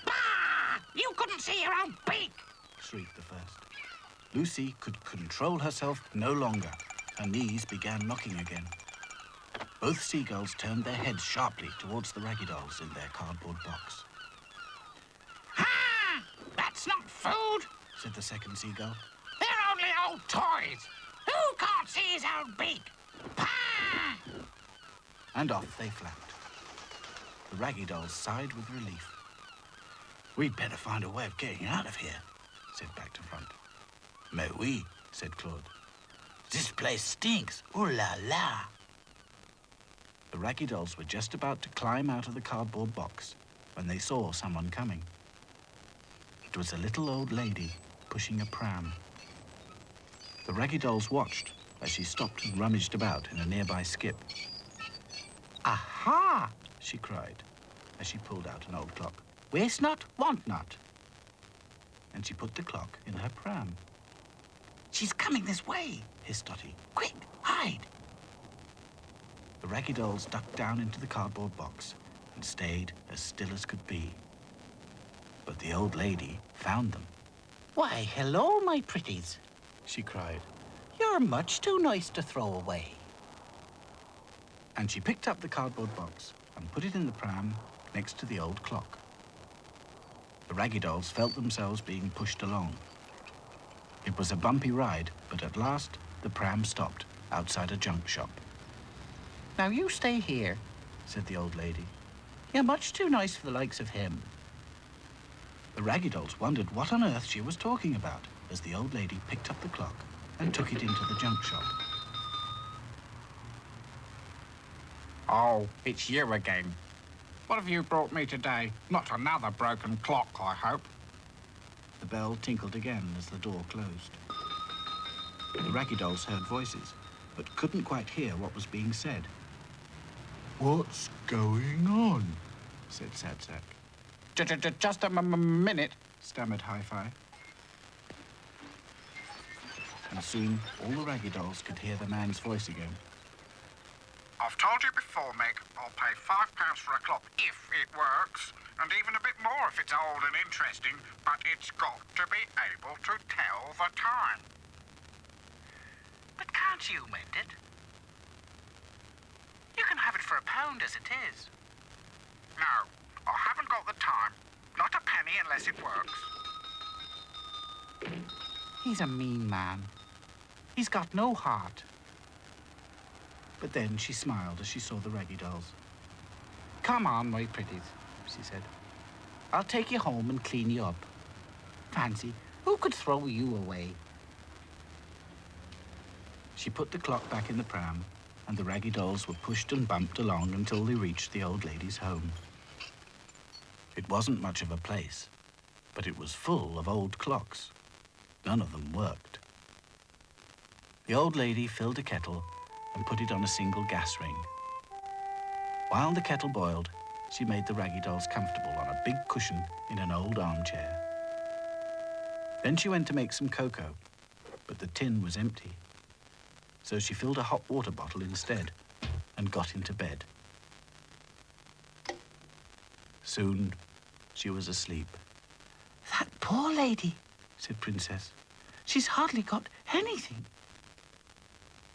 Bah! You couldn't see your own beak, shrieked the first. Lucy could control herself no longer. Her knees began knocking again. Both seagulls turned their heads sharply towards the Raggy Dolls in their cardboard box. Ha! That's not food, said the second seagull. They're only old toys. Who can't see his own beak? Pah! And off they flapped. The Raggy Dolls sighed with relief. We'd better find a way of getting out of here, said Back to Front. Mais oui, said Claude. This place stinks. Ooh la la. The Raggy Dolls were just about to climb out of the cardboard box when they saw someone coming. It was a little old lady pushing a pram. The Raggy Dolls watched as she stopped and rummaged about in a nearby skip. Aha! She cried as she pulled out an old clock. Waste not, want not. And she put the clock in her pram. She's coming this way, hissed Dotty. Quick, hide. The Raggy Dolls ducked down into the cardboard box and stayed as still as could be. But the old lady found them Why, hello, my pretties, she cried. You're much too nice to throw away. And she picked up the cardboard box and put it in the pram next to the old clock. The Raggy Dolls felt themselves being pushed along. It was a bumpy ride, but at last the pram stopped outside a junk shop. Now you stay here, said the old lady. You're much too nice for the likes of him. The Raggy Dolls wondered what on earth she was talking about as the old lady picked up the clock and took it into the junk shop. Oh, it's you again. What have you brought me today? Not another broken clock, I hope. The bell tinkled again as the door closed. The Raggy Dolls heard voices, but couldn't quite hear what was being said. What's going on? Said Sad Sack. Just a minute, stammered Hi-Fi. And soon all the Raggy Dolls could hear the man's voice again. I've told you before, Meg, I'll pay £5 for a clock if it works, and even a bit more if it's old and interesting, but it's got to be able to tell the time. But can't you mend it? You can have it for £1 as it is. No, I haven't got the time. Not a penny unless it works. He's a mean man. He's got no heart. But then she smiled as she saw the Raggy Dolls. Come on, my pretties, she said. I'll take you home and clean you up. Fancy, who could throw you away? She put the clock back in the pram, and the Raggy Dolls were pushed and bumped along until they reached the old lady's home. It wasn't much of a place, but it was full of old clocks. None of them worked. The old lady filled a kettle and put it on a single gas ring. While the kettle boiled, she made the Raggy Dolls comfortable on a big cushion in an old armchair. Then she went to make some cocoa, but the tin was empty. So she filled a hot water bottle instead and got into bed. Soon, she was asleep. That poor lady, said Princess. She's hardly got anything.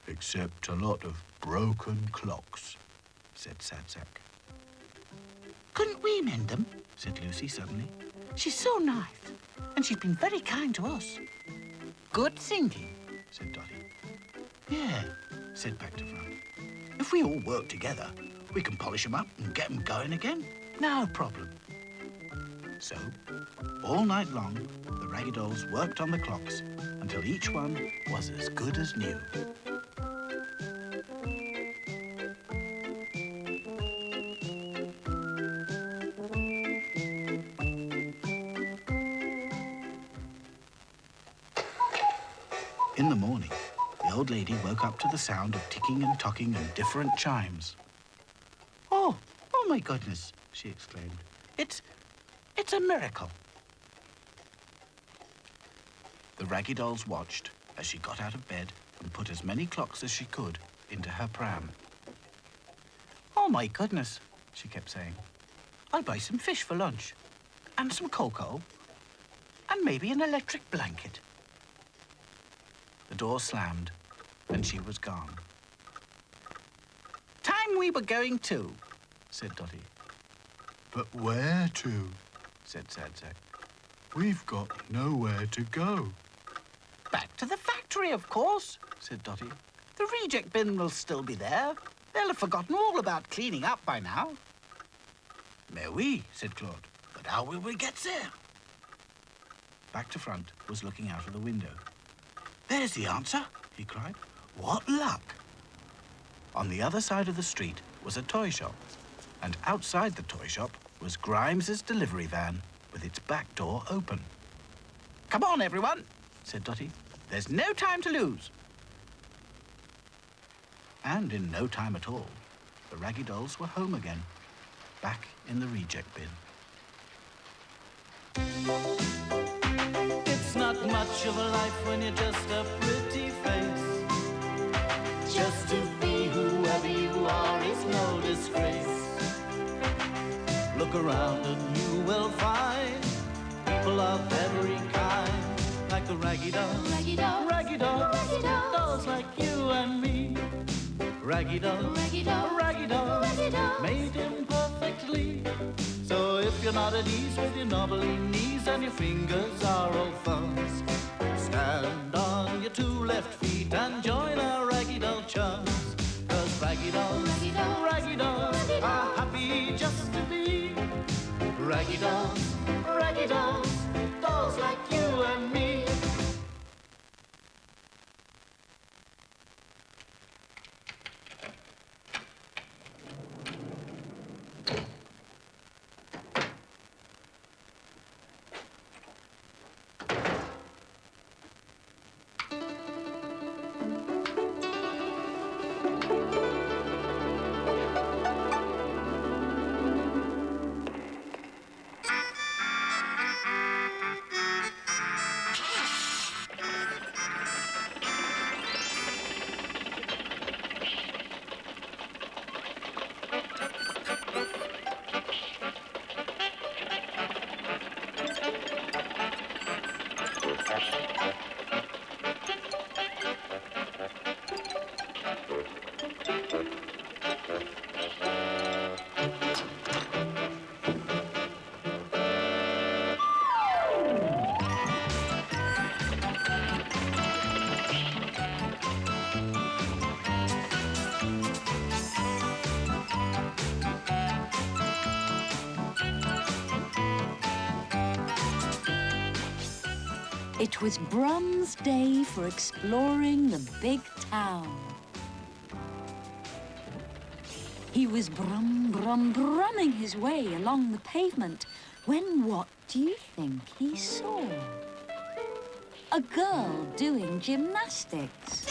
Except a lot of broken clocks, said Sad Sack. Couldn't we mend them? Said Lucy suddenly. She's so nice, and she's been very kind to us. Good thinking, said Dotty. Yeah, said Back to Front. If we all work together, we can polish them up and get them going again. No problem. So, all night long, the Raggy Dolls worked on the clocks until each one was as good as new. In the morning, the old lady woke up to the sound of ticking and tocking and different chimes. Oh my goodness, she exclaimed. It's a miracle. The Raggy Dolls watched as she got out of bed and put as many clocks as she could into her pram. Oh my goodness, she kept saying. I'll buy some fish for lunch, and some cocoa, and maybe an electric blanket. The door slammed, and she was gone. Time we were going too, said Dotty. But where to? Said Sad Sack. We've got nowhere to go. Back to the factory, of course, said Dotty. The reject bin will still be there. They'll have forgotten all about cleaning up by now. Mais oui, said Claude. But how will we get there? Back to Front was looking out of the window. There's the answer, he cried. What luck! On the other side of the street was a toy shop, and outside the toy shop was Grimes's delivery van with its back door open. Come on, everyone, said Dotty. There's no time to lose. And in no time at all, the Raggy Dolls were home again, back in the reject bin. It's not much of a life when you're just a pretty face. Just to be whoever you are is no disgrace. Look around and you will find people of every kind. Raggy dolls, Raggy dolls, raggy dolls, Raggy dolls. dolls like you and me. Raggy dolls, Raggy dolls, raggy dolls, Raggy dolls. made imperfectly. So if you're not at ease with your knobbly knees and your fingers are all fuzz, stand on your two left feet and join our raggy doll chums. 'Cause raggy dolls, Raggy dolls, raggy dolls Raggy are dolls. happy just to be raggy dolls, raggy dolls, dolls like you and me. It was Brum's day for exploring the big town. He was brumming his way along the pavement when what do you think he saw? A girl doing gymnastics.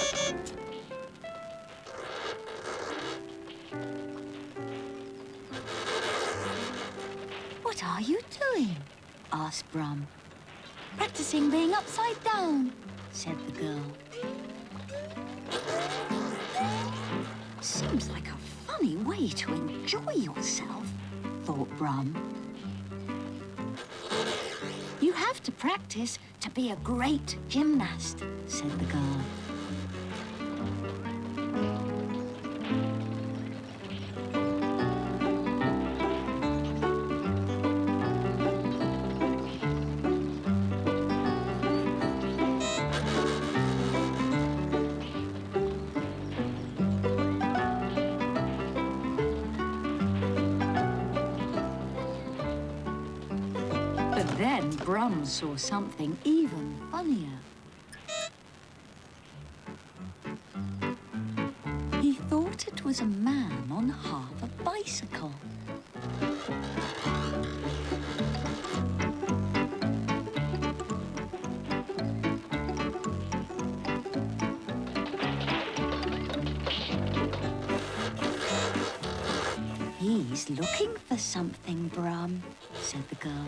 What are you doing? Asked Brum. Practicing being upside down, said the girl. Seems like a funny way to enjoy yourself, thought Brum. You have to practice to be a great gymnast, said the girl. Then Brum saw something even funnier. He thought it was a man on half a bicycle. He's looking for something, Brum, said the girl.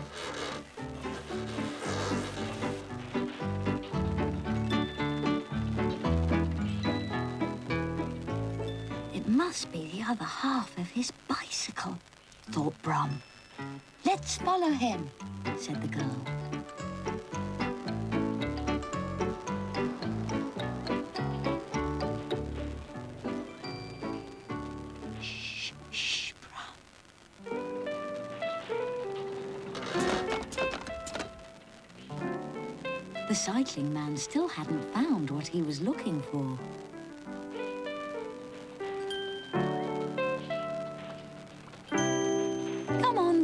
Must be the other half of his bicycle, thought Brum. Let's follow him, said the girl. Shh, shh, Brum. The cycling man still hadn't found what he was looking for.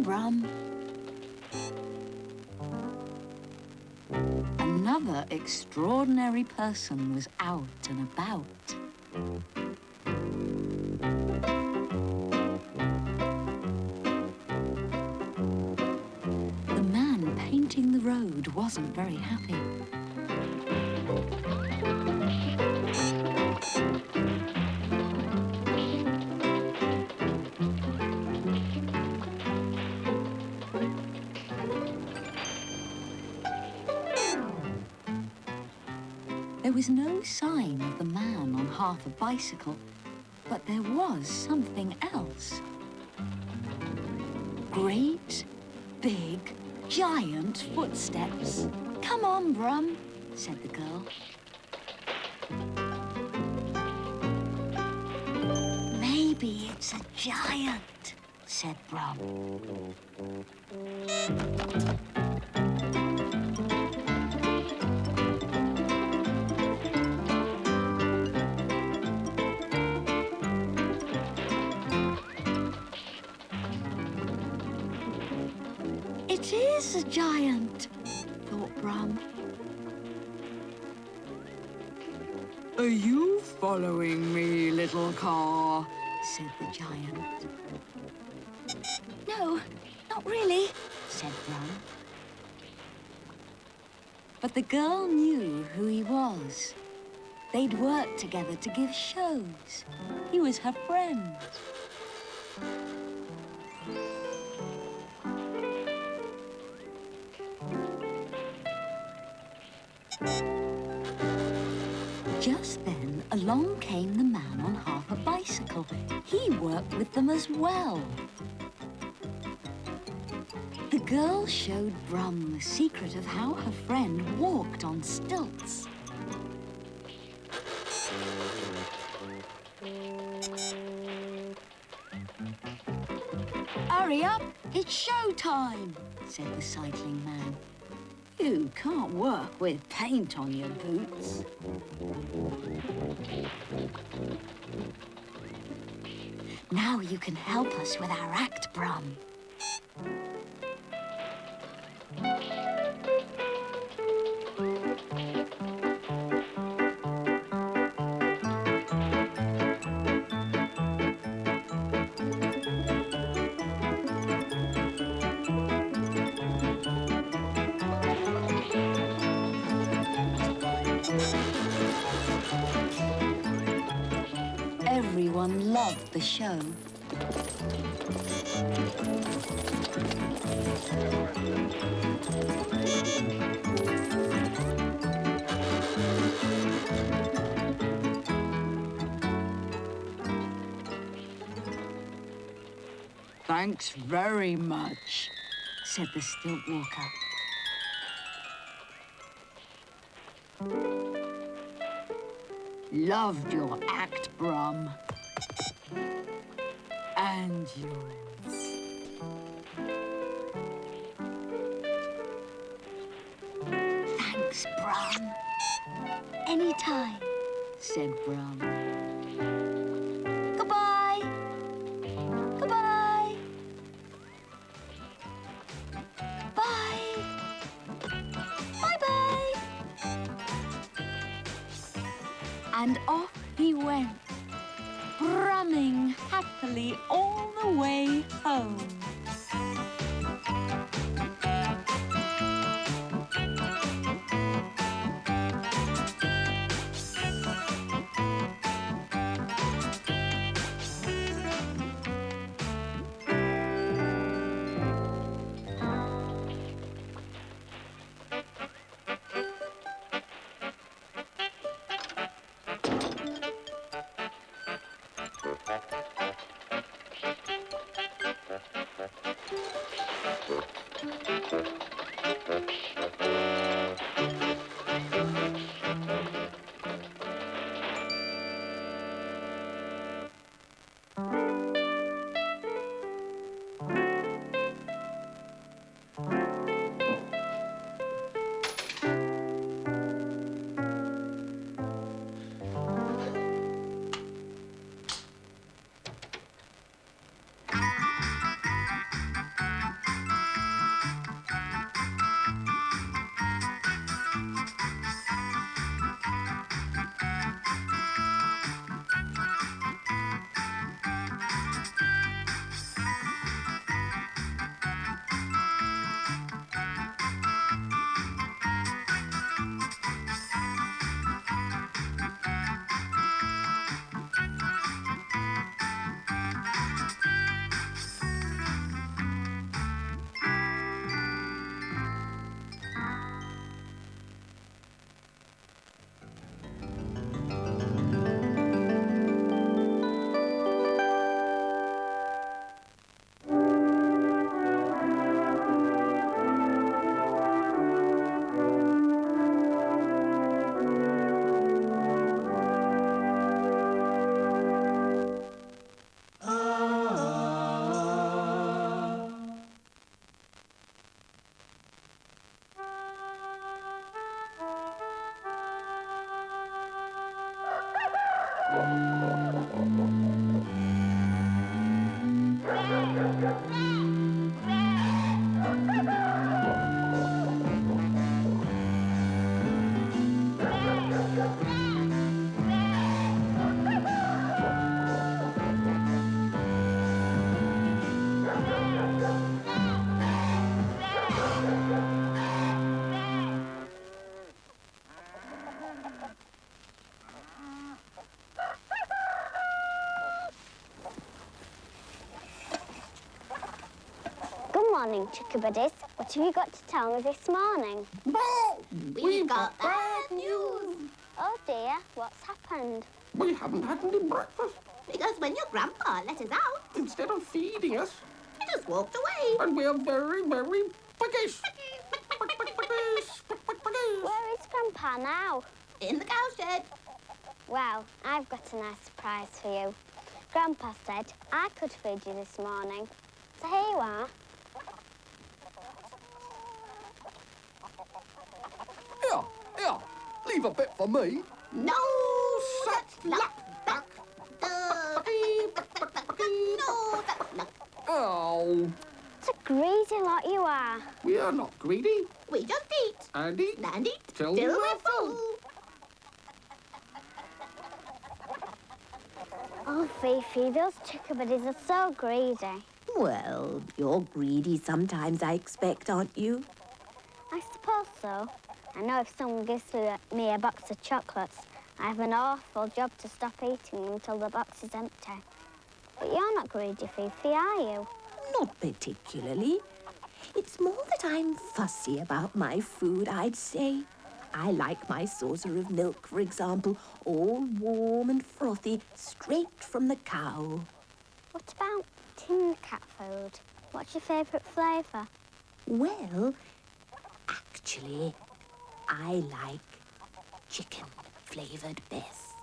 Brum. Another extraordinary person was out and about. The man painting the road wasn't very happy. There was no sign of the man on half a bicycle, but there was something else. Great, big, giant footsteps. Come on, Brum, said the girl. Maybe it's a giant, said Brum. It is a giant, thought Brum. Are you following me, little car? Said the giant. No, not really, said Brum. But the girl knew who he was. They'd worked together to give shows. He was her friend. Just then, along came the man on half a bicycle. He worked with them as well. The girl showed Brum the secret of how her friend walked on stilts. Hurry up, it's show time, said the cycling man. You can't work with paint on your boots. Now you can help us with our act, Brum. Everyone loved the show. Thanks very much, said the stilt walker. Loved your act, Brum. And yours. Thanks, Brum. Anytime, said Brum. Goodbye. Goodbye. Bye. Bye-bye. And off he went, brumming happily all the way home. Good morning, chickabiddies. What have you got to tell me this morning? We've got bad news. Oh dear, what's happened? We haven't had any breakfast. Because when your grandpa let us out, instead of feeding us, he just walked away. And we're very, very piggish. Where is Grandpa now? In the cowshed. Well, I've got a nice surprise for you. Grandpa said I could feed you this morning. So here you are. Here, leave a bit for me. No such luck, duck. No such luck. Oh. What a greedy lot you are. We are not greedy. We just eat. And eat. And eat. Till Till we're we're full. Oh, Fifi, those chickabiddies are so greedy. Well, you're greedy sometimes, I expect, aren't you? I suppose so. I know if someone gives me a box of chocolates, I have an awful job to stop eating them until the box is empty. But you're not greedy, Fifi, are you? Not particularly. It's more that I'm fussy about my food, I'd say. I like my saucer of milk, for example, all warm and frothy, straight from the cow. What about tin cat food? What's your favourite flavour? Well, actually, I like chicken flavoured best.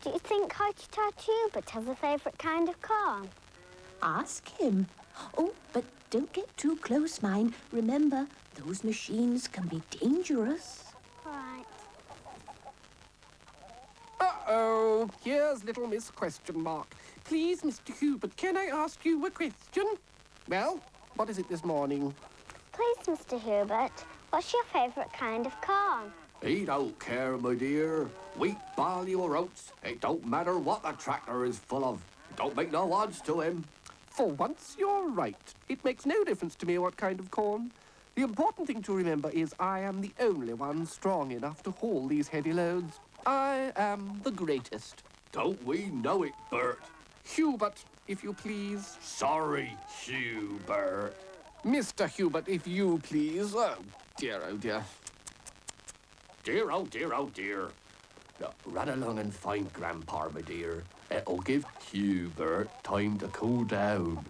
Do you think Hoity-Toity Hubert has a favourite kind of corn? Ask him. Oh, but don't get too close, mind. Remember, those machines can be dangerous. Right. Uh-oh, here's little Miss Question Mark. Please, Mr. Hubert, can I ask you a question? Well, what is it this morning? Please, Mr. Hubert, what's your favourite kind of corn? He don't care, my dear. Wheat, barley or oats. It don't matter what the tractor is full of. It don't make no odds to him. For once, you're right. It makes no difference to me what kind of corn. The important thing to remember is I am the only one strong enough to haul these heavy loads. I am the greatest. Don't we know it, Bert? Hubert, if you please. Sorry, Hubert. Mr. Hubert, if you please. Oh, dear, oh, dear. Dear, oh, dear, oh, dear. Now, run along and find Grandpa, my dear. It'll give Hubert time to cool down.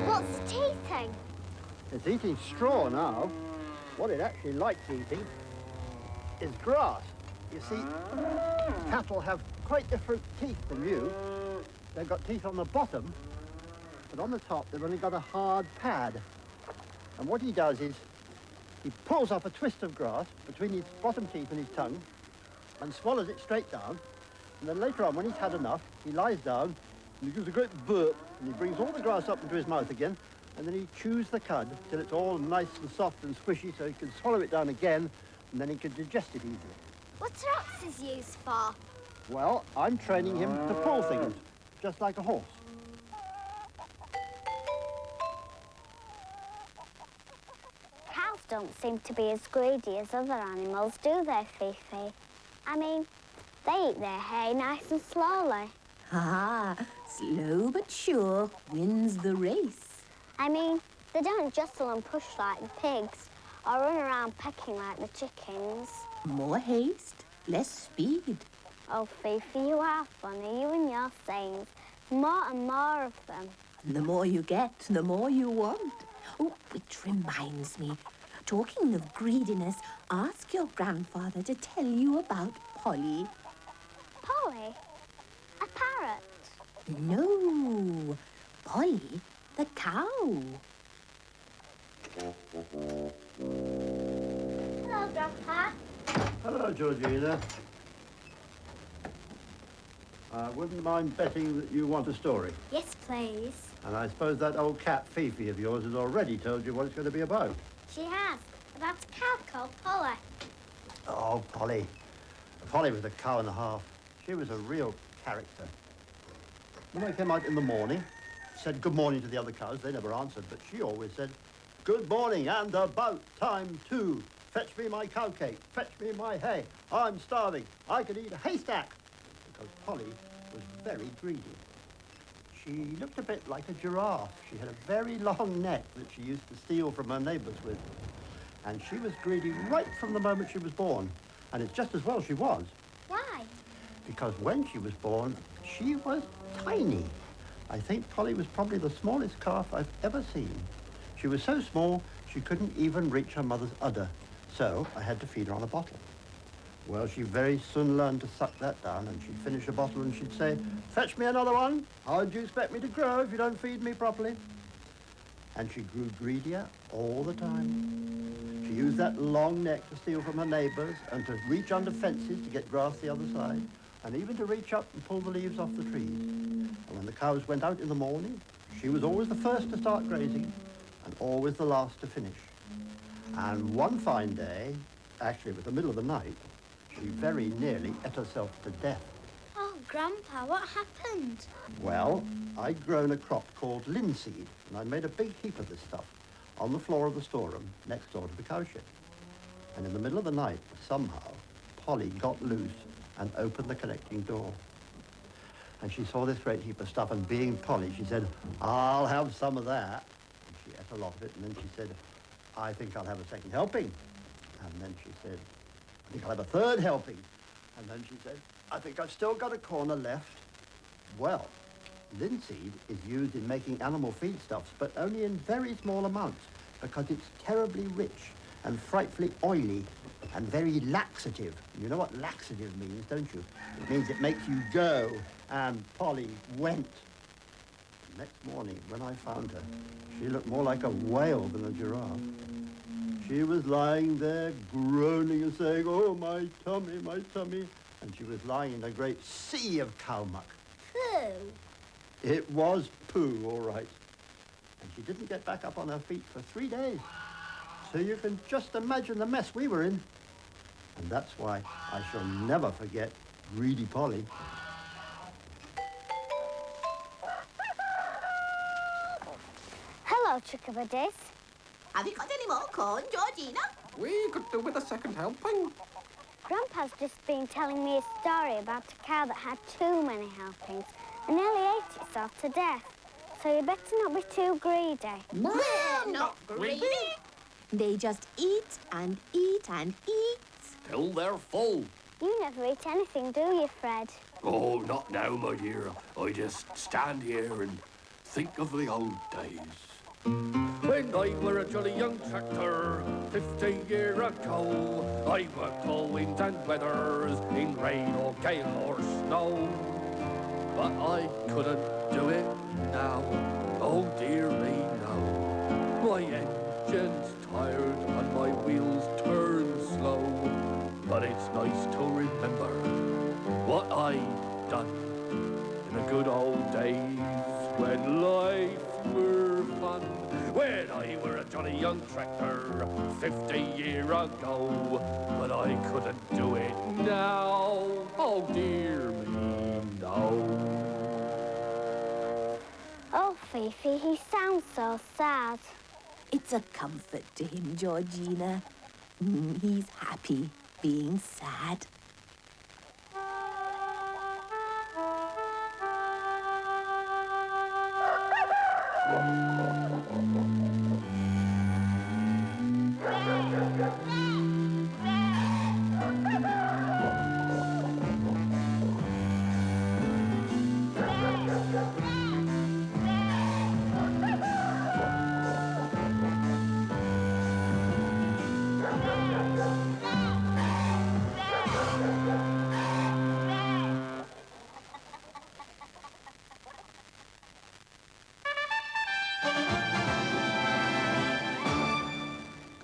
What's it eating? It's eating straw now. What it actually likes eating is grass. You see, cattle have quite different teeth than you. They've got teeth on the bottom, but on the top they've only got a hard pad. And what he does is he pulls off a twist of grass between his bottom teeth and his tongue and swallows it straight down. And then later on, when he's had enough, he lies down and he gives a great burp and he brings all the grass up into his mouth again, and then he chews the cud till it's all nice and soft and squishy so he can swallow it down again, and then he can digest it easily. What's are oxes used for? Well, I'm training him to pull things, just like a horse. Cows don't seem to be as greedy as other animals, do they, Fifi? I mean, they eat their hay nice and slowly. Ah, slow but sure wins the race. I mean, they don't jostle and push like the pigs or run around pecking like the chickens. More haste, less speed. Oh, Fifi, you are funny, you and your sayings. More and more of them. And the more you get, the more you want. Oh, which reminds me, talking of greediness, ask your grandfather to tell you about Polly. Polly? A parrot? No, Polly, the cow. Grandpa. Hello, Georgina. I wouldn't mind betting that you want a story. Yes, please. And I suppose that old cat Fifi of yours has already told you what it's going to be about. She has. About a cow called Polly. Oh, Polly. Polly was a cow and a half. She was a real character. When I came out in the morning, said good morning to the other cows. They never answered, but she always said, good morning and about time too. Fetch me my cow cake. Fetch me my hay. I'm starving. I could eat a haystack. Because Polly was very greedy. She looked a bit like a giraffe. She had a very long neck that she used to steal from her neighbours with. And she was greedy right from the moment she was born. And it's just as well she was. Why? Because when she was born, she was tiny. I think Polly was probably the smallest calf I've ever seen. She was so small, she couldn't even reach her mother's udder. So I had to feed her on a bottle. Well, she very soon learned to suck that down, and she'd finish a bottle and she'd say, fetch me another one. How do you expect me to grow if you don't feed me properly? And she grew greedier all the time. She used that long neck to steal from her neighbours and to reach under fences to get grass the other side, and even to reach up and pull the leaves off the trees. And when the cows went out in the morning, she was always the first to start grazing and always the last to finish. And one fine day, actually it was the middle of the night, she very nearly ate herself to death. Oh, Grandpa, what happened? Well, I'd grown a crop called linseed, and I'd made a big heap of this stuff on the floor of the storeroom next door to the cowshed. And in the middle of the night, somehow, Polly got loose and opened the connecting door. And she saw this great heap of stuff, and being Polly, she said, I'll have some of that. And she ate a lot of it, and then she said, I think I'll have a second helping. And then she said, I think I'll have a third helping. And then she said, I think I've still got a corner left. Well, linseed is used in making animal feedstuffs, but only in very small amounts, because it's terribly rich and frightfully oily and very laxative. You know what laxative means, don't you? It means it makes you go, and Polly went. The next morning, when I found her, she looked more like a whale than a giraffe. She was lying there, groaning and saying, oh, my tummy, and she was lying in a great sea of cow muck. Pooh. It was poo, all right. And she didn't get back up on her feet for 3 days. So you can just imagine the mess we were in. And that's why I shall never forget Greedy Polly. Hello, chickabiddies. Have you got any more corn, Georgina? We could do with a second helping. Grandpa's just been telling me a story about a cow that had too many helpings and nearly ate itself to death. So you better not be too greedy. We're not greedy. They just eat and eat and eat. Till they're full. You never eat anything, do you, Fred? Oh, not now, my dear. I just stand here and think of the old days. When I were a jolly young tractor, 50 years ago, I worked all winds and weathers, in rain or gale or snow. But I couldn't do it now, oh dear me, no. My engine's tired and my wheels turn slow. But it's nice to remember what I done in the good old days when life were fun. When I were a jolly young tractor 50 years ago, but I couldn't do it now. Oh dear me, no. Oh, Fifi, he sounds so sad. It's a comfort to him, Georgina. He's happy being sad.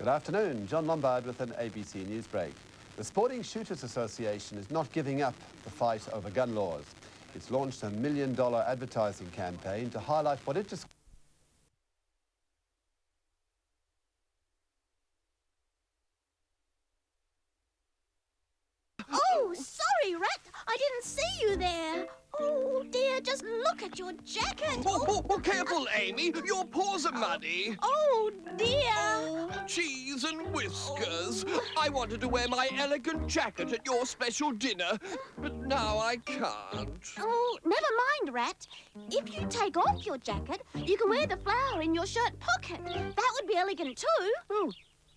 Good afternoon, John Lombard with an ABC News break. The Sporting Shooters Association is not giving up the fight over gun laws. It's launched a $1 million advertising campaign to highlight what it describes. Oh, sorry, Rat. I didn't see you there. Oh, dear, just look at your jacket. Oh, careful, Amy. Your paws are muddy. Oh, dear. Oh, cheese and whiskers. I wanted to wear my elegant jacket at your special dinner, but now I can't. Oh, never mind, Rat. If you take off your jacket, you can wear the flower in your shirt pocket. That would be elegant too.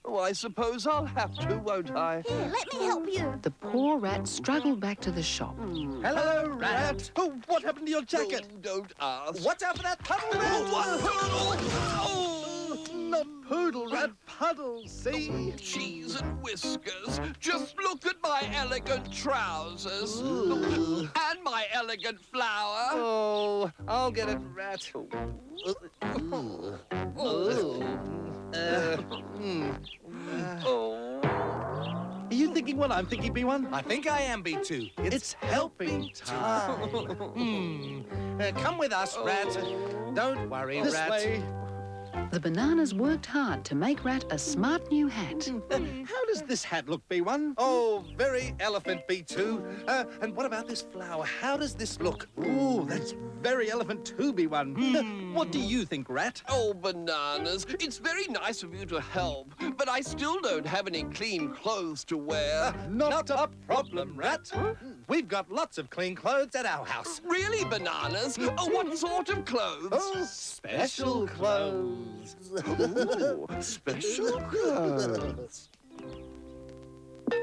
Oh, I suppose I'll have to, won't I? Here, let me help you. The poor rat struggled back to the shop. Hello, Rat. Oh, what happened to your jacket? Oh, don't ask. Watch out for that puddle, Rat. Oh, what puddle? Oh, not poodle, Rat. Puddle, see? Cheese and whiskers. Just look at my elegant trousers. And my elegant flower. Oh, I'll get it, Rat. Are you thinking what I'm thinking, B1? I think I am, B2. It's helping time. Come with us, Rat. Don't worry, This Rat. way. The bananas worked hard to make Rat a smart new hat. How does this hat look, B1? Oh, very elephant, B2. And what about this flower? How does this look? Ooh, that's very elephant too, B1. What do you think, Rat? Oh, bananas. It's very nice of you to help, but I still don't have any clean clothes to wear. Not a problem, Rat. We've got lots of clean clothes at our house. Really, bananas? Oh, what sort of clothes? Oh, special clothes. Ooh, special clothes.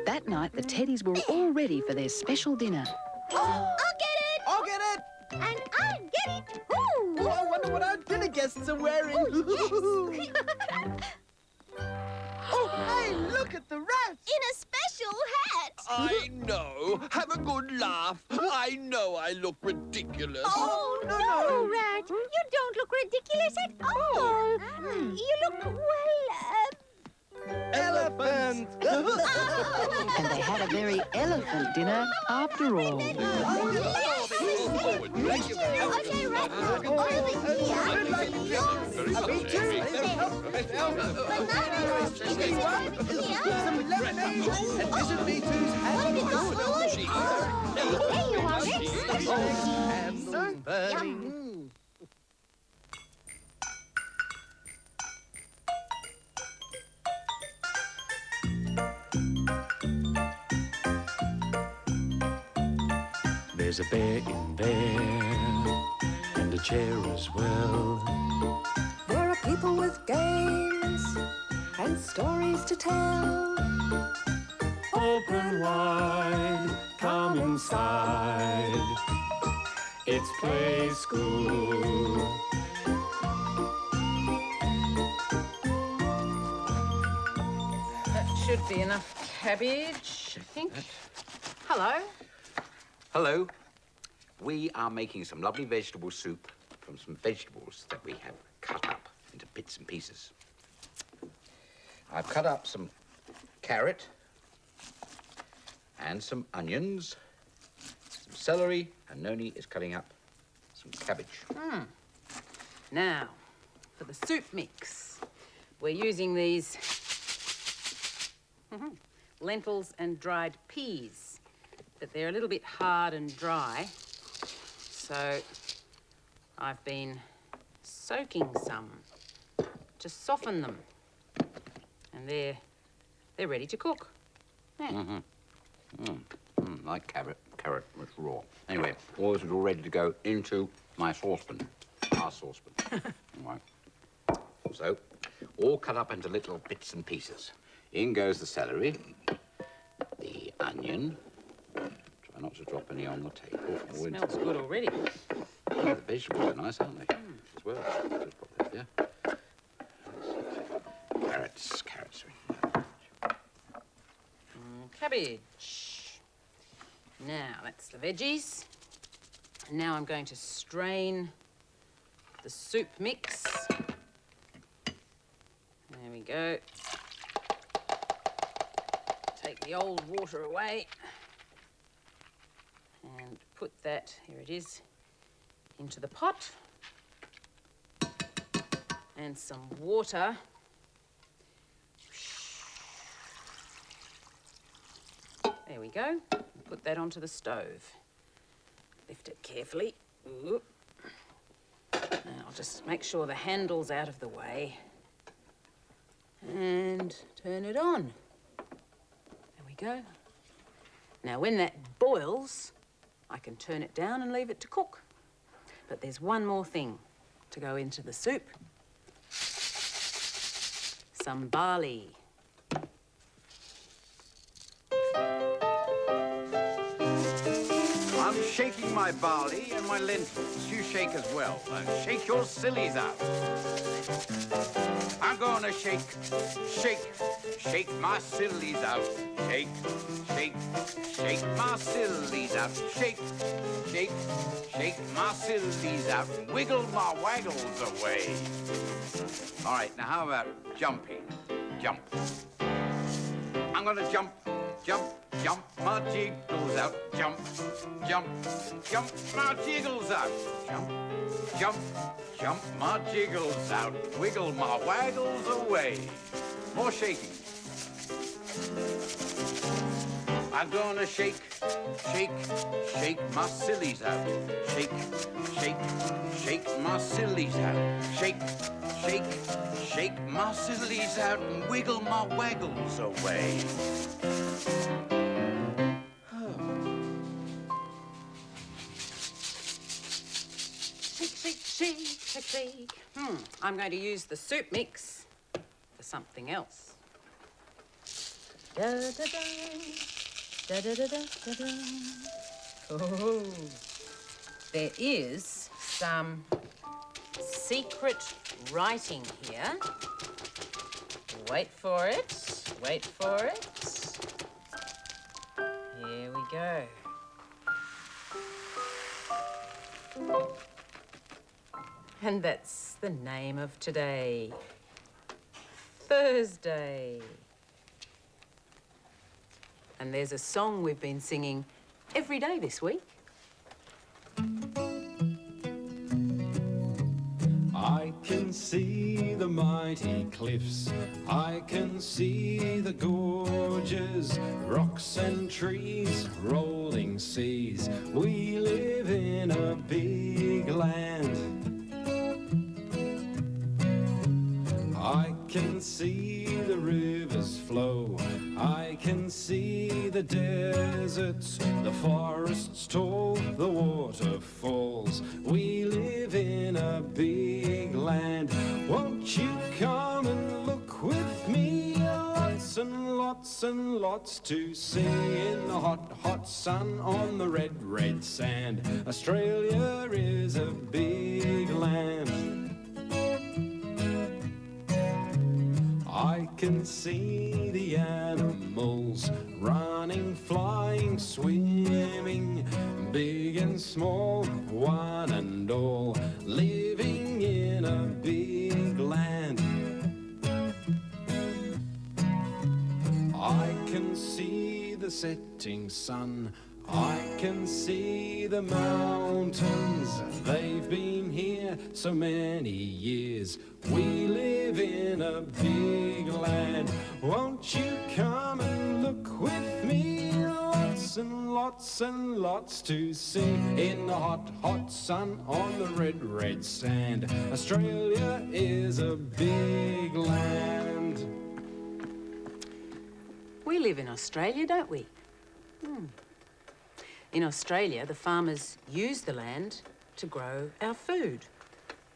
That night, the teddies were all ready for their special dinner. I'll get it. I'll get it. And I'll get it too. Oh, I wonder what our dinner guests are wearing. Oh, hey, look at the rat. In a special hat. I know. Have a good laugh. I know I look ridiculous. Oh, no, Rat. You don't look ridiculous at all. You look, well, Elephant! And they had a very elephant dinner after all. Okay, Rat. Over Some lemonade and Visit B2's hat. There you are, Rex. And some birdie. There's a bear in there, and a chair as well. There are people with games and stories to tell. Open wide, come inside. It's Play School. That should be enough cabbage, I think. Hello. Hello. We are making some lovely vegetable soup from some vegetables that we have cut up into bits and pieces. I've cut up some carrot and some onions, some celery, and Noni is cutting up some cabbage. Now, for the soup mix, we're using these lentils and dried peas, but they're a little bit hard and dry, so I've been soaking some to soften them, and they're ready to cook. Yeah. Like carrot was raw. Anyway, all this is all ready to go into my saucepan, our saucepan. All right. So, all cut up into little bits and pieces. In goes the celery, the onion. Try not to drop any on the table. Smells good already. Yeah, the vegetables are nice, aren't they? As well. Just pop this there. Carrots. Cabbage. Now, that's the veggies. And now I'm going to strain the soup mix. There we go. take the old water away and put that, here it is, into the pot. And some water. There we go. Put that onto the stove. Lift it carefully. Ooh. Now I'll just make sure the handle's out of the way. And turn it on. There we go. Now when that boils, I can turn it down and leave it to cook. But there's one more thing to go into the soup. Some barley. I'm shaking my barley and my lentils. You shake as well. Shake your sillies out. I'm gonna shake, shake my sillies out. Shake, shake my sillies out. Shake, shake my sillies out. Wiggle my waggles away. All right, now how about jumping? Jump. I'm gonna jump my jiggles out. Jump, my jiggles out. Jump my jiggles out. Wiggle my waggles away. More shaking. I'm gonna shake my sillies out. Shake my sillies out. Shake my sillies out and wiggle my waggles away. Shake. I'm going to use the soup mix for something else. Oh, there is some secret writing here. Wait for it. Here we go. And that's the name of today. Thursday. And there's a song we've been singing every day this week. I can see the mighty cliffs, I can see the gorges, rocks and trees, rolling seas. We live in a big land. I can see the rivers flow, I can see the deserts, the forests tall, the waterfalls. We live in a big land. Won't you come and look with me? Lots and lots and lots to see in the hot, hot sun on the red, red sand. Australia is a big land. I can see the animals running, flying, swimming, big and small, one and all, living in a big land. I can see the setting sun, I can see the mountains. They've been here so many years. We live in a big land. Won't you come and look with me? Lots and lots and lots to see in the hot, hot sun on the red, red sand. Australia is a big land. We live in Australia, don't we? In Australia, the farmers use the land to grow our food.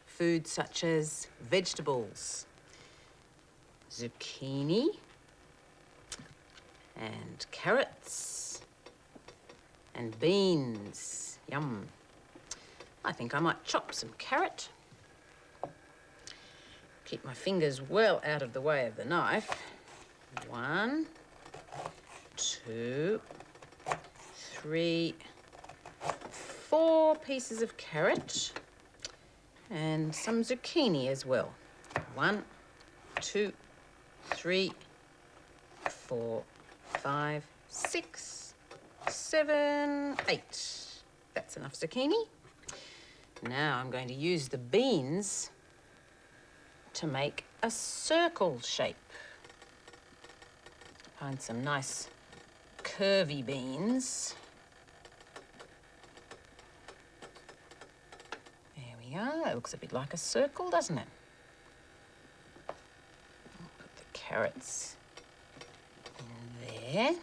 Food such as vegetables, zucchini, and carrots, and beans. Yum. I think I might chop some carrot. Keep my fingers well out of the way of the knife. 1, 2, 3, 4 pieces of carrot and some zucchini as well. 1, 2, 3, 4, 5, 6, 7, 8. That's enough zucchini. Now I'm going to use the beans to make a circle shape. Find some nice curvy beans. There we are. It looks a bit like a circle, doesn't it? I'll put the carrots in there.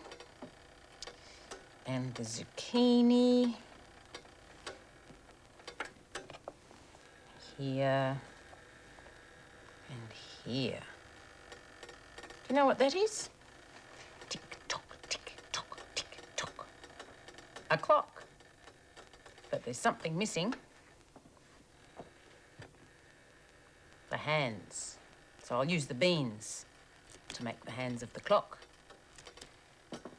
And the zucchini here and here. Do you know what that is? Tick-tock, tick-tock, tick-tock. A clock. But there's something missing. The hands. So I'll use the beans to make the hands of the clock.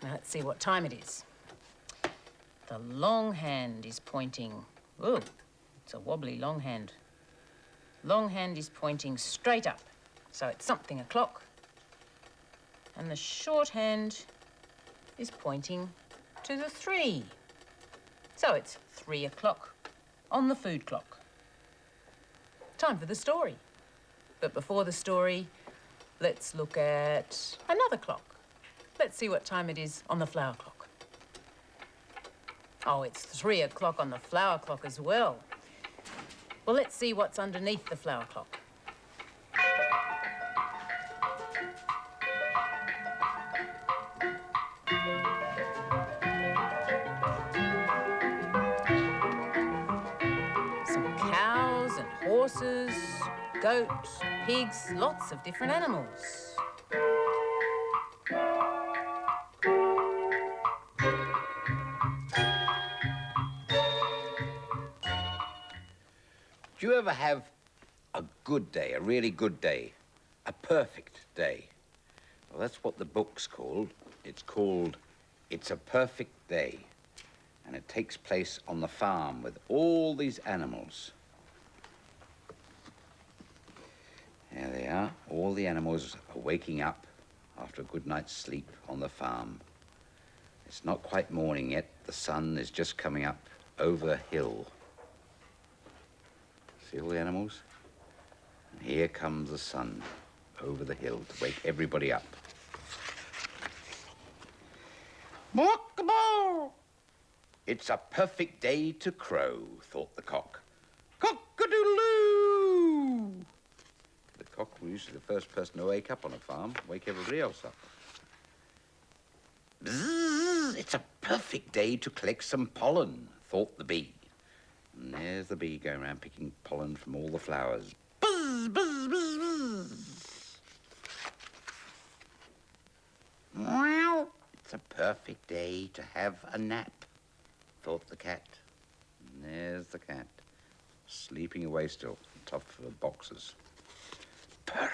Now let's see what time it is. The long hand is pointing. Oh, it's a wobbly long hand. Long hand is pointing straight up, so it's something o'clock. And the short hand is pointing to the 3. So it's 3 o'clock on the food clock. Time for the story. But before the story, let's look at another clock. Let's see what time it is on the flower clock. Oh, it's 3 o'clock on the flower clock as well. Well, let's see what's underneath the flower clock. Some cows and horses, goats, pigs, lots of different animals. Do you ever have a good day, a really good day, a perfect day? Well, that's what the book's called. It's called It's a Perfect Day. And it takes place on the farm with all these animals. There they are. All the animals are waking up after a good night's sleep on the farm. It's not quite morning yet. The sun is just coming up over the hill. See all the animals? And here comes the sun over the hill to wake everybody up. Mock-a-boo! It's a perfect day to crow, thought the cock. Cock-a-doodle-doo! The cock was usually the first person to wake up on a farm, wake everybody else up. Bzzz, it's a perfect day to collect some pollen, thought the bee. And there's the bee going around picking pollen from all the flowers. Buzz, buzz, buzz, buzz. Meow. It's a perfect day to have a nap, thought the cat. And there's the cat, sleeping away still on top of the boxes. Purr,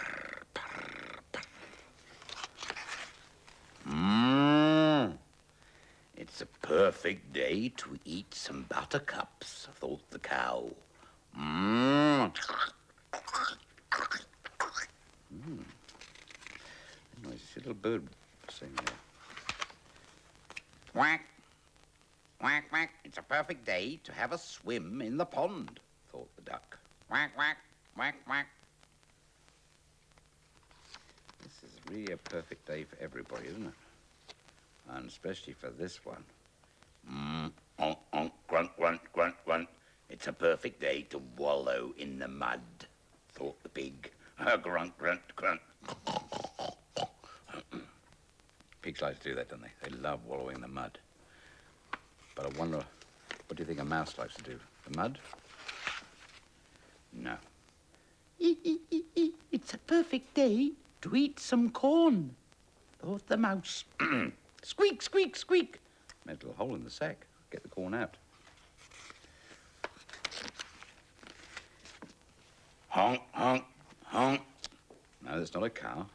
purr, purr. It's a perfect day to eat some buttercups, thought the cow. Nice little bird singing there. Quack, quack, quack. It's a perfect day to have a swim in the pond, thought the duck. Quack, quack, quack, quack. This is really a perfect day for everybody, isn't it? And especially for this one. Onk, onk, grunt, grunt, grunt, grunt. It's a perfect day to wallow in the mud, thought the pig. Grunt, grunt, grunt. Pigs like to do that, don't they? They love wallowing in the mud. But I wonder, what do you think a mouse likes to do? The mud? No. It's a perfect day to eat some corn, thought the mouse. Squeak, squeak, squeak. Made a little hole in the sack. Get the corn out. Honk, honk, honk. No, that's not a cow.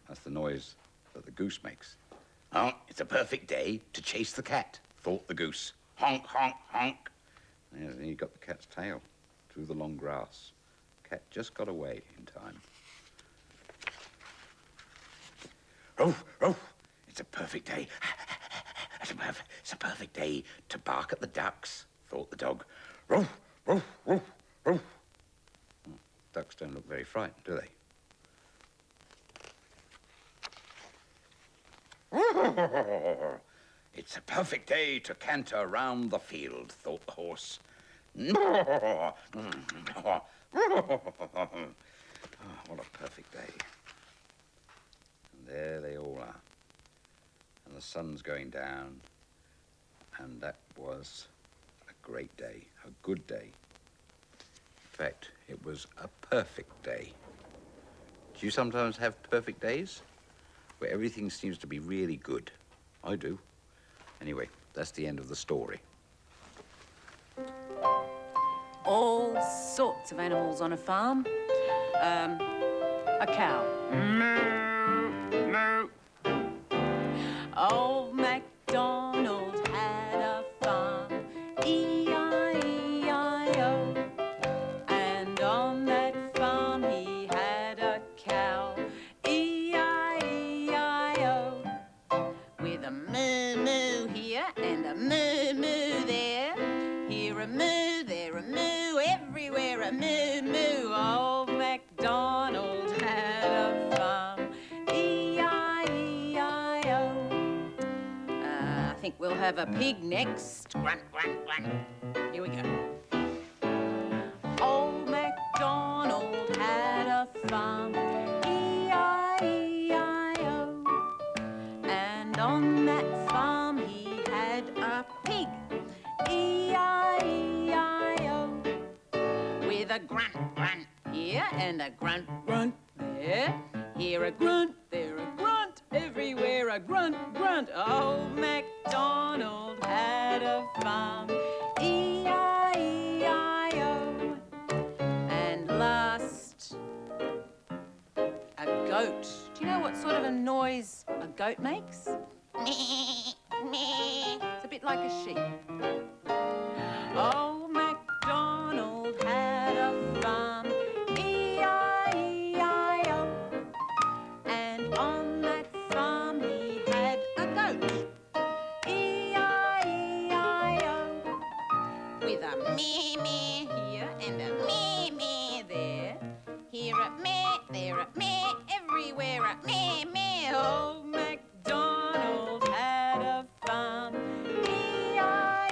That's the noise that the goose makes. Honk, it's a perfect day to chase the cat, thought the goose. Honk, honk, honk. And then he got the cat's tail through the long grass. Cat just got away in time. Roof, roof. It's a perfect day. It's a perfect day to bark at the ducks, thought the dog. Roof, roof, roof, roof. Ducks don't look very frightened, do they? It's a perfect day to canter around the field, thought the horse. Oh, what a perfect day. And there they all are. And the sun's going down. And that was a great day, a good day. In fact, it was a perfect day. Do you sometimes have perfect days? Where everything seems to be really good? I do. Anyway, that's the end of the story. All sorts of animals on a farm. A cow. No. Old MacDonald had a farm, E-I-E-I-O. And on that farm he had a cow, E-I-E-I-O. With a moo-moo here and a moo-moo there. Here a moo, there a moo, everywhere a moo-moo. Old MacDonald had a farm, E-I-E-I-O. I think we'll have a pig next. Grunt, grunt, grunt. Here we go. Old MacDonald had a farm, E-I-E-I-O. And on that farm he had a pig, E-I-E-I-O. With a grunt, grunt here and a grunt, grunt there. Here a grunt, there a grunt, everywhere a grunt, grunt. Old MacDonald had a farm, E-I-E-I-O. And last, a goat. Do you know what sort of a noise a goat makes? It's a bit like a sheep. Old MacDonald had a farm, E-I-E-I-O. And on that farm he had a goat, E-I-E-I-O. With a meh-meh here and a meh-meh there. Here a meh, there a meh, everywhere a meh-meh. Old MacDonald had a farm, E-I-E-I-O.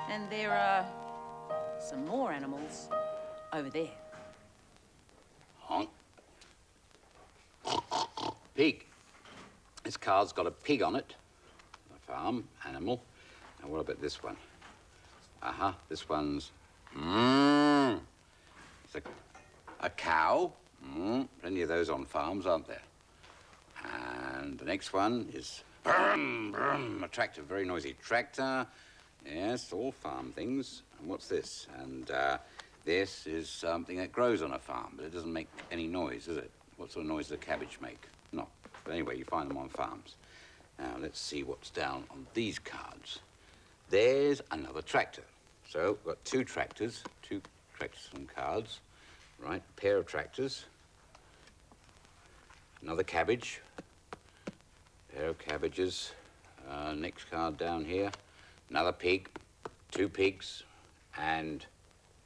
And there are some more animals over there. Honk. Pig. This card's got a pig on it. A farm animal. Now, what about this one? This one's... It's a cow. Plenty of those on farms, aren't there? And the next one is... Brum, brum, a tractor, very noisy tractor. Yes, all farm things. And what's this? And this is something that grows on a farm, but it doesn't make any noise, does it? What sort of noise does a cabbage make? No. But anyway, you find them on farms. Now, let's see what's down on these cards. There's another tractor. So, we've got two tractors on cards. Right, a pair of tractors. Another cabbage. Pair of cabbages. Next card down here. Another pig. Two pigs. And,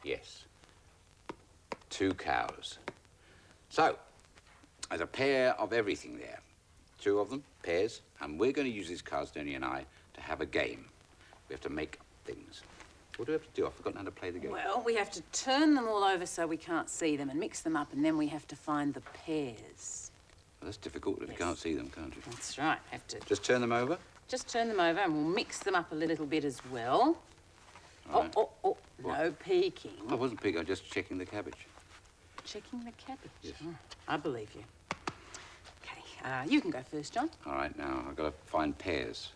yes, two cows. So, there's a pair of everything there. Two of them, pairs. And we're going to use these cards, Denny and I, to have a game. We have to make up things. What do we have to do? I've forgotten how to play the game. Well, we have to turn them all over so we can't see them and mix them up, and then we have to find the pairs. Well, that's difficult if you can't see them, can't you? That's right. Have to just turn them over? Just turn them over, and we'll mix them up a little bit as well. Right. Oh, no peeking. I wasn't peeking, I was just checking the cabbage. Checking the cabbage? Yes. Oh, I believe you. OK, you can go first, John. All right, now, I've got to find pairs.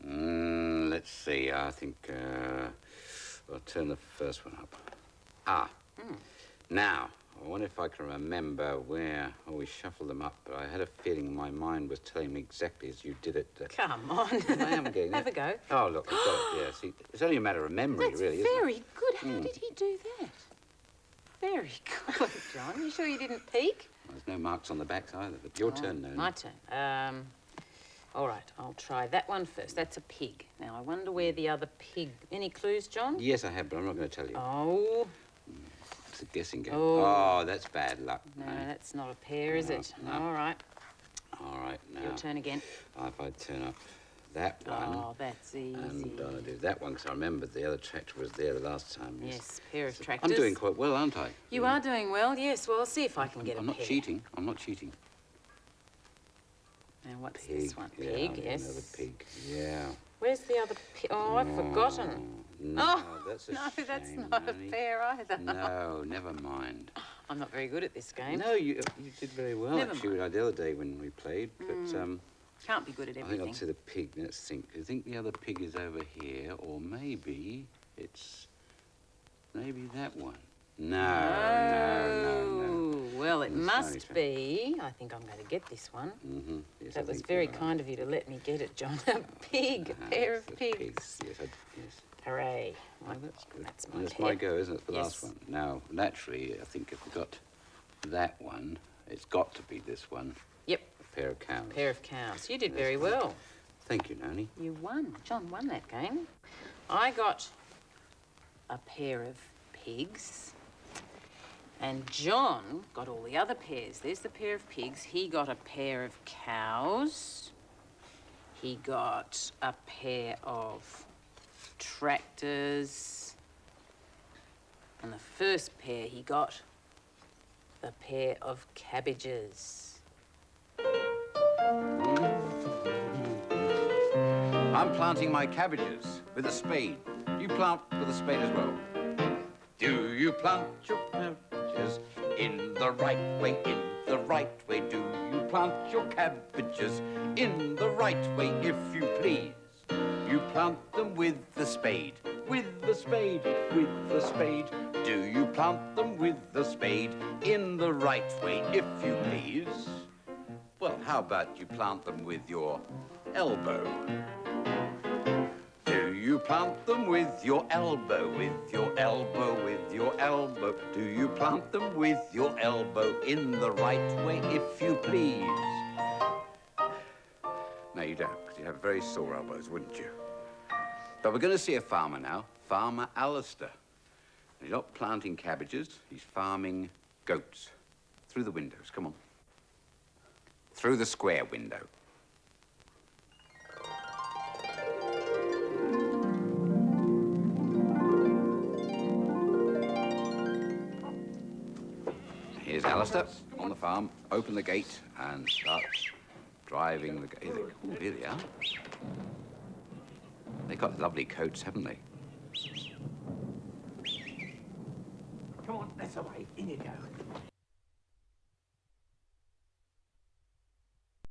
Let's see, I think, I'll turn the first one up. Now, I wonder if I can remember where... Oh, we shuffled them up, but I had a feeling my mind was telling me exactly as you did it. Come on. I am getting Have a go. Oh, look, I've got it, yeah. See, it's only a matter of memory, really, isn't it? Very good. How did he do that? Very good, John. You sure you didn't peek? There's no marks on the backs either, but your turn, Nona. My turn. All right, I'll try that one first. That's a pig. Now, I wonder where the other pig... Any clues, John? Yes, I have, but I'm not going to tell you. Oh. It's a guessing game. Oh. Oh, that's bad luck. No, that's not a pair, is it? No. All right. All right, now... Your turn again. If I turn up that one... Oh, that's easy. And I'll do that one, because I remember the other tractor was there the last time. Yes, pair of tractors. I'm doing quite well, aren't I? You are doing well, yes. Well, I'll see if I can get a I'm not pair. cheating. I'm not cheating. Now, what's Pig. this one? Yeah, Pig, I'll do yes. another pig. Yeah. Where's the other pig? Oh, I've forgotten. No, that's a no, that's shame, not Nanny. a pair either. No, never mind. I'm not very good at this game. No, you did very well, Never actually, the other day when we played, but... Can't be good at I think everything. I'll see the pig. Let's think. I think the other pig is over here, or maybe it's... Maybe that one. No. Well, it It's must only be. I think I'm going to get this one. Mm-hmm. Yes, That was very kind of you to let me get it, John. A pig, a pair of pigs. Yes, yes. Hooray. Oh, that's good. That's my That's pair. my go, isn't it, the Yes. last one? Now, naturally, I think if we got that one, it's got to be this one. Yep. A pair of cows. Pair of cows. You did very well. Thank you, Noni. You won. John won that game. I got a pair of pigs. And John got all the other pairs. There's the pair of pigs. He got a pair of cows. He got a pair of tractors. And the first pair he got a pair of cabbages. I'm planting my cabbages with a spade. You plant with a spade as well. Do you plant your cabbages in the right way, in the right way? Do you plant your cabbages in the right way, if you please? You plant them with the spade, with the spade, with the spade. Do you plant them with the spade in the right way, if you please? Well, how about you plant them with your elbow? Do you plant them with your elbow, with your elbow, with your elbow? Do you plant them with your elbow in the right way, if you please? No, you don't, because you'd have very sore elbows, wouldn't you? But we're going to see a farmer now, Farmer Alister. He's not planting cabbages, he's farming goats. Through the windows, come on. Through the square window. Here's Alister on the farm. Open the gate and start driving the gate. Oh, here they are. They've got lovely coats, haven't they? Come on, that's the way. In you go.